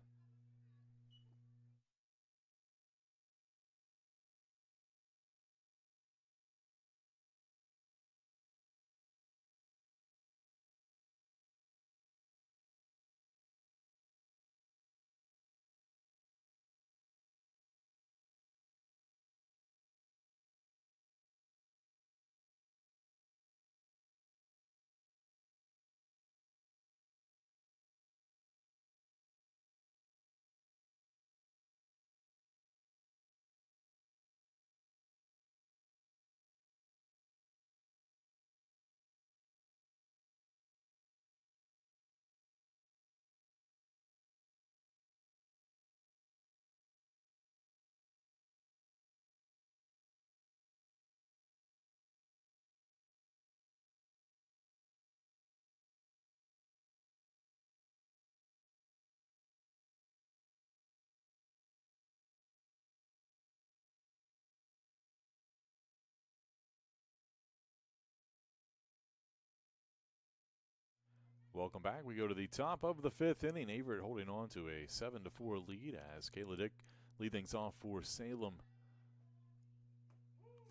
Welcome back. We go to the top of the fifth inning. Averett holding on to a 7-4 lead as Kayla Dick lead things off for Salem.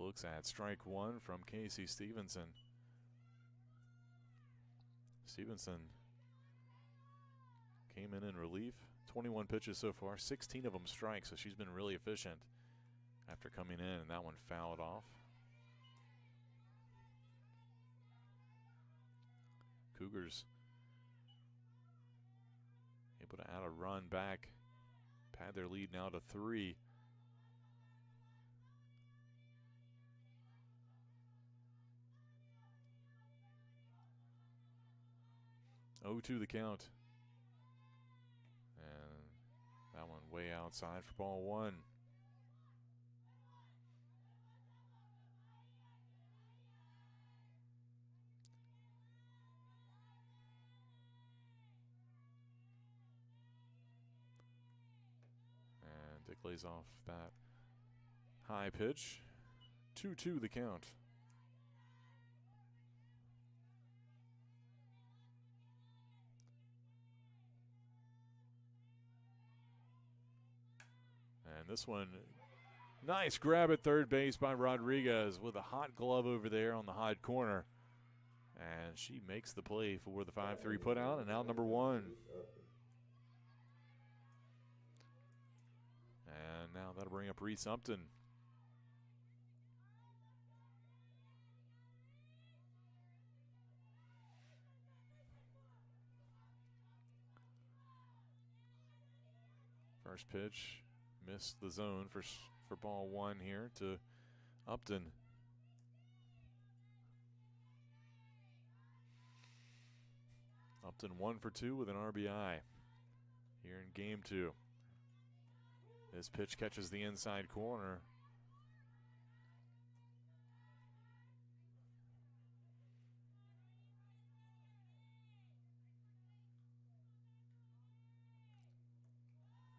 Looks at strike one from Casey Stevenson. Stevenson came in relief. 21 pitches so far, 16 of them strikes, so she's been really efficient after coming in, and that one fouled off. Cougars able to add a run back, pad their lead now to 3. Oh, 2 the count. And that one way outside for ball 1. And Dick lays off that high pitch. 2-2 the count. And this one, nice grab at third base by Rodriguez with a hot glove over there on the hot corner. And she makes the play for the 5-3 put out, and out number 1. And now that'll bring up Reese Upton. First pitch. Missed the zone for ball 1 here to Upton. Upton 1 for 2 with an RBI here in game 2. This pitch catches the inside corner.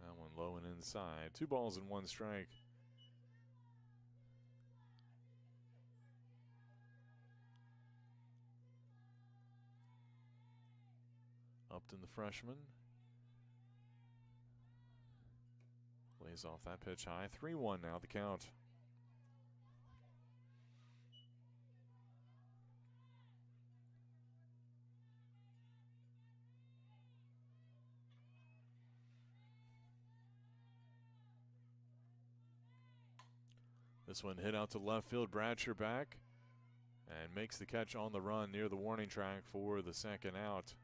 That one low and inside. 2 balls and 1 strike. Upton, the freshman, lays off that pitch high. 3-1 now the count. This one hit out to left field. Bradsher back and makes the catch on the run near the warning track for the second out.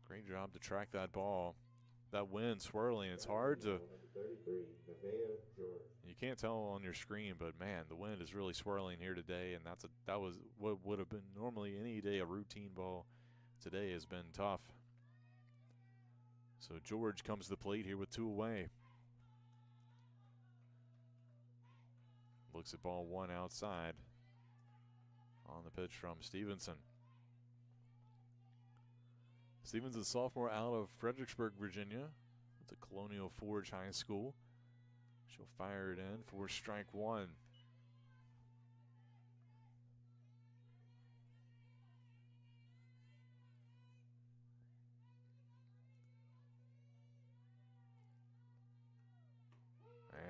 Great job to track that ball. That wind swirling, it's hard to, you can't tell on your screen, but man, the wind is really swirling here today, and that was what would have been normally any day a routine ball. Today has been tough. So George comes to the plate here with 2 away. Looks at ball 1 outside on the pitch from Stevenson. Stevenson's a sophomore out of Fredericksburg, Virginia. It's a Colonial Forge High School. She'll fire it in for strike 1.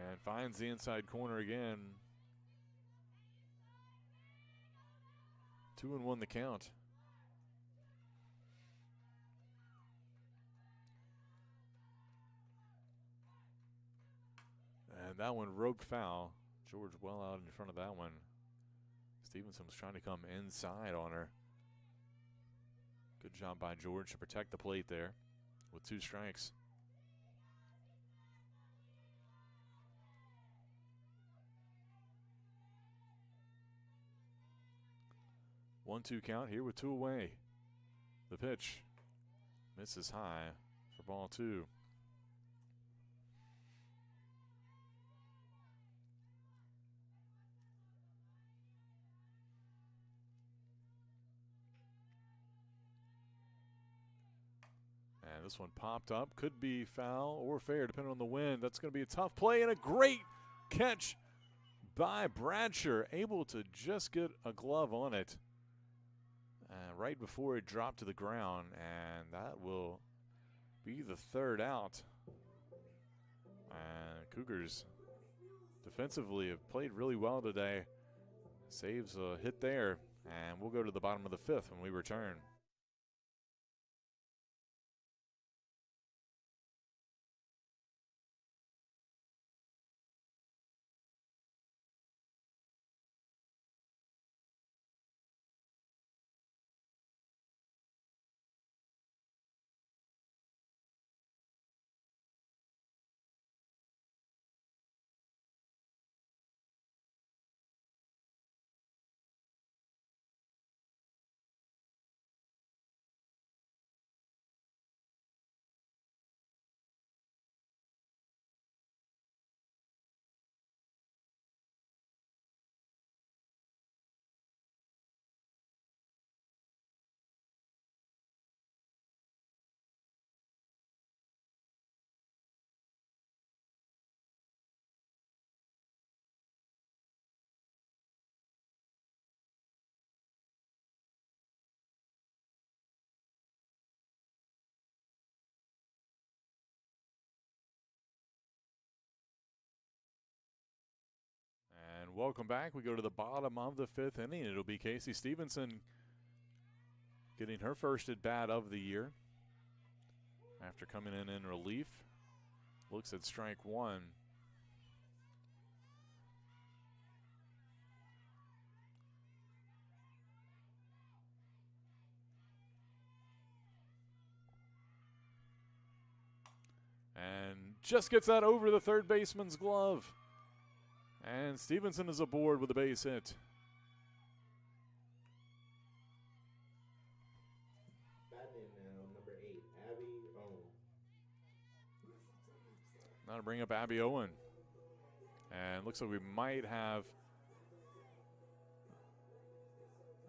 And finds the inside corner again. 2-1 the count. And that one roped foul. George well out in front of that one. Stevenson was trying to come inside on her. Good job by George to protect the plate there with 2 strikes. One-two count here with 2 away. The pitch misses high for ball 2. And this one popped up. Could be foul or fair, depending on the wind. That's going to be a tough play and a great catch by Bradsher. Able to just get a glove on it. right before it dropped to the ground, and that will be the third out. And Cougars defensively have played really well today. Saves a hit there, and we'll go to the bottom of the fifth when we return. And welcome back. We go to the bottom of the fifth inning. It'll be Casey Stevenson getting her first at bat of the year after coming in relief. Looks at strike one. And just gets that over the third baseman's glove. And Stevenson is aboard with a base hit. Batting now, number 8, Abby Owen. Now to bring up Abby Owen. And looks like we might have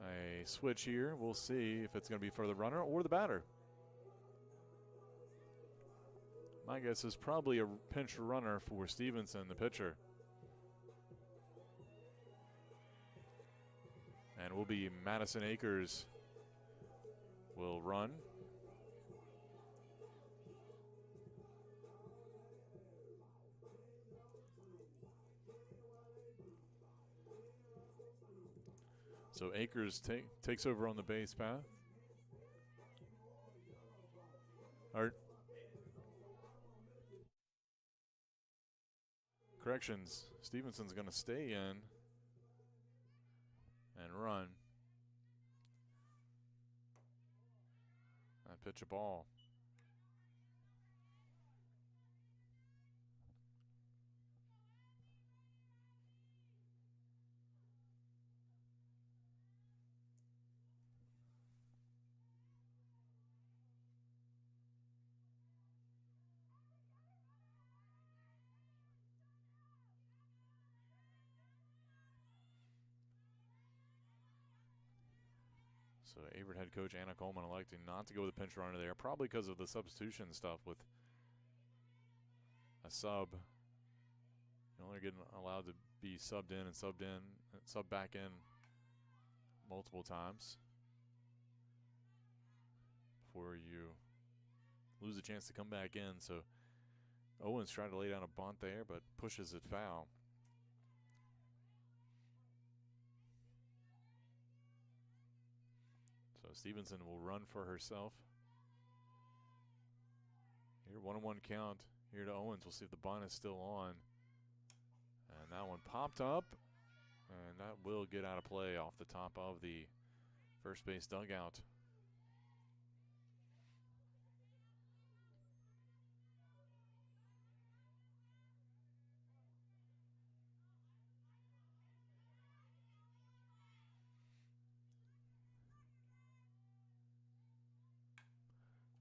a switch here. We'll see if it's going to be for the runner or the batter. My guess is probably a pinch runner for Stevenson, the pitcher. And will be Madison Akers will run. So Akers takes over on the base path. Corrections, Stevenson's going to stay in and run. I pitch a ball. So Averett head coach Anna Coleman electing not to go with the pinch runner there, probably because of the substitution stuff with a sub. You're only getting allowed to be subbed in and sub back in multiple times before you lose a chance to come back in. So Owens trying to lay down a bunt there, but pushes it foul. So Stevenson will run for herself. Here, 1-1 count here to Owens. We'll see if the bunt is still on. And that one popped up, and that will get out of play off the top of the first base dugout.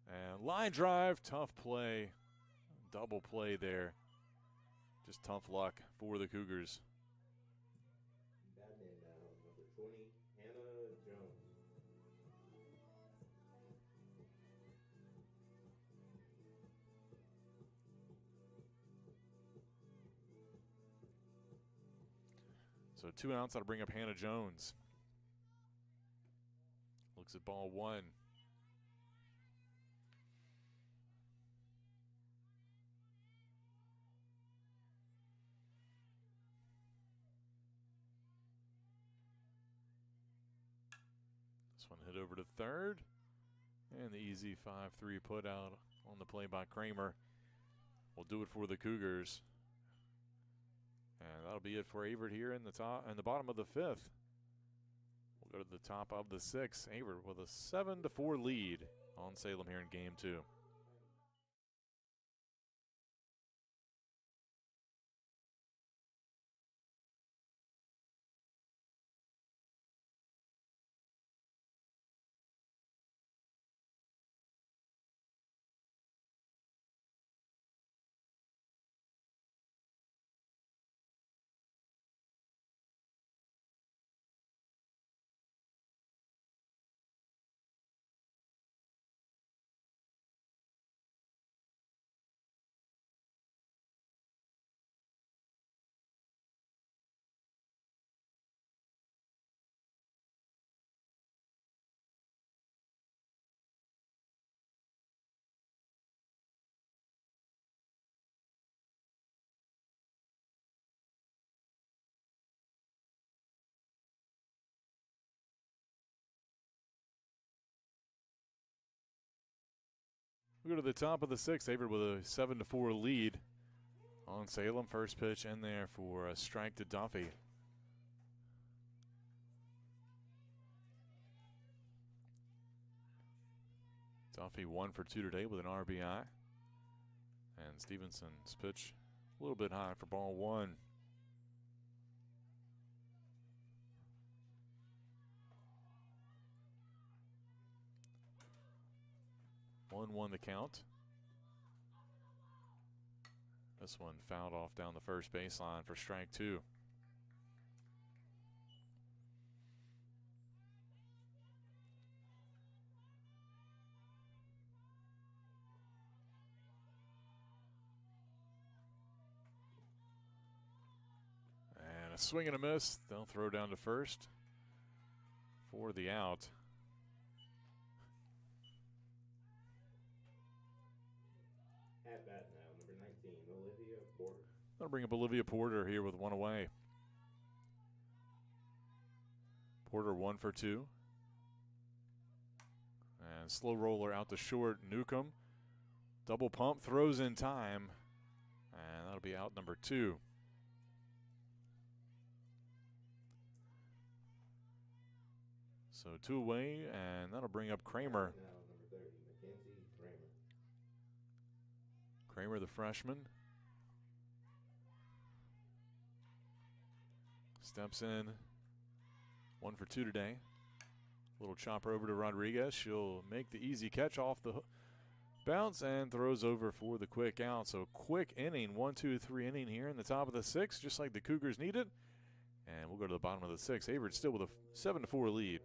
And line drive, tough play, double play there. Just tough luck for the Cougars. Batting now, number 20, Hannah Jones. So 2 outs. That'll bring up Hannah Jones. Looks at ball one. This one hit over to third. And the easy 5-3 put out on the play by Kramer will do it for the Cougars. And that'll be it for Averett here in the bottom of the fifth. We'll go to the top of the sixth. Averett with a 7-4 lead on Salem here in game two. We go to the top of the sixth. Averett with a 7-4 lead on Salem. First pitch in there for a strike to Duffy. Duffy 1 for 2 today with an RBI. And Stevenson's pitch a little bit high for ball one. One the count. This one fouled off down the first baseline for strike two. And a swing and a miss. They'll throw down to first for the out. At bat now, number 19, Olivia Porter. That'll bring up Olivia Porter here with one away. Porter 1 for 2. And slow roller out to short. Newcomb. Double pump, throws in time. And that'll be out number 2. So 2 away, and that'll bring up Kramer. Now, number 30, Mackenzie Kramer. Kramer, the freshman, steps in. 1 for 2 today. Little chopper over to Rodriguez. She'll make the easy catch off the bounce and throws over for the quick out. So quick inning, 1-2-3 inning here in the top of the sixth, just like the Cougars need it. And we'll go to the bottom of the sixth. Averett still with a 7-4 lead.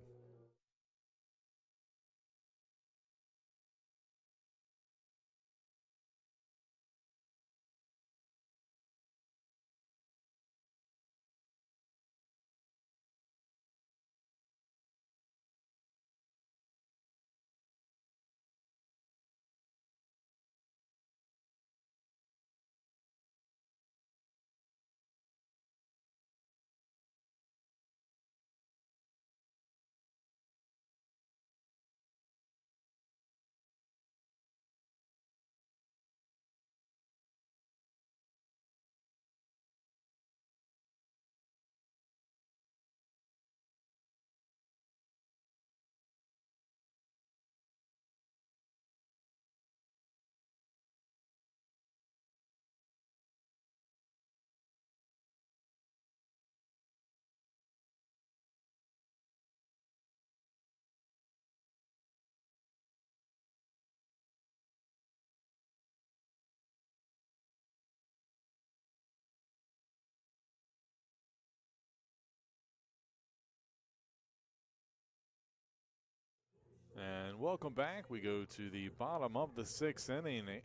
And welcome back. We go to the bottom of the sixth inning.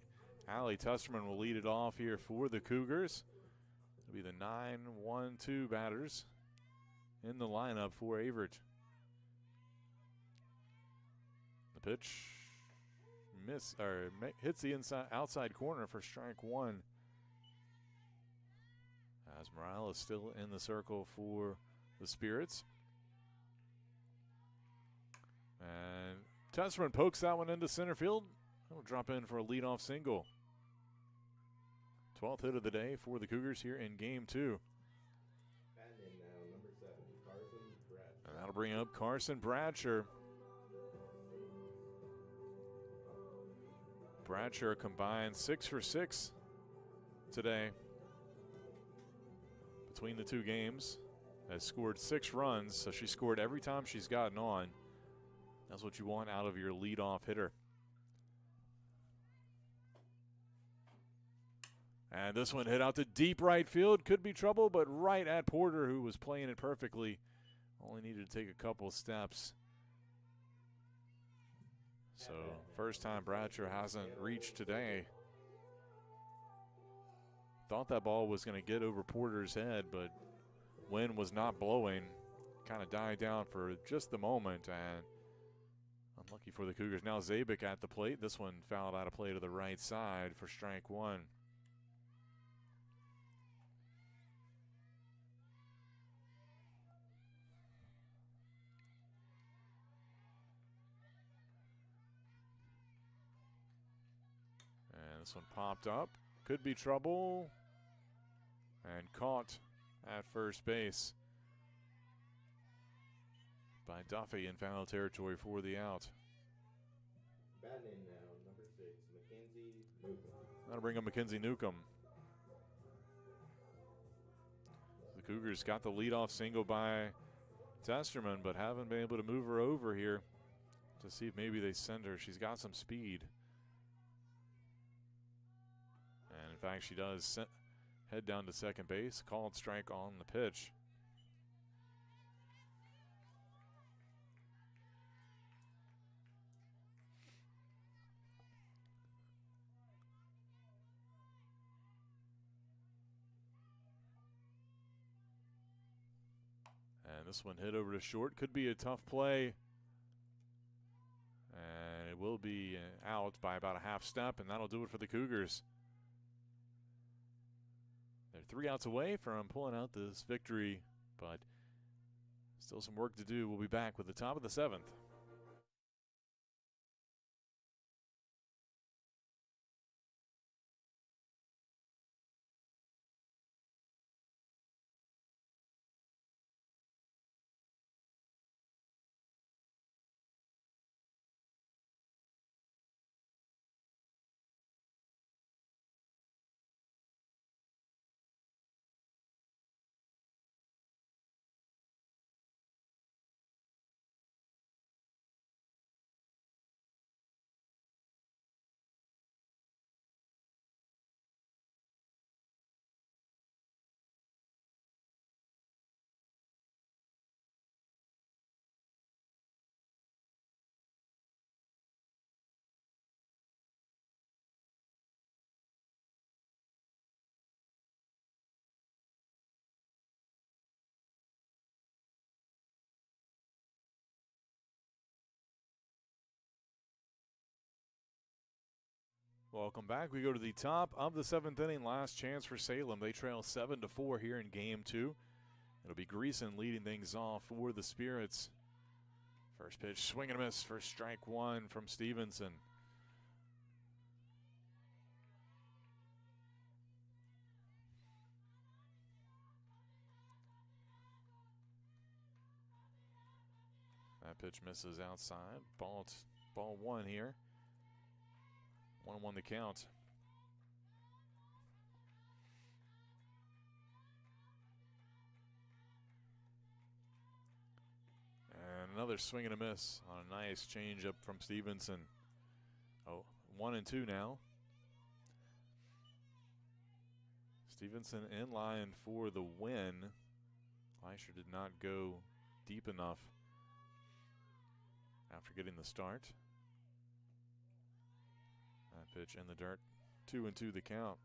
Allie Tusterman will lead it off here for the Cougars. It'll be the 9-1-2 batters in the lineup for Averett. pitch hits the outside corner for strike one. As Morales still in the circle for the Spirits. And Tesserman pokes that one into center field. It'll drop in for a leadoff single. 12th hit of the day for the Cougars here in game two. Batting in now, number 7, Carson Bradshaw. And that'll bring up Carson Bradshaw. Bradshaw combined 6 for 6 today between the two games. Has scored 6 runs, so she scored every time she's gotten on. That's what you want out of your leadoff hitter. And this one hit out to deep right field. Could be trouble, but right at Porter, who was playing it perfectly. Only needed to take a couple of steps. So, first time Bradshaw hasn't reached today. Thought that ball was going to get over Porter's head, but wind was not blowing. Kind of died down for just the moment, and unlucky for the Cougars. Now Zabik at the plate. This one fouled out of play to the right side for strike one. And this one popped up. Could be trouble. And caught at first base by Duffy in foul territory for the out. Batting in now, number 6, Mackenzie Newcomb. That'll bring up Mackenzie Newcomb. The Cougars got the leadoff single by Testerman, but haven't been able to move her over here to see if maybe they send her. She's got some speed. And in fact, she does head down to second base. Called strike on the pitch. And this one hit over to short. Could be a tough play. And it will be out by about a half step, and that'll do it for the Cougars. They're 3 outs away from pulling out this victory, but still some work to do. We'll be back with the top of the 7th. Welcome back. We go to the top of the 7th inning. Last chance for Salem. They trail 7-4 here in game 2. It'll be Greason leading things off for the Spirits. First pitch, swing and a miss for strike one from Stevenson. That pitch misses outside. Ball one here. 1-1 the count. And another swing and a miss on a nice changeup from Stevenson. 1-2 now. Stevenson in line for the win. Fleischer did not go deep enough after getting the start. That pitch in the dirt. 2-2 the count.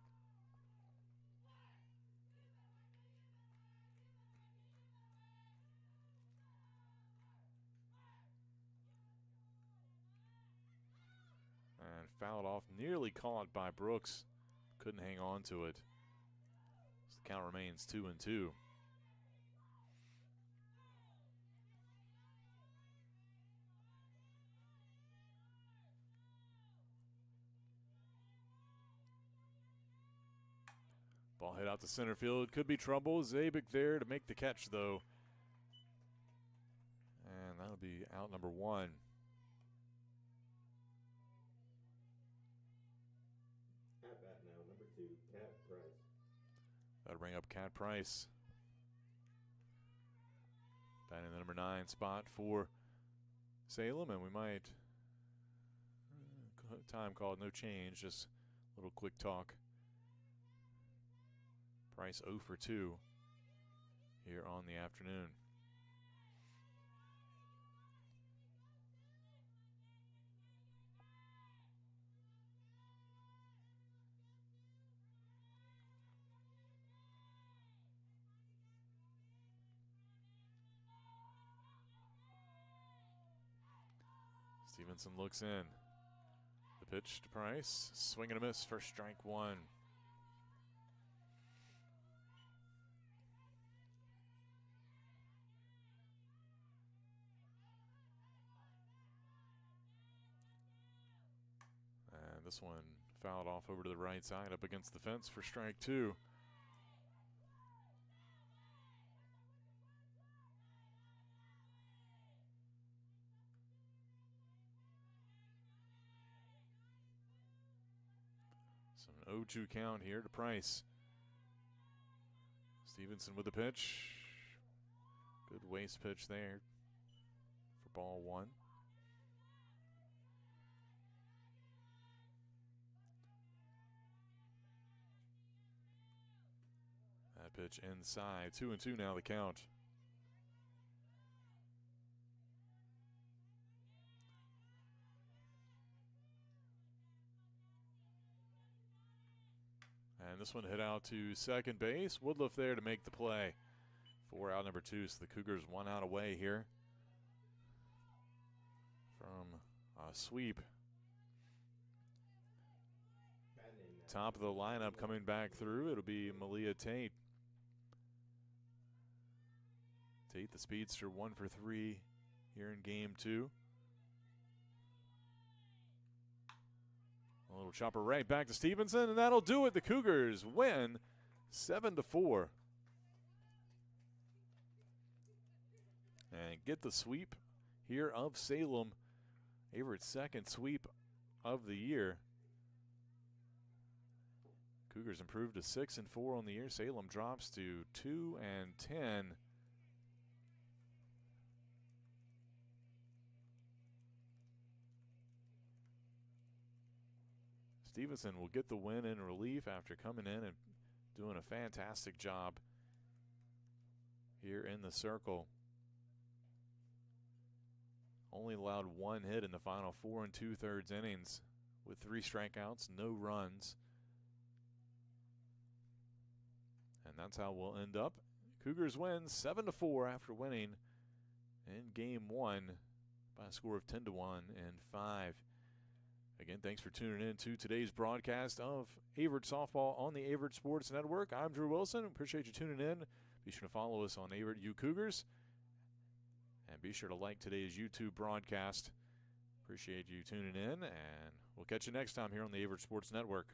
fouled off, nearly caught by Brooks. Couldn't hang on to it. So the count remains 2-2. Ball hit out to center field. Could be trouble. Zabik there to make the catch, though. And that'll be out number 1. At bat now, number 2, Cat Price. That'll bring up Cat Price. Batting in the number 9 spot for Salem, and we might time called, no change, just a little quick talk. Price 0 for 2 here on the afternoon. Stevenson looks in. The pitch to Price. Swing and a miss for strike 1. And this one fouled off over to the right side up against the fence for strike 2. So an 0-2 count here to Price. Stevenson with the pitch. Good waist pitch there for ball 1. That pitch inside. 2-2 now the count. And this one hit out to second base. Woodruff there to make the play for out number 2. So the Cougars 1 out away here from a sweep. Top of the lineup coming back through. It'll be Malia Tate. Tate, the speedster, 1 for 3 here in game 2. A little chopper right back to Stevenson, and that'll do it. The Cougars win 7-4. And get the sweep here of Salem. Averett's second sweep of the year. Cougars improved to 6-4 on the year. Salem drops to 2-10. Stevenson will get the win in relief after coming in and doing a fantastic job here in the circle. Only allowed 1 hit in the final 4 2/3 innings with 3 strikeouts, no runs. And that's how we'll end up. Cougars win 7-4 after winning in game 1 by a score of 10-1 and 5. Again, thanks for tuning in to today's broadcast of Averett Softball on the Averett Sports Network. I'm Drew Wilson. Appreciate you tuning in. Be sure to follow us on Averett U Cougars. And be sure to like today's YouTube broadcast. Appreciate you tuning in, and we'll catch you next time here on the Averett Sports Network.